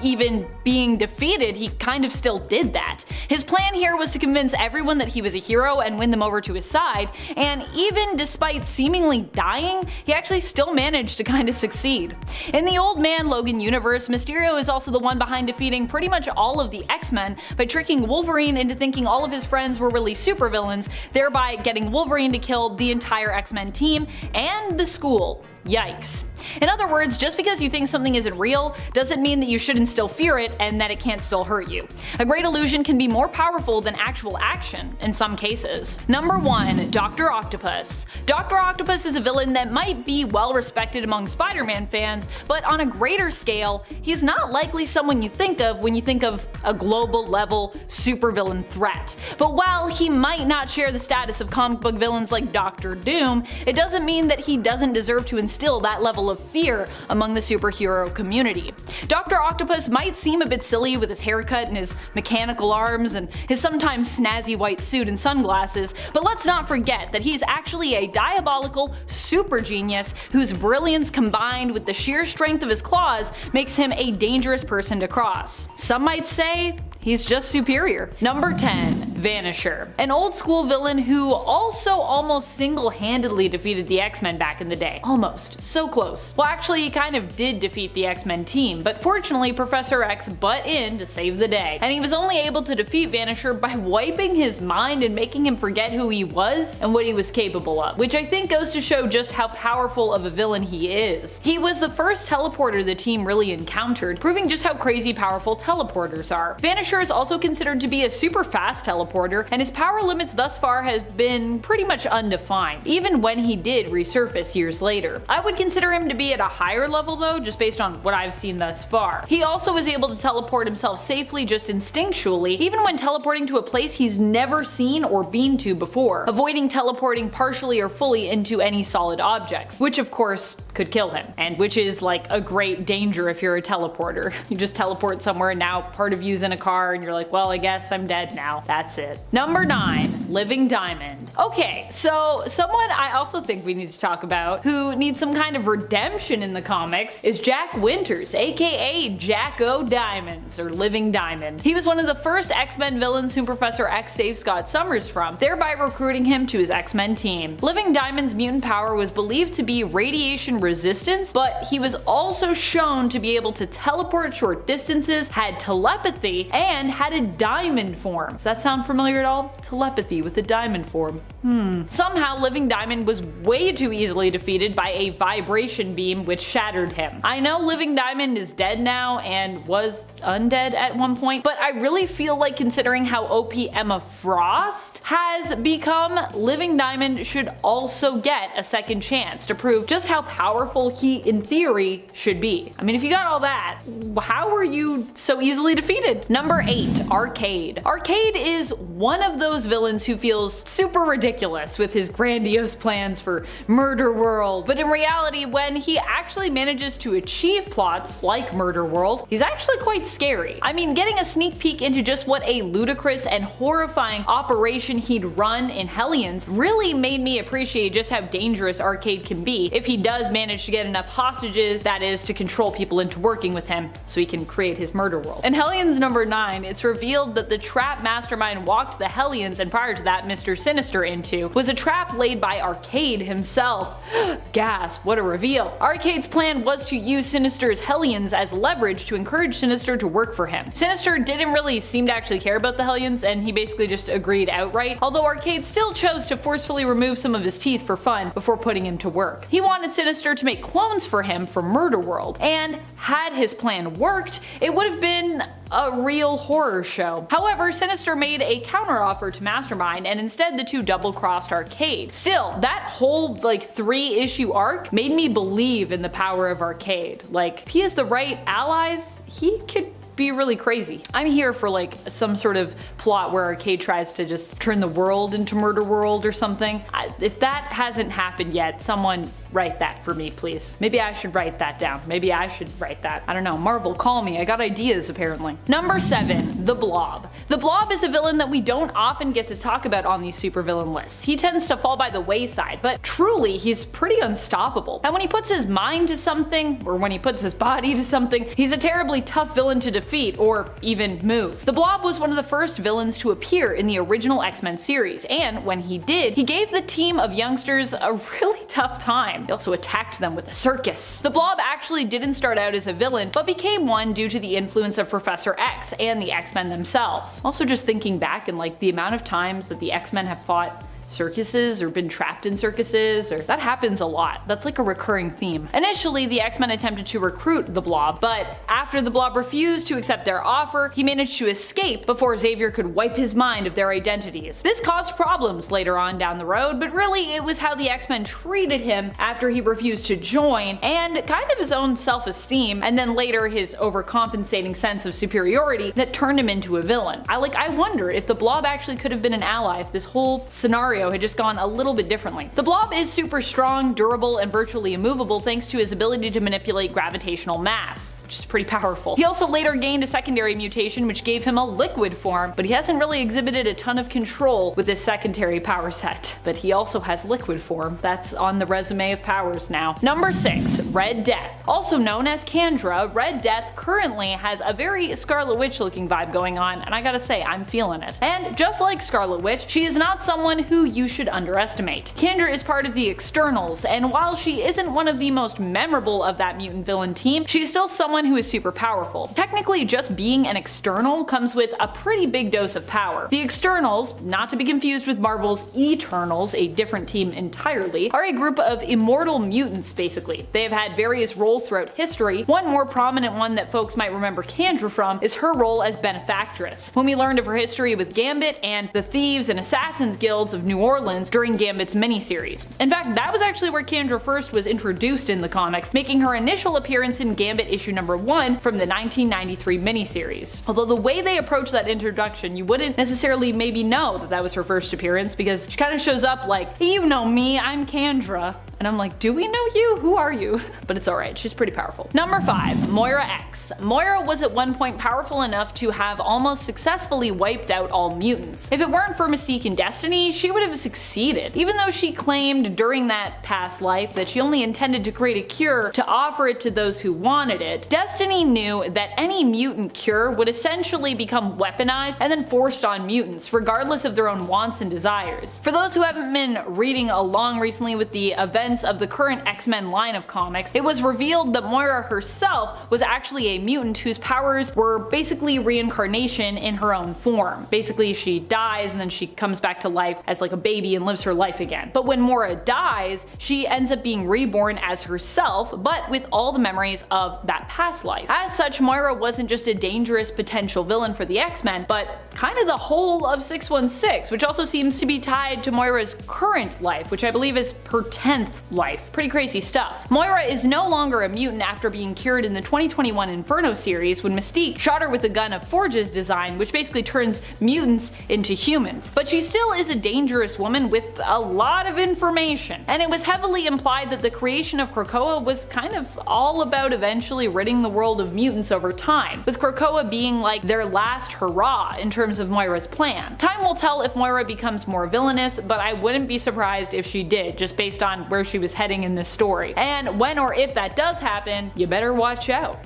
even being defeated, he kind of still did that. His plan here was to convince everyone that he was a hero and win them over to his side, and even despite seemingly dying, he actually still managed to kind of succeed. In the Old Man Logan universe, Mysterio is also the one behind defeating pretty much all of the X-Men by tricking Wolverine into thinking all of his friends were really supervillains, thereby getting Wolverine to kill the entire X-Men team and the school. Yikes. In other words, just because you think something isn't real doesn't mean that you shouldn't still fear it and that it can't still hurt you. A great illusion can be more powerful than actual action in some cases. Number 1. Dr. Octopus. Dr. Octopus is a villain that might be well respected among Spider-Man fans, but on a greater scale, he's not likely someone you think of when you think of a global level supervillain threat. But while he might not share the status of comic book villains like Doctor Doom, it doesn't mean that he doesn't deserve to instill that level of fear among the superhero community. Dr. Octopus might seem a bit silly with his haircut and his mechanical arms and his sometimes snazzy white suit and sunglasses, but let's not forget that he's actually a diabolical super genius whose brilliance combined with the sheer strength of his claws makes him a dangerous person to cross. Some might say he's just superior. Number 10. Vanisher. An old school villain who also almost single-handedly defeated the X-Men back in the day. Almost. So close. Well, actually he kind of did defeat the X-Men team, but fortunately Professor X butt in to save the day. And he was only able to defeat Vanisher by wiping his mind and making him forget who he was and what he was capable of, which I think goes to show just how powerful of a villain he is. He was the first teleporter the team really encountered, proving just how crazy powerful teleporters are. Vanisher is also considered to be a super fast teleporter, and his power limits thus far have been pretty much undefined, even when he did resurface years later. I would consider him to be at a higher level though, just based on what I've seen thus far. He also was able to teleport himself safely just instinctually, even when teleporting to a place he's never seen or been to before, avoiding teleporting partially or fully into any solid objects, which of course could kill him, and which is like a great danger if you're a teleporter. You just teleport somewhere and now part of you's in a car and you're like, well, I guess I'm dead now. That's it. Number 9. Living Diamond. Okay, so someone I also think we need to talk about who needs some kind of redemption in the comics is Jack Winters, aka Jack O'Diamonds, or Living Diamond. He was one of the first X-Men villains whom Professor X saved Scott Summers from, thereby recruiting him to his X-Men team. Living Diamond's mutant power was believed to be radiation resistance, but he was also shown to be able to teleport short distances, had telepathy, and had a diamond form. Does that sound familiar at all? Telepathy with a diamond form. Somehow, Living Diamond was way too easily defeated by a vibration beam which shattered him. I know Living Diamond is dead now and was undead at one point, but I really feel like, considering how OP Emma Frost has become, Living Diamond should also get a second chance to prove just how powerful he, in theory, should be. I mean, if you got all that, how were you so easily defeated? Number 8, Arcade. Arcade is one of those villains who feels super ridiculous with his grandiose plans for Murder World, but in reality, when he actually manages to achieve plots like Murder World, he's actually quite scary. I mean, getting a sneak peek into just what a ludicrous and horrifying operation he'd run in Hellions really made me appreciate just how dangerous Arcade can be if he does manage to get enough hostages, that is, to control people into working with him so he can create his Murder World. In Hellions number 9, it's revealed that the trap Mastermind walked the Hellions, and prior to that Mr. Sinister, into was a trap laid by Arcade himself. Gasp, what a reveal. Arcade's plan was to use Sinister's Hellions as leverage to encourage Sinister to work for him. Sinister didn't really seem to actually care about the Hellions, and he basically just agreed outright, although Arcade still chose to forcefully remove some of his teeth for fun before putting him to work. He wanted Sinister to make clones for him for Murder World, and had his plan worked, it would have been a real horror show. However, Sinister made a counteroffer to Mastermind, and instead the two double-crossed Arcade. Still, that whole 3-issue arc made me believe in the power of Arcade. If he has the right allies, he could be really crazy. I'm here for some sort of plot where Arcade tries to just turn the world into Murder World or something. If that hasn't happened yet, someone write that for me, please. Maybe I should write that down. Maybe I should write that. I don't know. Marvel, call me. I got ideas apparently. Number 7, The Blob. The Blob is a villain that we don't often get to talk about on these supervillain lists. He tends to fall by the wayside, but truly he's pretty unstoppable. And when he puts his mind to something, or when he puts his body to something, he's a terribly tough villain to defeat or even move. The Blob was one of the first villains to appear in the original X-Men series, and when he did, he gave the team of youngsters a really tough time. He also attacked them with a circus. The Blob actually didn't start out as a villain, but became one due to the influence of Professor X and the X-Men themselves. Also, just thinking back and the amount of times that the X-Men have fought circuses or been trapped in circuses, or that happens a lot. That's a recurring theme. Initially, the X-Men attempted to recruit the Blob, but after the Blob refused to accept their offer, he managed to escape before Xavier could wipe his mind of their identities. This caused problems later on down the road, but really it was how the X-Men treated him after he refused to join, and kind of his own self-esteem, and then later his overcompensating sense of superiority that turned him into a villain. I wonder if the Blob actually could have been an ally if this whole scenario had just gone a little bit differently. The Blob is super strong, durable, and virtually immovable thanks to his ability to manipulate gravitational mass, which is pretty powerful. He also later gained a secondary mutation which gave him a liquid form, but he hasn't really exhibited a ton of control with his secondary power set. But he also has liquid form. That's on the resume of powers now. Number 6, Red Death. Also known as Kandra, Red Death currently has a very Scarlet Witch looking vibe going on, and I gotta say, I'm feeling it. And just like Scarlet Witch, she is not someone who you should underestimate. Kandra is part of the Externals, and while she isn't one of the most memorable of that mutant villain team, she's still someone who is super powerful. Technically, just being an External comes with a pretty big dose of power. The Externals, not to be confused with Marvel's Eternals, a different team entirely, are a group of immortal mutants basically. They have had various roles throughout history. One more prominent one that folks might remember Kandra from is her role as benefactress, when we learned of her history with Gambit and the Thieves and Assassins Guilds of New Orleans during Gambit's miniseries. In fact, that was actually where Kandra first was introduced in the comics, making her initial appearance in Gambit issue number 1 from the 1993 miniseries. Although the way they approach that introduction, you wouldn't necessarily maybe know that that was her first appearance, because she kind of shows up like, hey, you know me, I'm Kandra. And I'm like, do we know you? Who are you? But it's alright, she's pretty powerful. Number 5, Moira X. Moira was at one point powerful enough to have almost successfully wiped out all mutants. If it weren't for Mystique and Destiny, she would have succeeded. Even though she claimed during that past life that she only intended to create a cure to offer it to those who wanted it, Destiny knew that any mutant cure would essentially become weaponized and then forced on mutants, regardless of their own wants and desires. For those who haven't been reading along recently with the events events of the current X-Men line of comics, it was revealed that Moira herself was actually a mutant whose powers were basically reincarnation in her own form. Basically, she dies and then she comes back to life as like a baby and lives her life again. But when Moira dies, she ends up being reborn as herself, but with all the memories of that past life. As such, Moira wasn't just a dangerous potential villain for the X-Men, but kind of the whole of 616, which also seems to be tied to Moira's current life, which I believe is her 10th life. Pretty crazy stuff. Moira is no longer a mutant after being cured in the 2021 Inferno series when Mystique shot her with a gun of Forge's design, which basically turns mutants into humans. But she still is a dangerous woman with a lot of information, and it was heavily implied that the creation of Krakoa was kind of all about eventually ridding the world of mutants over time, with Krakoa being like their last hurrah in terms of Moira's plan. Time will tell if Moira becomes more villainous, but I wouldn't be surprised if she did, just based on where she was heading in this story. And when or if that does happen, you better watch out.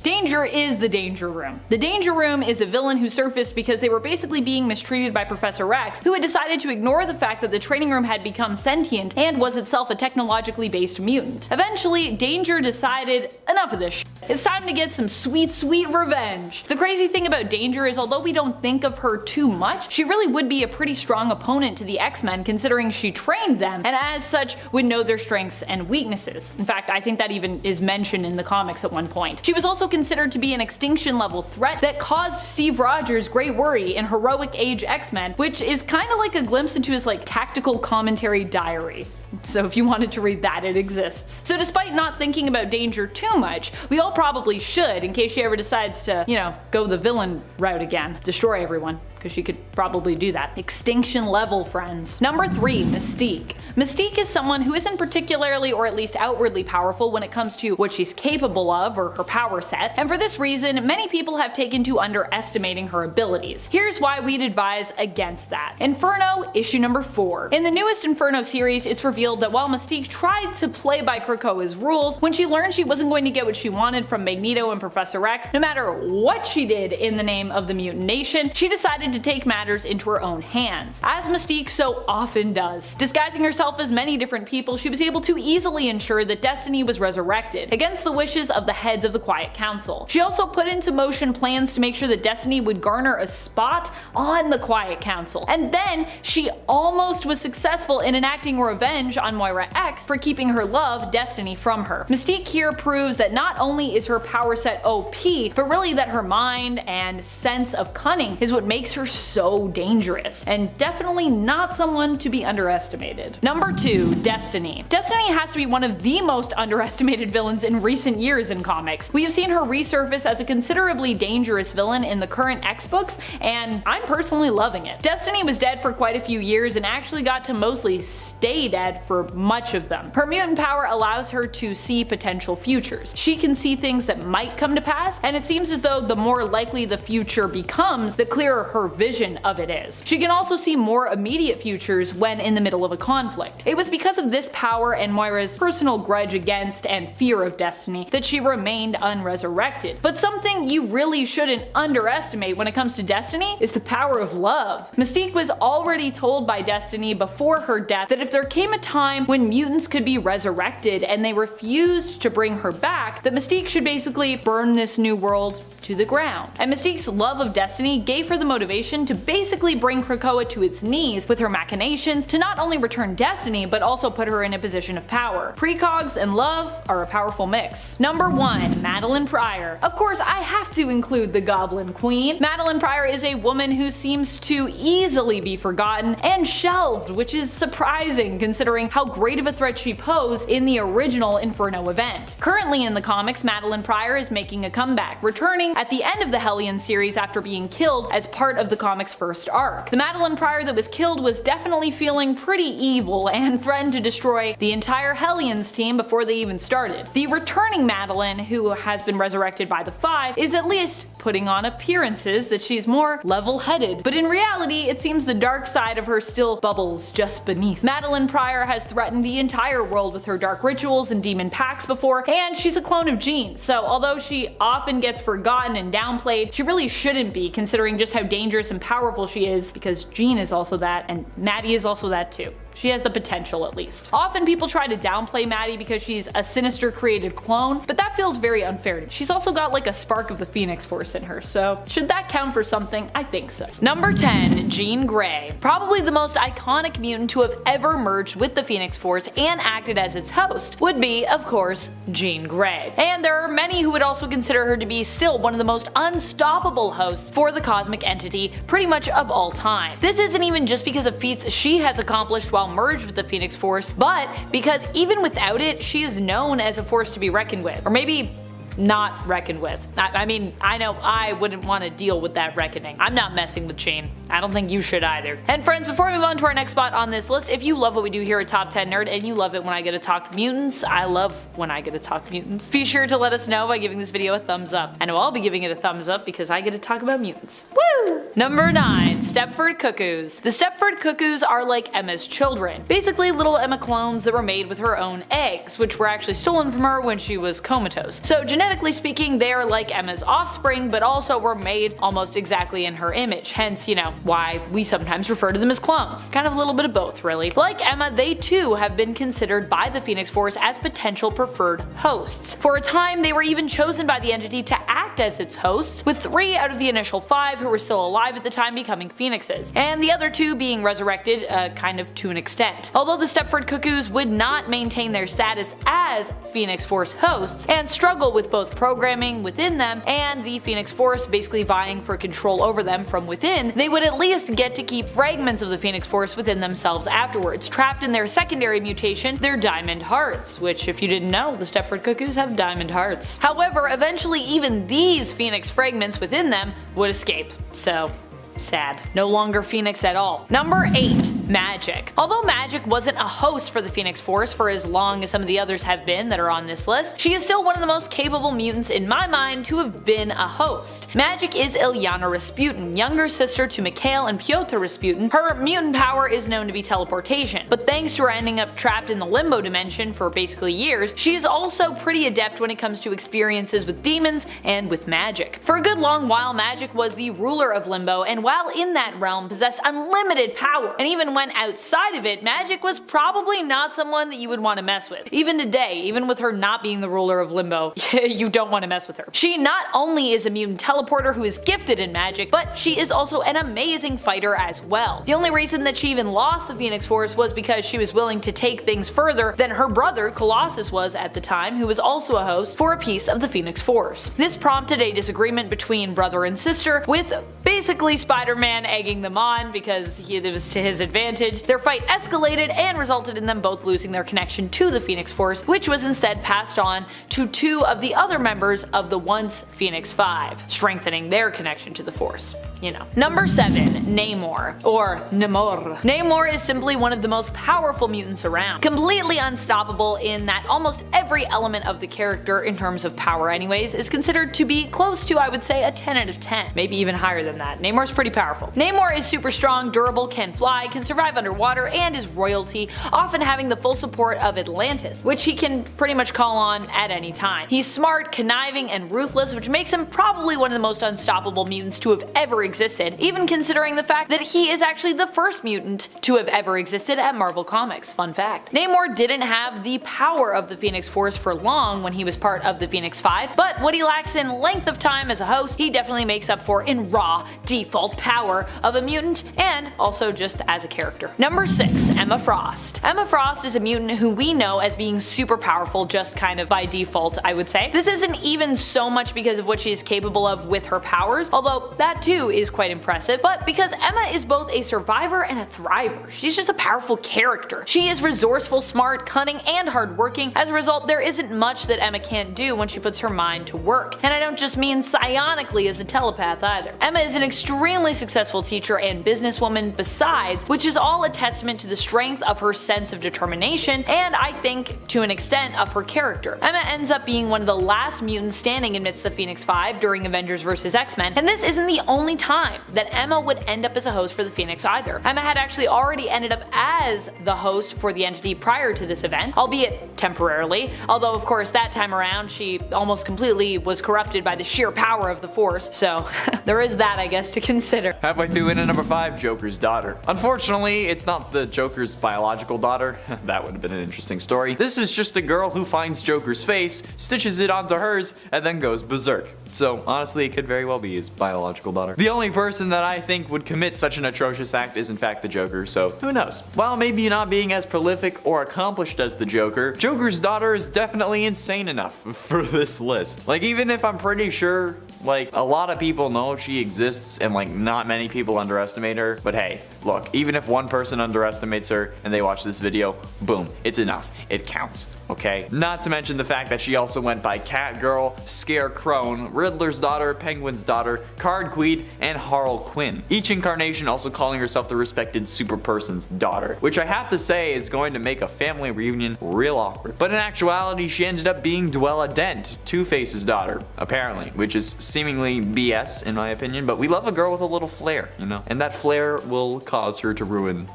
Danger is the Danger Room. The Danger Room is a villain who surfaced because they were basically being mistreated by Professor X, who had decided to ignore the fact that the training room had become sentient and was itself a technologically based mutant. Eventually, Danger decided, enough of this shit. It's time to get some sweet, sweet revenge. The crazy thing about Danger is although we don't think of her too much, she really would be a pretty strong opponent to the X-Men considering she trained them, and as such would know their strengths and weaknesses. In fact, I think that even is mentioned in the comics at one point. She was also considered to be an extinction level threat that caused Steve Rogers great worry in Heroic Age X-Men, which is kind of like a glimpse into his like tactical commentary diary. So if you wanted to read that, it exists. So despite not thinking about Danger too much, we all probably should in case she ever decides to, you know, go the villain route again. Destroy everyone. Because she could probably do that. Extinction level, friends. Number 3, Mystique. Mystique is someone who isn't particularly or at least outwardly powerful when it comes to what she's capable of or her power set, and for this reason, many people have taken to underestimating her abilities. Here's why we'd advise against that. Inferno, issue number 4. In the newest Inferno series, it's revealed that while Mystique tried to play by Krakoa's rules, when she learned she wasn't going to get what she wanted from Magneto and Professor X, no matter what she did in the name of the Mutant Nation, she decided to take matters into her own hands, as Mystique so often does. Disguising herself as many different people, she was able to easily ensure that Destiny was resurrected, against the wishes of the heads of the Quiet Council. She also put into motion plans to make sure that Destiny would garner a spot on the Quiet Council, and then she almost was successful in enacting revenge on Moira X for keeping her love, Destiny, from her. Mystique here proves that not only is her power set OP, but really that her mind and sense of cunning is what makes her so dangerous, and definitely not someone to be underestimated. Number 2, Destiny. Destiny has to be one of the most underestimated villains in recent years in comics. We have seen her resurface as a considerably dangerous villain in the current X books, and I'm personally loving it. Destiny was dead for quite a few years and actually got to mostly stay dead for much of them. Her mutant power allows her to see potential futures. She can see things that might come to pass, and it seems as though the more likely the future becomes, the clearer her vision of it is. She can also see more immediate futures when in the middle of a conflict. It was because of this power and Moira's personal grudge against and fear of Destiny that she remained unresurrected. But something you really shouldn't underestimate when it comes to Destiny is the power of love. Mystique was already told by Destiny before her death that if there came a time when mutants could be resurrected and they refused to bring her back, that Mystique should basically burn this new world to the ground. And Mystique's love of Destiny gave her the motivation to basically bring Krakoa to its knees with her machinations to not only return Destiny, but also put her in a position of power. Precogs and love are a powerful mix. Number 1, Madeline Pryor. Of course, I have to include the Goblin Queen. Madeline Pryor is a woman who seems to easily be forgotten and shelved, which is surprising considering how great of a threat she posed in the original Inferno event. Currently in the comics, Madeline Pryor is making a comeback, returning at the end of the Hellion series after being killed as part of the comic's first arc. The Madeline Pryor that was killed was definitely feeling pretty evil and threatened to destroy the entire Hellions team before they even started. The returning Madeline, who has been resurrected by the Five, is at least putting on appearances that she's more level-headed, but in reality it seems the dark side of her still bubbles just beneath. Madeline Pryor has threatened the entire world with her dark rituals and demon pacts before, and she's a clone of Jean, so although she often gets forgotten and downplayed, she really shouldn't be considering just how dangerous and powerful she is, because Jean is also that, and Maddie is also that too. She has the potential at least. Often people try to downplay Maddie because she's a sinister created clone, but that feels very unfair to me. She's also got like a spark of the Phoenix Force in her, so should that count for something? I think so. Number 10, Jean Grey. Probably the most iconic mutant to have ever merged with the Phoenix Force and acted as its host would be, of course, Jean Grey. And there are many who would also consider her to be still one of the most unstoppable hosts for the cosmic entity pretty much of all time. This isn't even just because of feats she has accomplished while merged with the Phoenix Force, but because even without it, she is known as a force to be reckoned with. Or maybe not reckoned with. I mean, I know I wouldn't want to deal with that reckoning. I'm not messing with Jean. I don't think you should either. And friends, before we move on to our next spot on this list, if you love what we do here at Top 10 Nerd and you love it when I get to talk mutants, I love when I get to talk mutants, be sure to let us know by giving this video a thumbs up. I know I'll be giving it a thumbs up because I get to talk about mutants. Woo! Number 9, Stepford Cuckoos. The Stepford Cuckoos are like Emma's children. Basically little Emma clones that were made with her own eggs, which were actually stolen from her when she was comatose. So genetically speaking, they are like Emma's offspring, but also were made almost exactly in her image, hence, you know, why we sometimes refer to them as clones. Kind of a little bit of both, really. Like Emma, they too have been considered by the Phoenix Force as potential preferred hosts. For a time, they were even chosen by the entity to act as its hosts, with 3 out of the initial 5 who were still alive at the time becoming phoenixes, and the other 2 being resurrected, kind of to an extent. Although the Stepford Cuckoos would not maintain their status as Phoenix Force hosts, and struggle with both programming within them and the Phoenix Force basically vying for control over them from within, they would at least get to keep fragments of the Phoenix Force within themselves afterwards, trapped in their secondary mutation, their diamond hearts, which if you didn't know, the Stepford Cuckoos have diamond hearts. However, eventually even these Phoenix fragments within them would escape, so sad. No longer Phoenix at all. Number 8, Magic. Although Magic wasn't a host for the Phoenix Force for as long as some of the others have been that are on this list, she is still one of the most capable mutants in my mind to have been a host. Magic is Ilyana Rasputin, younger sister to Mikhail and Pyotr Rasputin. Her mutant power is known to be teleportation, but thanks to her ending up trapped in the limbo dimension for basically years, she is also pretty adept when it comes to experiences with demons and with magic. For a good long while, Magic was the ruler of limbo, and while in that realm possessed unlimited power, and even when outside of it, Magic was probably not someone that you would want to mess with. Even today, even with her not being the ruler of limbo, you don't want to mess with her. She not only is a mutant teleporter who is gifted in magic, but she is also an amazing fighter as well. The only reason that she even lost the Phoenix Force was because she was willing to take things further than her brother Colossus was at the time, who was also a host, for a piece of the Phoenix Force. This prompted a disagreement between brother and sister, with basically Spider-Man egging them on because it was to his advantage. Their fight escalated and resulted in them both losing their connection to the Phoenix Force, which was instead passed on to 2 of the other members of the once Phoenix 5, strengthening their connection to the Force. You know. Number 7, Namor, or Namor. Namor is simply one of the most powerful mutants around. Completely unstoppable in that almost every element of the character, in terms of power anyways, is considered to be close to, I would say, a 10 out of 10. Maybe even higher than that. Namor's pretty powerful. Namor is super strong, durable, can fly, can survive underwater, and is royalty, often having the full support of Atlantis, which he can pretty much call on at any time. He's smart, conniving, and ruthless, which makes him probably one of the most unstoppable mutants to have ever existed, even considering the fact that he is actually the first mutant to have ever existed at Marvel Comics. Fun fact. Namor didn't have the power of the Phoenix Force for long when he was part of the Phoenix 5, but what he lacks in length of time as a host, he definitely makes up for in raw, default power of a mutant, and also just as a character. Number 6, Emma Frost. Emma Frost is a mutant who we know as being super powerful just kind of by default, I would say. This isn't even so much because of what she is capable of with her powers, although that too is quite impressive, but because Emma is both a survivor and a thriver. She's just a powerful character. She is resourceful, smart, cunning, and hardworking. As a result, there isn't much that Emma can't do when she puts her mind to work. And I don't just mean psionically as a telepath either. Emma is an extremely successful teacher and businesswoman besides, which is all a testament to the strength of her sense of determination, and I think to an extent of her character. Emma ends up being one of the last mutants standing amidst the Phoenix 5 during Avengers vs. X-Men, and this isn't the only time that Emma would end up as a host for the Phoenix either. Emma had actually already ended up as the host for the entity prior to this event, albeit temporarily, although of course that time around she almost completely was corrupted by the sheer power of the Force, so there is that I guess to consider. Halfway through into number 5, Joker's daughter. Unfortunately, Fortunately, it's not the Joker's biological daughter. That would have been an interesting story. This is just a girl who finds Joker's face, stitches it onto hers, and then goes berserk. So honestly, it could very well be his biological daughter. The only person that I think would commit such an atrocious act is in fact the Joker, so who knows? While maybe not being as prolific or accomplished as the Joker, Joker's daughter is definitely insane enough for this list. Like, even if I'm pretty sure like a lot of people know she exists and like not many people underestimate her, but hey, look, even if one person underestimates her and they watch this video, boom, it's enough. It counts, okay? Not to mention the fact that she also went by Catgirl, Scarecrow, Riddler's daughter, Penguin's daughter, Card Queen, and Harley Quinn. Each incarnation also calling herself the respected super person's daughter, which I have to say is going to make a family reunion real awkward. But in actuality, she ended up being Dwella Dent, Two-Face's daughter, apparently, which is seemingly BS in my opinion, but we love a girl with a little flair, you know? And that flair will cause her to ruin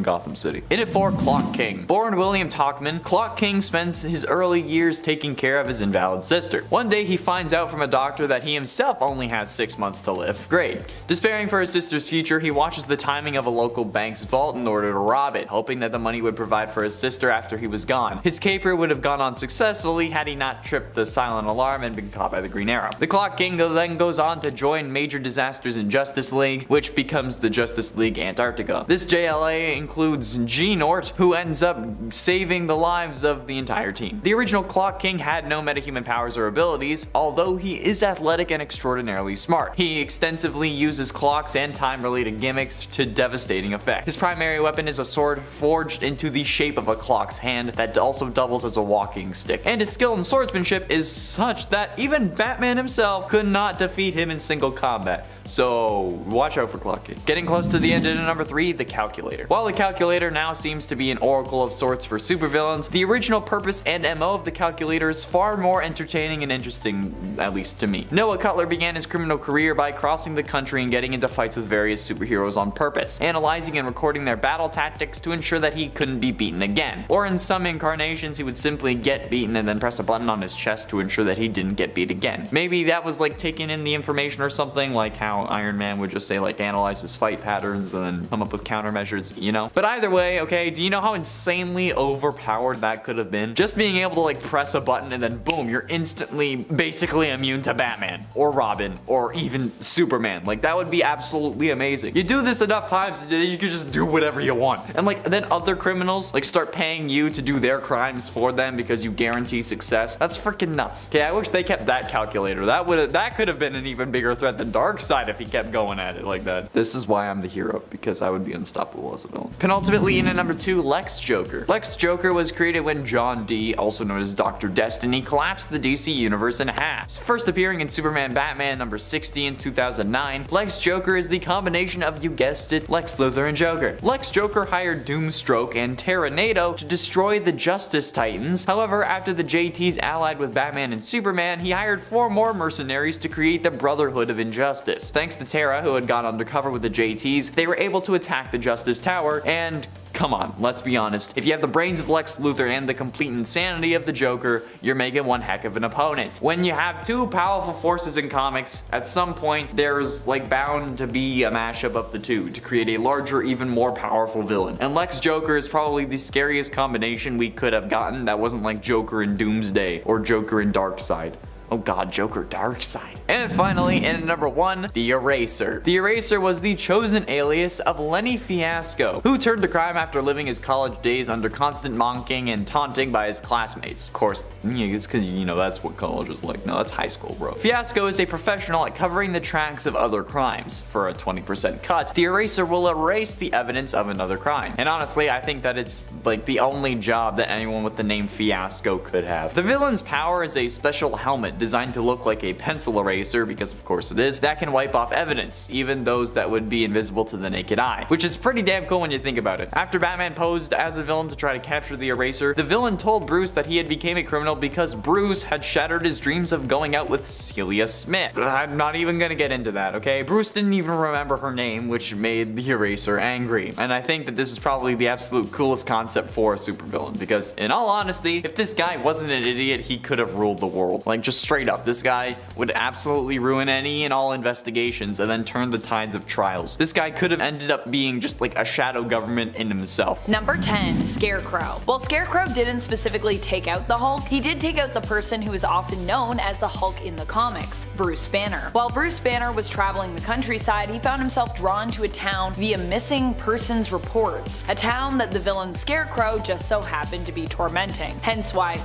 Gotham City. In it for Clock King. Born William Talkman, Clock King spends his early years taking care of his invalid sister. One day he finds out from a doctor that he himself only has 6 months to live. Great. Despairing for his sister's future, he watches the timing of a local bank's vault in order to rob it, hoping that the money would provide for his sister after he was gone. His caper would have gone on successfully had he not tripped the silent alarm and been caught by the Green Arrow. The Clock King then goes on to join Major Disasters in Justice League, which becomes the Justice League Antarctica. This JLA includes G-Nort, who ends up saving the lives of the entire team. The original Clock King had no metahuman powers or abilities, although he is athletic and extraordinarily smart. He extensively uses clocks and time-related gimmicks to devastating effect. His primary weapon is a sword forged into the shape of a clock's hand that also doubles as a walking stick. And his skill in swordsmanship is such that even Batman himself could not defeat him in single combat. So watch out for Clock King. Getting close to the end of number 3, the Calculator. While the Calculator now seems to be an oracle of sorts for supervillains, the original purpose and MO of the Calculator is far more entertaining and interesting, at least to me. Noah Cutler began his criminal career by crossing the country and getting into fights with various superheroes on purpose, analyzing and recording their battle tactics to ensure that he couldn't be beaten again. Or in some incarnations, he would simply get beaten and then press a button on his chest to ensure that he didn't get beat again. Maybe that was like taking in the information or something, like how Iron Man would just say like analyze his fight patterns and then come up with countermeasures, you know? But either way, okay, do you know how insanely overpowered that could have been? Just being able to like press a button and then boom, you're instantly basically immune to Batman or Robin or even Superman. Like that would be absolutely amazing. You do this enough times, you could just do whatever you want. And like then other criminals like start paying you to do their crimes for them because you guarantee success. That's freaking nuts. Okay, I wish they kept that Calculator. That could have been an even bigger threat than Darkseid if he kept going at it like that. This is why I'm the hero, because I would be unstoppable as a villain. Penultimately in at number 2, Lex Joker. Lex Joker was created when John Dee, also known as Dr. Destiny, collapsed the DC universe in half. First appearing in Superman Batman number 60 in 2009, Lex Joker is the combination of, you guessed it, Lex Luthor and Joker. Lex Joker hired Doomstroke and Terranado to destroy the Justice Titans. However, after the JTs allied with Batman and Superman, he hired 4 more mercenaries to create the Brotherhood of Injustice. Thanks to Terra, who had gone undercover with the JTs, they were able to attack the Justice Tower, and come on, let's be honest. If you have the brains of Lex Luthor and the complete insanity of the Joker, you're making one heck of an opponent. When you have 2 powerful forces in comics, at some point there's like bound to be a mashup of the 2 to create a larger, even more powerful villain. And Lex Joker is probably the scariest combination we could have gotten that wasn't like Joker and Doomsday or Joker and Darkseid. Oh god, Joker Darkseid. And finally, in at number 1, the Eraser. The Eraser was the chosen alias of Lenny Fiasco, who turned to crime after living his college days under constant mocking and taunting by his classmates. Of course, it's because, you know, that's what college is like. No, that's high school, bro. Fiasco is a professional at covering the tracks of other crimes. For a 20% cut, the Eraser will erase the evidence of another crime. And honestly, I think that it's like the only job that anyone with the name Fiasco could have. The villain's power is a special helmet designed to look like a pencil eraser, because of course it is, that can wipe off evidence, even those that would be invisible to the naked eye, which is pretty damn cool when you think about it. After Batman posed as a villain to try to capture the Eraser, the villain told Bruce that he had become a criminal because Bruce had shattered his dreams of going out with Celia Smith. I'm not even gonna get into that, okay? Bruce didn't even remember her name, which made the Eraser angry. And I think that this is probably the absolute coolest concept for a supervillain, because in all honesty, if this guy wasn't an idiot, he could have ruled the world. Like, just Straight up, this guy would absolutely ruin any and all investigations and then turn the tides of trials. This guy could have ended up being just like a shadow government in himself. Number 10. Scarecrow. While Scarecrow didn't specifically take out the Hulk, he did take out the person who is often known as the Hulk in the comics, Bruce Banner. While Bruce Banner was traveling the countryside, he found himself drawn to a town via missing persons reports, a town that the villain Scarecrow just so happened to be tormenting. Hence why,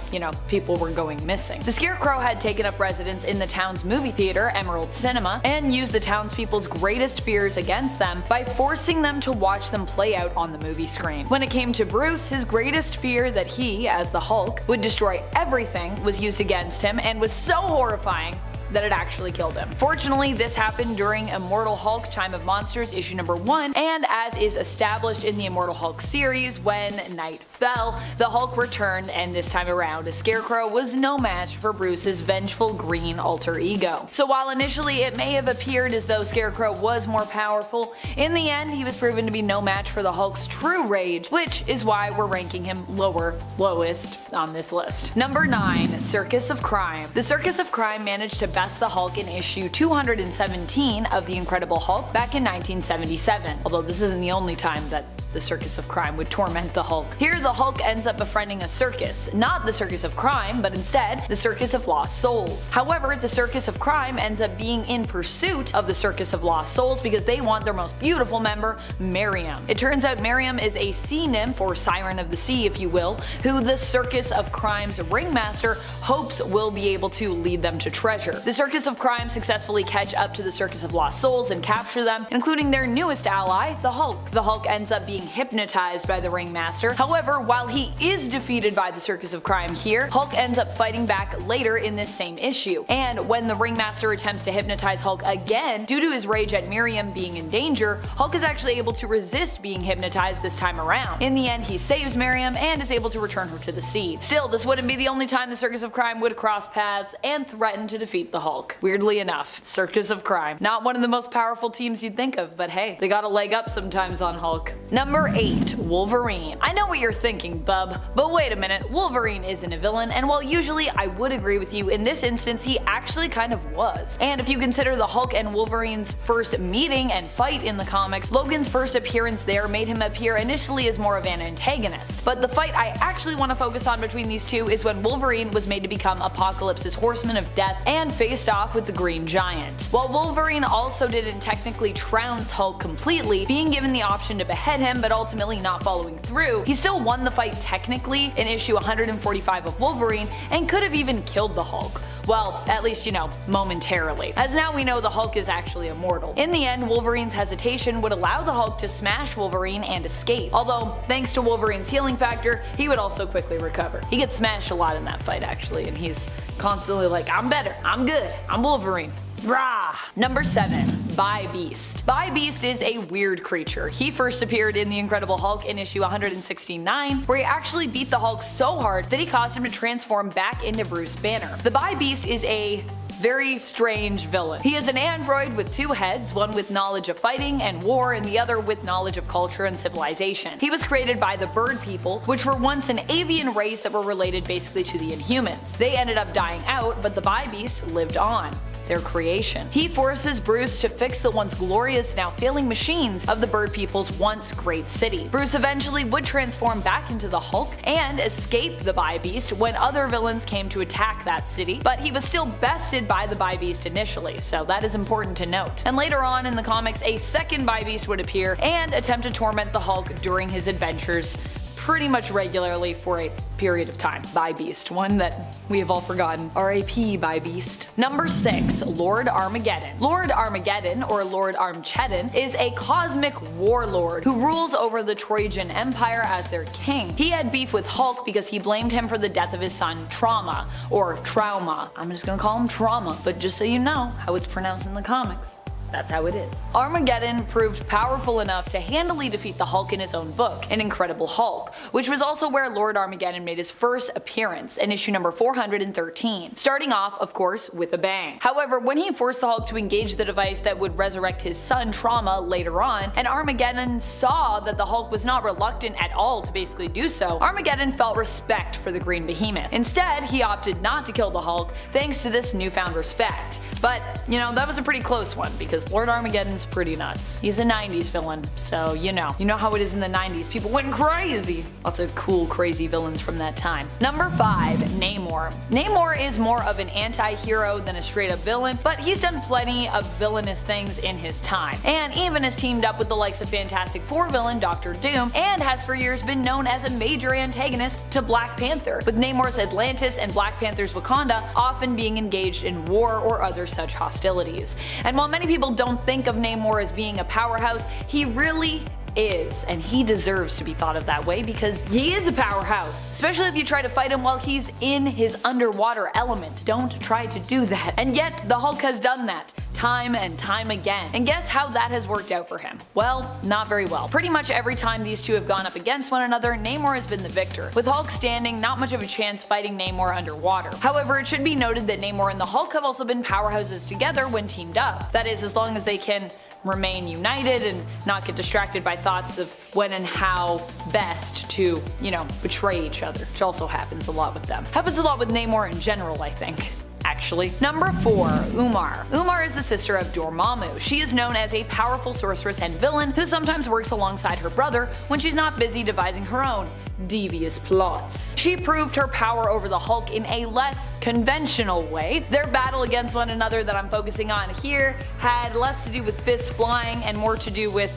people were going missing. The Scarecrow had taken up residence in the town's movie theater, Emerald Cinema, and used the townspeople's greatest fears against them by forcing them to watch them play out on the movie screen. When it came to Bruce, his greatest fear that he, as the Hulk, would destroy everything was used against him and was so horrifying that it actually killed him. Fortunately, this happened during Immortal Hulk Time of Monsters issue number 1, and as is established in the Immortal Hulk series, when night fell, the Hulk returned, and this time around, Scarecrow was no match for Bruce's vengeful green alter ego. So while initially it may have appeared as though Scarecrow was more powerful, in the end he was proven to be no match for the Hulk's true rage, which is why we're ranking him lowest on this list. Number 9. Circus of Crime. The Circus of Crime managed to best the Hulk in issue 217 of The Incredible Hulk back in 1977, although this isn't the only time that the Circus of Crime would torment the Hulk. Here the Hulk ends up befriending a circus, not the Circus of Crime, but instead the Circus of Lost Souls. However, the Circus of Crime ends up being in pursuit of the Circus of Lost Souls because they want their most beautiful member, Miriam. It turns out Miriam is a sea nymph, or siren of the sea if you will, who the Circus of Crime's ringmaster hopes will be able to lead them to treasure. The Circus of Crime successfully catch up to the Circus of Lost Souls and capture them, including their newest ally, the Hulk. The Hulk ends up being hypnotized by the ringmaster. However, while he is defeated by the Circus of Crime here, Hulk ends up fighting back later in this same issue. And when the ringmaster attempts to hypnotize Hulk again, due to his rage at Miriam being in danger, Hulk is actually able to resist being hypnotized this time around. In the end, he saves Miriam and is able to return her to the sea. Still, this wouldn't be the only time the Circus of Crime would cross paths and threaten to defeat the Hulk. Weirdly enough, Circus of Crime. Not one of the most powerful teams you'd think of, but hey, they got a leg up sometimes on Hulk. Number 8. Wolverine. I know what you're thinking, bub, but wait a minute, Wolverine isn't a villain, and while usually I would agree with you, in this instance he actually kind of was. And if you consider the Hulk and Wolverine's first meeting and fight in the comics, Logan's first appearance there made him appear initially as more of an antagonist. But the fight I actually want to focus on between these two is when Wolverine was made to become Apocalypse's Horseman of Death and faced off with the Green Giant. While Wolverine also didn't technically trounce Hulk completely, being given the option to behead him but ultimately not following through, he still won the fight technically in issue 145 of Wolverine and could have even killed the Hulk. Well, at least momentarily. As now we know the Hulk is actually immortal. In the end, Wolverine's hesitation would allow the Hulk to smash Wolverine and escape. Although, thanks to Wolverine's healing factor, he would also quickly recover. He gets smashed a lot in that fight actually, and he's constantly like, I'm better, I'm good, I'm Wolverine. Rah! Number 7. Bi-Beast. Bi-Beast is a weird creature. He first appeared in The Incredible Hulk in issue 169, where he actually beat the Hulk so hard that he caused him to transform back into Bruce Banner. The Bi-Beast is a very strange villain. He is an android with 2 heads, one with knowledge of fighting and war and the other with knowledge of culture and civilization. He was created by the Bird People, which were once an avian race that were related basically to the Inhumans. They ended up dying out, but the Bi-Beast lived on. Their creation. He forces Bruce to fix the once glorious, now failing machines of the Bird People's once great city. Bruce eventually would transform back into the Hulk and escape the Bi-Beast when other villains came to attack that city, but he was still bested by the Bi-Beast initially, so that is important to note. And later on in the comics, a second Bi-Beast would appear and attempt to torment the Hulk during his adventures pretty much regularly for a period of time. Bi-Beast, one that we have all forgotten. R.I.P. Bi-Beast. Number 6. Lord Armageddon. Lord Armageddon, or Lord Armageddon, is a cosmic warlord who rules over the Trojan Empire as their king. He had beef with Hulk because he blamed him for the death of his son Trauma, or Trauma. I'm just gonna call him Trauma, but just so you know how it's pronounced in the comics. that's how it is. Armageddon proved powerful enough to handily defeat the Hulk in his own book, An Incredible Hulk, which was also where Lord Armageddon made his first appearance in issue number 413, starting off, of course, with a bang. However, when he forced the Hulk to engage the device that would resurrect his son Trauma later on, and Armageddon saw that the Hulk was not reluctant at all to basically do so, Armageddon felt respect for the Green Behemoth. Instead, he opted not to kill the Hulk thanks to this newfound respect. But, you know, that was a pretty close one because Lord Armageddon's pretty nuts. He's a 90s villain, so you know. You know how it is in the 90s, people went crazy. Lots of cool, crazy villains from that time. Number 5, Namor. Namor is more of an anti-hero than a straight-up villain, but he's done plenty of villainous things in his time, and even has teamed up with the likes of Fantastic Four villain Dr. Doom, and has for years been known as a major antagonist to Black Panther, with Namor's Atlantis and Black Panther's Wakanda often being engaged in war or other such hostilities. And while many people don't think of Namor as being a powerhouse, he really is, and he deserves to be thought of that way because he is a powerhouse, especially if you try to fight him while he's in his underwater element. Don't try to do that. And yet, the Hulk has done that time and time again. And guess how that has worked out for him? Well, not very well. Pretty much every time these two have gone up against one another, Namor has been the victor, with Hulk standing not much of a chance fighting Namor underwater. However, it should be noted that Namor and the Hulk have also been powerhouses together when teamed up. That is, as long as they can remain united and not get distracted by thoughts of when and how best to, you know, betray each other, which also happens a lot with them. Happens a lot with Namor in general, I think. Actually. Number 4, Umar. Umar is the sister of Dormammu. She is known as a powerful sorceress and villain who sometimes works alongside her brother when she's not busy devising her own devious plots. She proved her power over the Hulk in a less conventional way. Their battle against one another that I'm focusing on here had less to do with fists flying and more to do with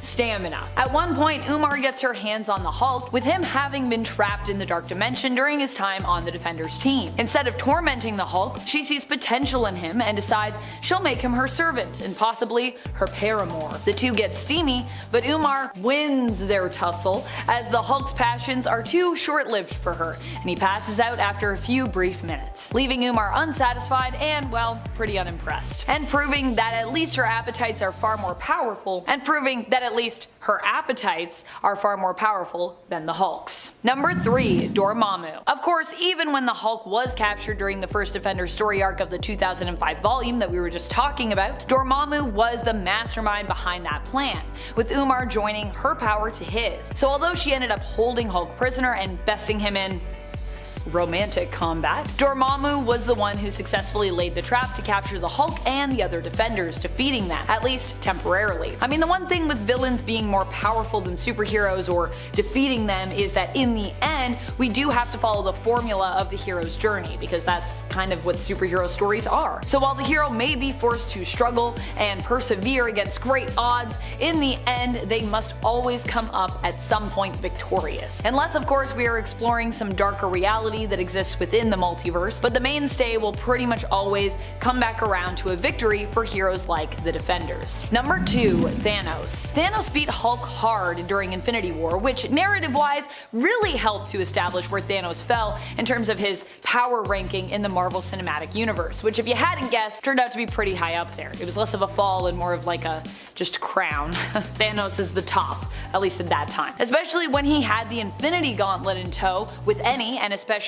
stamina. At one point, Umar gets her hands on the Hulk, with him having been trapped in the Dark Dimension during his time on the Defenders team. Instead of tormenting the Hulk, she sees potential in him and decides she'll make him her servant and possibly her paramour. The two get steamy, but Umar wins their tussle as the Hulk's passions are too short-lived for her, and he passes out after a few brief minutes, leaving Umar unsatisfied and, well, pretty unimpressed, and proving that at least her appetites are far more powerful than the Hulk's. Number 3, Dormammu. Of course, even when the Hulk was captured during the first Defenders story arc of the 2005 volume that we were just talking about, Dormammu was the mastermind behind that plan, with Umar joining her power to his. So although she ended up holding Hulk prisoner and besting him in romantic combat, Dormammu was the one who successfully laid the trap to capture the Hulk and the other Defenders, defeating them, at least temporarily. I mean, the one thing with villains being more powerful than superheroes or defeating them is that in the end, we do have to follow the formula of the hero's journey, because that's kind of what superhero stories are. So while the hero may be forced to struggle and persevere against great odds, in the end, they must always come up at some point victorious. Unless, of course, we are exploring some darker reality that exists within the multiverse, but the mainstay will pretty much always come back around to a victory for heroes like the Defenders. Number 2, Thanos. Thanos beat Hulk hard during Infinity War, which narrative-wise really helped to establish where Thanos fell in terms of his power ranking in the Marvel Cinematic Universe, which if you hadn't guessed, turned out to be pretty high up there. It was less of a fall and more of like a just crown. Thanos is the top, at least at that time. Especially when he had the Infinity Gauntlet in tow with any, and especially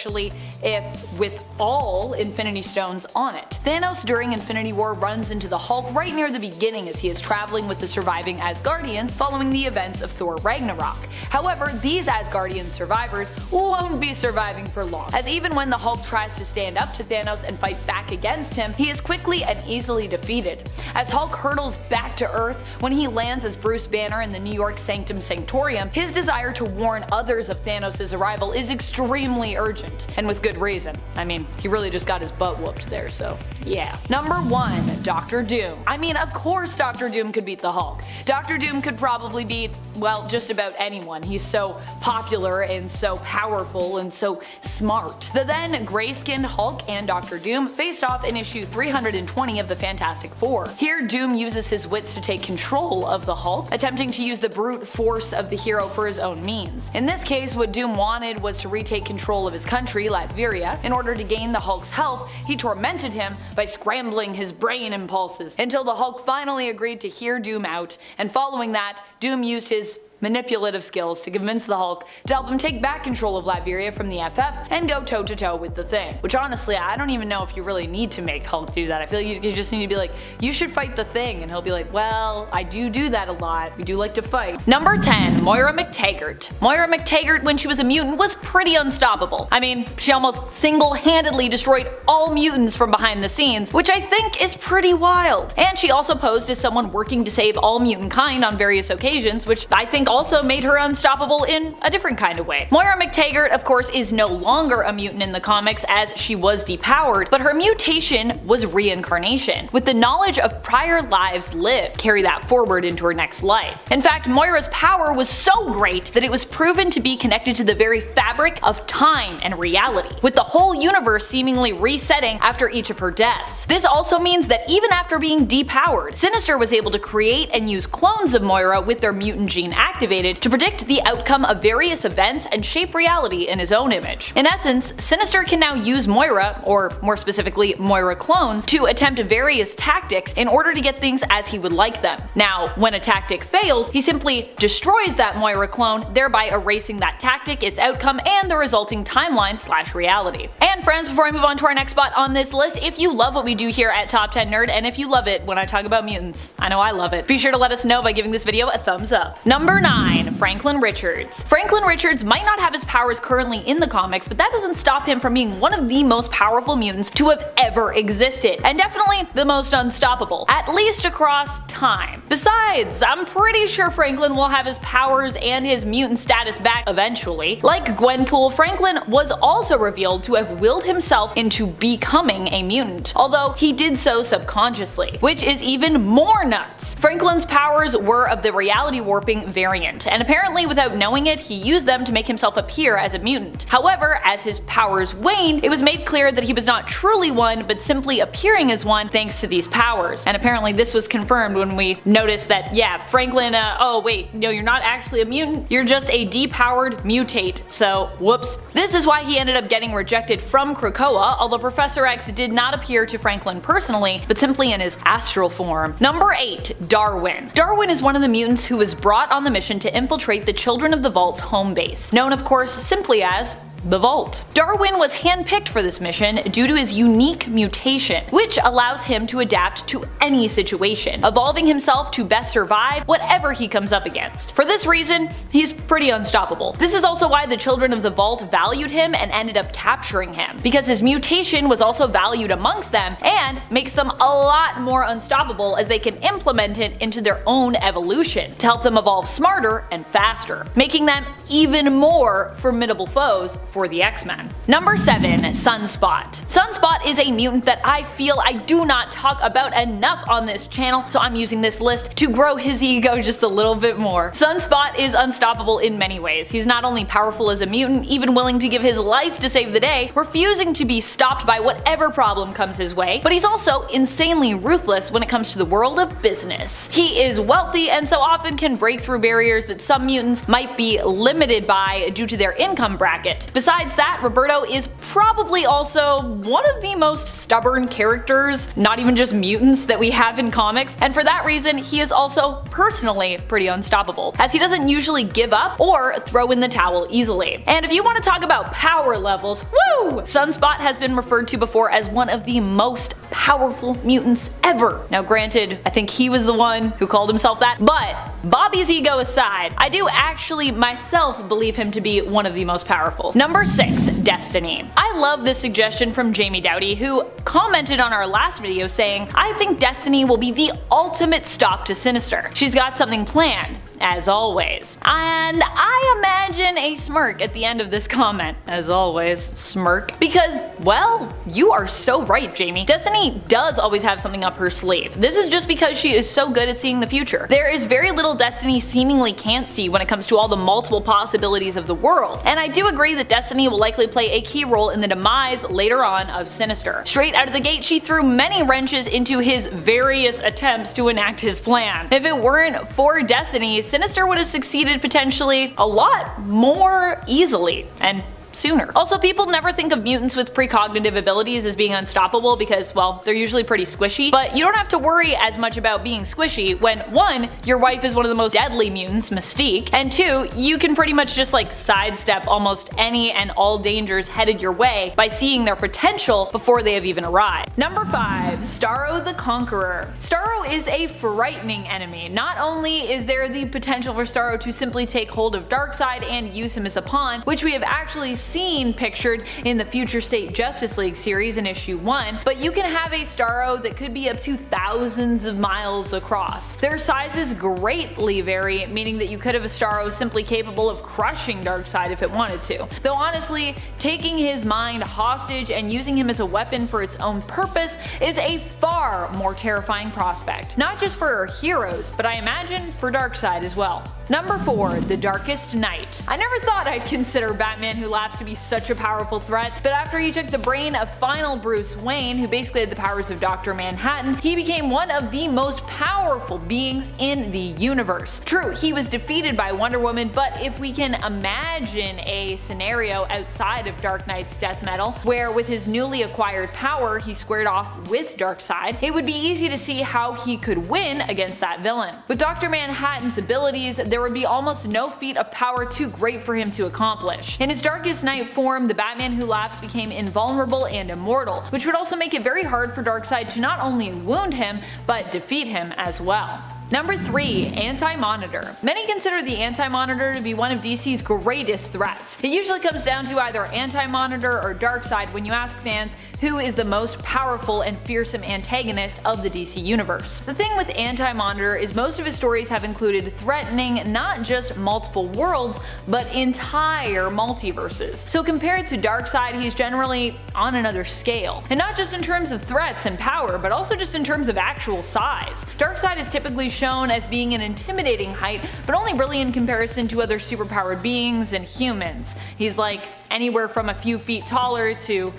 if with all Infinity Stones on it. Thanos during Infinity War runs into the Hulk right near the beginning as he is traveling with the surviving Asgardians following the events of Thor Ragnarok. However, these Asgardian survivors won't be surviving for long, as even when the Hulk tries to stand up to Thanos and fight back against him, he is quickly and easily defeated. As Hulk hurtles back to Earth when he lands as Bruce Banner in the New York Sanctum Sanctorium, his desire to warn others of Thanos' arrival is extremely urgent, and with good reason. I mean, he really just got his butt whooped there, so yeah. Number 1, Dr. Doom. I mean, of course Dr. Doom could beat the Hulk. Dr. Doom could probably beat well, just about anyone. He's so popular and so powerful and so smart. The then gray-skinned Hulk and Dr. Doom faced off in issue 320 of the Fantastic Four. Here, Doom uses his wits to take control of the Hulk, attempting to use the brute force of the hero for his own means. In this case, what Doom wanted was to retake control of his country, Latveria. In order to gain the Hulk's help, he tormented him by scrambling his brain impulses, until the Hulk finally agreed to hear Doom out, and following that, Doom used his manipulative skills to convince the Hulk to help him take back control of Latveria from the FF and go toe-to-toe with the Thing. Which honestly, I don't even know if you really need to make Hulk do that. I feel like you just need to be like, you should fight the Thing, and he'll be like, well, I do that a lot. We do like to fight. Number 10, Moira McTaggart. Moira McTaggart, when she was a mutant, was pretty unstoppable. I mean, she almost single-handedly destroyed all mutants from behind the scenes, which I think is pretty wild. And she also posed as someone working to save all mutant kind on various occasions, which I think also made her unstoppable in a different kind of way. Moira McTaggart, of course, is no longer a mutant in the comics as she was depowered, but her mutation was reincarnation, with the knowledge of prior lives lived carry that forward into her next life. In fact, Moira's power was so great that it was proven to be connected to the very fabric of time and reality, with the whole universe seemingly resetting after each of her deaths. This also means that even after being depowered, Sinister was able to create and use clones of Moira with their mutant gene activated to predict the outcome of various events and shape reality in his own image. In essence, Sinister can now use Moira, or more specifically Moira clones, to attempt various tactics in order to get things as he would like them. Now, when a tactic fails, he simply destroys that Moira clone, thereby erasing that tactic, its outcome, and the resulting timeline/reality. And friends, before I move on to our next spot on this list, if you love what we do here at Top 10 Nerd, and if you love it when I talk about mutants, I know I love it, be sure to let us know by giving this video a thumbs up. Number 9, Franklin Richards. Franklin Richards might not have his powers currently in the comics, but that doesn't stop him from being one of the most powerful mutants to have ever existed, and definitely the most unstoppable, at least across time. Besides, I'm pretty sure Franklin will have his powers and his mutant status back eventually. Like Gwenpool, Franklin was also revealed to have willed himself into becoming a mutant, although he did so subconsciously, which is even more nuts. Franklin's powers were of the reality warping variant, and apparently without knowing it, he used them to make himself appear as a mutant. However, as his powers waned, it was made clear that he was not truly one, but simply appearing as one thanks to these powers. And apparently this was confirmed when we noticed that, yeah, Franklin, oh wait, no, you're not actually a mutant, you're just a depowered mutate, so whoops. This is why he ended up getting rejected from Krakoa, although Professor X did not appear to Franklin personally, but simply in his astral form. Number 8, Darwin. Darwin is one of the mutants who was brought on the mission to infiltrate the Children of the Vault's home base, known of course simply as the Vault. Darwin was handpicked for this mission due to his unique mutation, which allows him to adapt to any situation, evolving himself to best survive whatever he comes up against. For this reason, he's pretty unstoppable. This is also why the Children of the Vault valued him and ended up capturing him, because his mutation was also valued amongst them and makes them a lot more unstoppable as they can implement it into their own evolution to help them evolve smarter and faster, making them even more formidable foes for the X-Men. Number 7, Sunspot. Sunspot is a mutant that I feel I do not talk about enough on this channel, so I'm using this list to grow his ego just a little bit more. Sunspot is unstoppable in many ways. He's not only powerful as a mutant, even willing to give his life to save the day, refusing to be stopped by whatever problem comes his way, but he's also insanely ruthless when it comes to the world of business. He is wealthy and so often can break through barriers that some mutants might be limited by due to their income bracket. Besides that, Roberto is probably also one of the most stubborn characters, not even just mutants, that we have in comics, and for that reason he is also personally pretty unstoppable, as he doesn't usually give up or throw in the towel easily. And if you want to talk about power levels, woo! Sunspot has been referred to before as one of the most powerful mutants ever. Now granted, I think he was the one who called himself that, but Bobby's ego aside, I do actually myself believe him to be one of the most powerful. Number 6, Destiny. I love this suggestion from Jamie Dowdy, who commented on our last video saying, I think Destiny will be the ultimate stop to Sinister. She's got something planned. as always. And I imagine a smirk at the end of this comment. As always, smirk. Because, well, you are so right, Jamie. Destiny does always have something up her sleeve. This is just because she is so good at seeing the future. There is very little Destiny seemingly can't see when it comes to all the multiple possibilities of the world. And I do agree that Destiny will likely play a key role in the demise later on of Sinister. Straight out of the gate, she threw many wrenches into his various attempts to enact his plan. If it weren't for Destiny, Sinister would have succeeded potentially a lot more easily and sooner. Also, people never think of mutants with precognitive abilities as being unstoppable because, well, they're usually pretty squishy, but you don't have to worry as much about being squishy when 1. Your wife is one of the most deadly mutants, Mystique, and 2. You can pretty much just like sidestep almost any and all dangers headed your way by seeing their potential before they have even arrived. Number 5. Starro the Conqueror. Starro is a frightening enemy. Not only is there the potential for Starro to simply take hold of Darkseid and use him as a pawn, which we have actually seen pictured in the Future State Justice League series in issue 1, but you can have a Starro that could be up to thousands of miles across. Their sizes greatly vary, meaning that you could have a Starro simply capable of crushing Darkseid if it wanted to. Though honestly, taking his mind hostage and using him as a weapon for its own purpose is a far more terrifying prospect. Not just for our heroes, but I imagine for Darkseid as well. Number 4. The Darkest Night. I never thought I'd consider Batman Who Laughs to be such a powerful threat, but after he took the brain of final Bruce Wayne, who basically had the powers of Dr. Manhattan, he became one of the most powerful beings in the universe. True, he was defeated by Wonder Woman, but if we can imagine a scenario outside of Dark Knight's death metal, where with his newly acquired power he squared off with Darkseid, it would be easy to see how he could win against that villain. With Dr. Manhattan's abilities, there would be almost no feat of power too great for him to accomplish. In his Darkest Night form, the Batman Who Laughs became invulnerable and immortal, which would also make it very hard for Darkseid to not only wound him, but defeat him as well. Number 3. Anti-Monitor. Many consider the Anti-Monitor to be one of DC's greatest threats. It usually comes down to either Anti-Monitor or Darkseid when you ask fans who is the most powerful and fearsome antagonist of the DC universe. The thing with Anti-Monitor is most of his stories have included threatening not just multiple worlds, but entire multiverses. So compared to Darkseid, he's generally on another scale. And not just in terms of threats and power, but also just in terms of actual size. Darkseid is typically shown as being an intimidating height, but only really in comparison to other superpowered beings and humans. He's like anywhere from a few feet taller to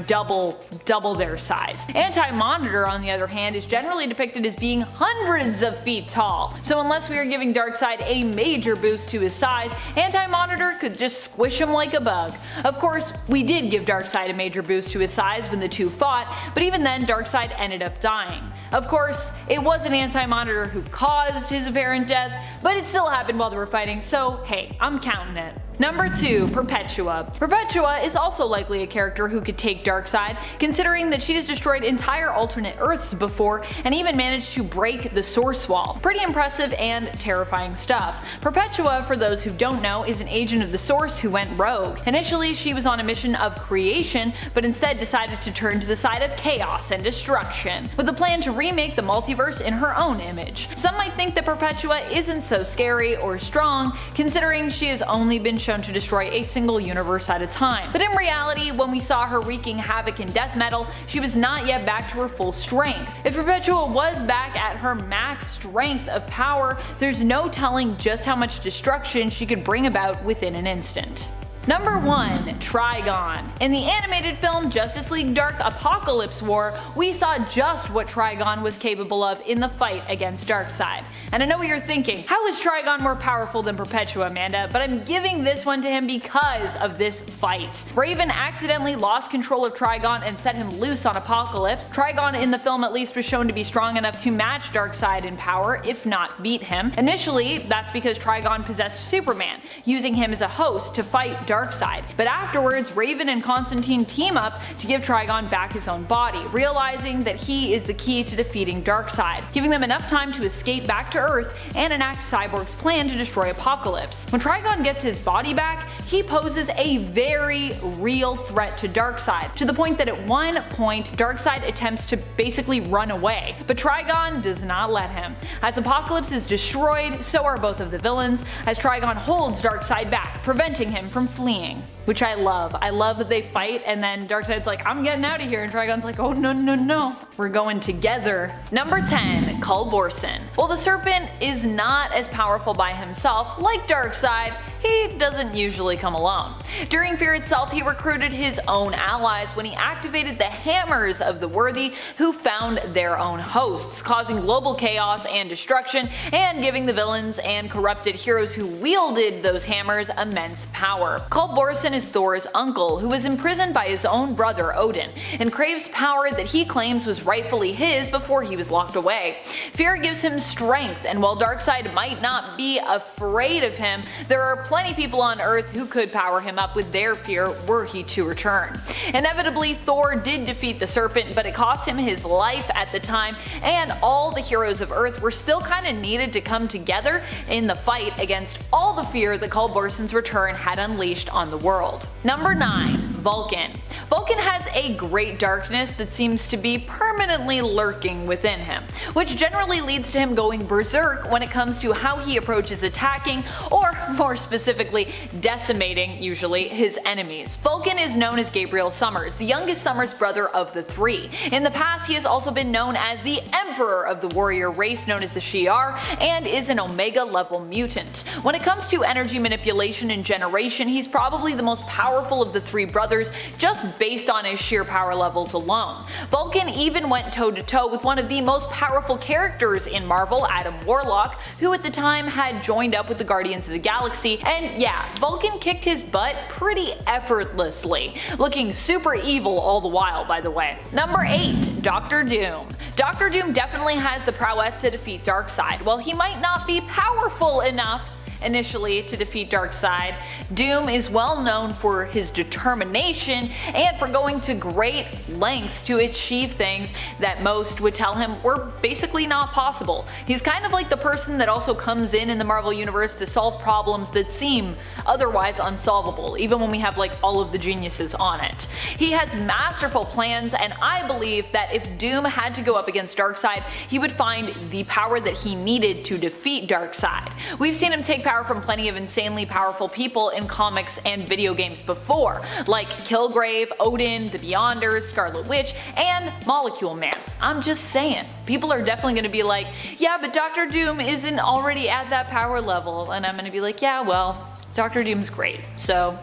double their size. Anti-Monitor, on the other hand, is generally depicted as being hundreds of feet tall. So unless we are giving Darkseid a major boost to his size, Anti-Monitor could just squish him like a bug. Of course, we did give Darkseid a major boost to his size when the two fought, but even then Darkseid ended up dying. Of course, it wasn't Anti-Monitor who caused his apparent death, but it still happened while they were fighting, so hey, I'm counting it. Number 2. Perpetua. Perpetua is also likely a character who could take Darkseid, considering that she has destroyed entire alternate Earths before and even managed to break the Source Wall. Pretty impressive and terrifying stuff. Perpetua, for those who don't know, is an agent of the Source who went rogue. Initially, she was on a mission of creation, but instead decided to turn to the side of chaos and destruction, with a plan to remake the multiverse in her own image. Some might think that Perpetua isn't so scary or strong, considering she has only been shown to destroy a single universe at a time. But in reality, when we saw her wreaking havoc in death metal, she was not yet back to her full strength. If Perpetua was back at her max strength of power, there's no telling just how much destruction she could bring about within an instant. Number 1. Trigon. In the animated film Justice League Dark Apocalypse War, we saw just what Trigon was capable of in the fight against Darkseid. And I know what you're thinking, how is Trigon more powerful than Perpetua, Amanda? But I'm giving this one to him because of this fight. Raven accidentally lost control of Trigon and set him loose on Apocalypse. Trigon in the film at least was shown to be strong enough to match Darkseid in power, if not beat him. Initially, that's because Trigon possessed Superman, using him as a host to fight Darkseid Darkseid. But afterwards, Raven and Constantine team up to give Trigon back his own body, realizing that he is the key to defeating Darkseid, giving them enough time to escape back to Earth and enact Cyborg's plan to destroy Apocalypse. When Trigon gets his body back, he poses a very real threat to Darkseid, to the point that at one point Darkseid attempts to basically run away, but Trigon does not let him. As Apocalypse is destroyed, so are both of the villains, as Trigon holds Darkseid back, preventing him from fleeing. Which I love. I love that they fight and then Darkseid's like, I'm getting out of here, and Trigon's like, oh no no no, we're going together. Number 10. Cull Borson. While the Serpent is not as powerful by himself, like Darkseid, he doesn't usually come alone. During Fear itself, he recruited his own allies when he activated the Hammers of the Worthy, who found their own hosts, causing global chaos and destruction, and giving the villains and corrupted heroes who wielded those hammers immense power. Cull Borson is Thor's uncle, who was imprisoned by his own brother Odin, and craves power that he claims was rightfully his before he was locked away. Fear gives him strength, and while Darkseid might not be afraid of him, there are plenty people on Earth who could power him up with their fear were he to return. Inevitably, Thor did defeat the Serpent, but it cost him his life at the time, and all the heroes of Earth were still kinda needed to come together in the fight against all the fear that Cull Borson's return had unleashed on the world. Number 9. Vulcan. Vulcan has a great darkness that seems to be permanently lurking within him, which generally leads to him going berserk when it comes to how he approaches attacking, or more specifically, decimating, usually, his enemies. Vulcan is known as Gabriel Summers, the youngest Summers brother of the three. In the past, he has also been known as the Emperor of the warrior race known as the Shi'ar, and is an Omega level mutant. When it comes to energy manipulation and generation, he's probably the most powerful of the three brothers, just based on his sheer power levels alone. Vulcan even went toe to toe with one of the most powerful characters in Marvel, Adam Warlock, who at the time had joined up with the Guardians of the Galaxy, and yeah, Vulcan kicked his butt pretty effortlessly, looking super evil all the while, by the way. Number 8. Dr. Doom. Dr. Doom definitely has the prowess to defeat Darkseid. While he might not be powerful enough initially to defeat Darkseid, Doom is well known for his determination and for going to great lengths to achieve things that most would tell him were basically not possible. He's kind of like the person that also comes in the Marvel Universe to solve problems that seem otherwise unsolvable, even when we have like all of the geniuses on it. He has masterful plans, and I believe that if Doom had to go up against Darkseid, he would find the power that he needed to defeat Darkseid. We've seen him take power from plenty of insanely powerful people in comics and video games before, like Kilgrave, Odin, the Beyonders, Scarlet Witch, and Molecule Man. I'm just saying, people are definitely going to be like, yeah, but Dr. Doom isn't already at that power level, and I'm going to be like, yeah, well, Dr. Doom's great, so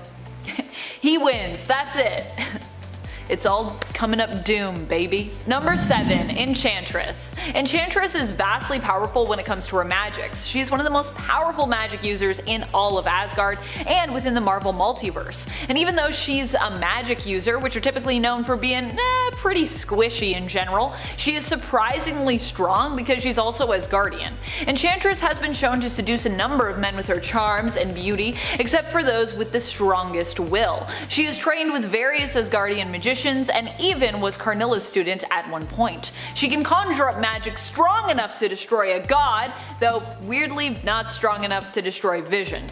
he wins, that's it. It's all coming up Doom, baby. Number 7. Enchantress. Enchantress is vastly powerful when it comes to her magics. She's one of the most powerful magic users in all of Asgard and within the Marvel multiverse. And even though she's a magic user, which are typically known for being pretty squishy in general, she is surprisingly strong because she's also Asgardian. Enchantress has been shown to seduce a number of men with her charms and beauty, except for those with the strongest will. She is trained with various Asgardian magicians and even was Carnilla's student at one point. She can conjure up magic strong enough to destroy a god, though weirdly not strong enough to destroy Vision.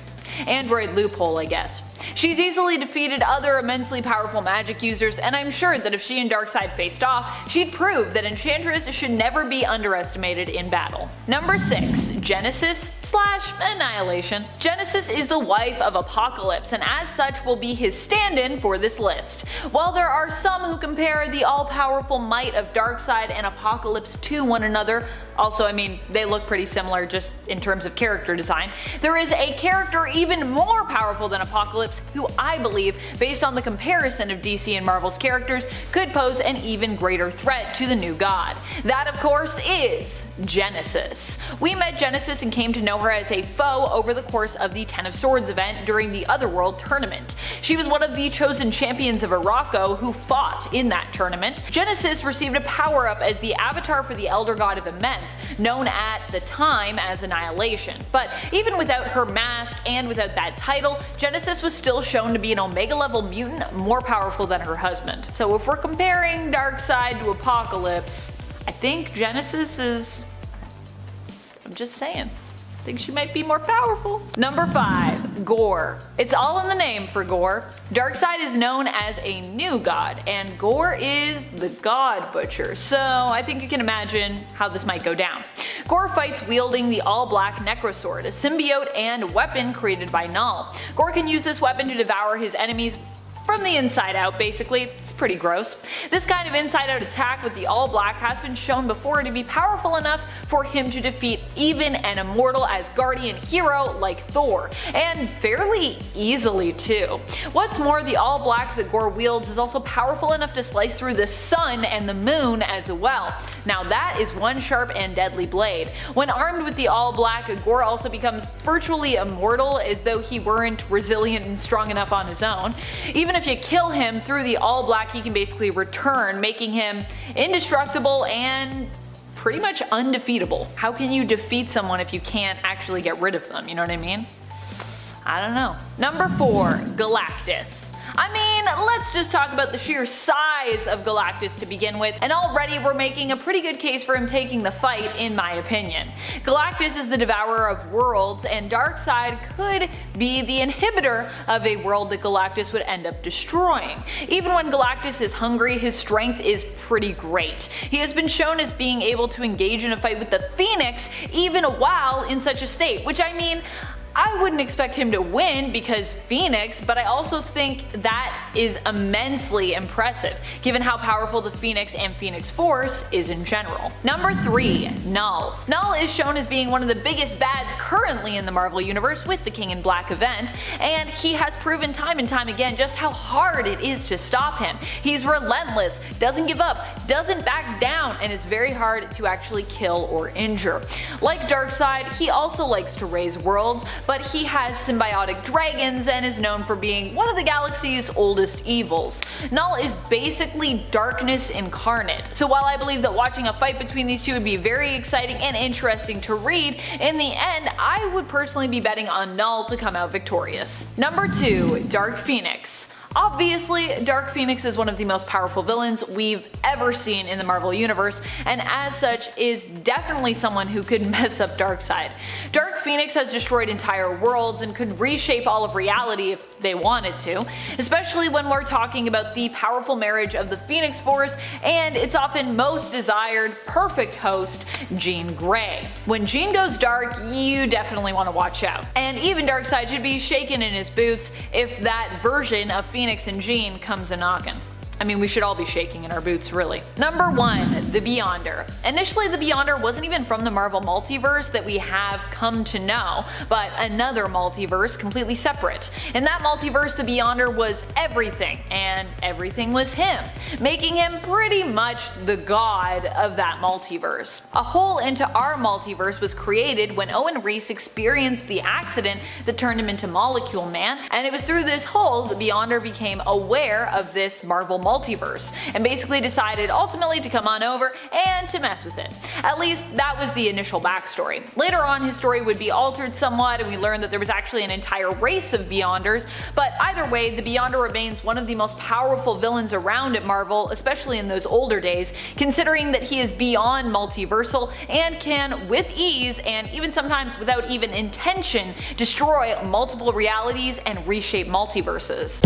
Android loophole, I guess. She's easily defeated other immensely powerful magic users, and I'm sure that if she and Darkseid faced off, she'd prove that Enchantress should never be underestimated in battle. Number 6. Genesis/Annihilation. Genesis is the wife of Apocalypse, and as such will be his stand-in for this list. While there are some who compare the all-powerful might of Darkseid and Apocalypse to one another, also, I mean, they look pretty similar just in terms of character design, there is a character even more powerful than Apocalypse who I believe, based on the comparison of DC and Marvel's characters, could pose an even greater threat to the new god. That, of course, is Genesis. We met Genesis and came to know her as a foe over the course of the Ten of Swords event during the Otherworld tournament. She was one of the chosen champions of Araco who fought in that tournament. Genesis received a power-up as the avatar for the Elder God of Amenth, known at the time as Annihilation. But even without her mask and without that title, Genesis was still shown to be an Omega level mutant more powerful than her husband. So if we're comparing Darkseid to Apocalypse, I think Genesis is... I'm just saying. I think she might be more powerful. Number 5. Gore. It's all in the name for Gore. Darkseid is known as a new god, and Gore is the god butcher, so I think you can imagine how this might go down. Gore fights wielding the all-black Necrosword, a symbiote and weapon created by Null. Gore can use this weapon to devour his enemies from the inside out, basically. It's pretty gross. This kind of inside out attack with the all black has been shown before to be powerful enough for him to defeat even an immortal Asgardian hero like Thor, and fairly easily too. What's more, the all black that Gore wields is also powerful enough to slice through the sun and the moon as well. Now that is one sharp and deadly blade. When armed with the all black, Gore also becomes virtually immortal, as though he weren't resilient and strong enough on his own. Even if you kill him through the all black, he can basically return, making him indestructible and pretty much undefeatable. How can you defeat someone if you can't actually get rid of them, you know what I mean? I don't know. Number 4. Galactus. I mean, let's just talk about the sheer size of Galactus to begin with, and already we're making a pretty good case for him taking the fight, in my opinion. Galactus is the devourer of worlds, and Darkseid could be the inhibitor of a world that Galactus would end up destroying. Even when Galactus is hungry, his strength is pretty great. He has been shown as being able to engage in a fight with the Phoenix even while in such a state, which, I mean, I wouldn't expect him to win because Phoenix, but I also think that is immensely impressive given how powerful the Phoenix and Phoenix Force is in general. Number 3. Null. Null is shown as being one of the biggest bads currently in the Marvel Universe with the King in Black event, and he has proven time and time again just how hard it is to stop him. He's relentless, doesn't give up, doesn't back down, and is very hard to actually kill or injure. Like Darkseid, he also likes to raise worlds, but he has symbiotic dragons and is known for being one of the galaxy's oldest evils. Null is basically darkness incarnate, so while I believe that watching a fight between these two would be very exciting and interesting to read, in the end I would personally be betting on Null to come out victorious. Number 2. Dark Phoenix. Obviously, Dark Phoenix is one of the most powerful villains we've ever seen in the Marvel Universe, and as such is definitely someone who could mess up Darkseid. Dark Phoenix has destroyed entire worlds and could reshape all of reality if they wanted to, especially when we're talking about the powerful marriage of the Phoenix Force and its often most desired perfect host, Jean Grey. When Jean goes dark, you definitely want to watch out. And even Darkseid should be shaken in his boots if that version of Phoenix and Jean comes a-knockin'. I mean, we should all be shaking in our boots, really. Number 1. The Beyonder. Initially, the Beyonder wasn't even from the Marvel multiverse that we have come to know, but another multiverse completely separate. In that multiverse, the Beyonder was everything, and everything was him, making him pretty much the god of that multiverse. A hole into our multiverse was created when Owen Reese experienced the accident that turned him into Molecule Man, and it was through this hole the Beyonder became aware of this Marvel multiverse, and basically decided ultimately to come on over and to mess with it. At least that was the initial backstory. Later on his story would be altered somewhat, and we learned that there was actually an entire race of Beyonders, but either way the Beyonder remains one of the most powerful villains around at Marvel, especially in those older days, considering that he is beyond multiversal and can with ease, and even sometimes without even intention, destroy multiple realities and reshape multiverses.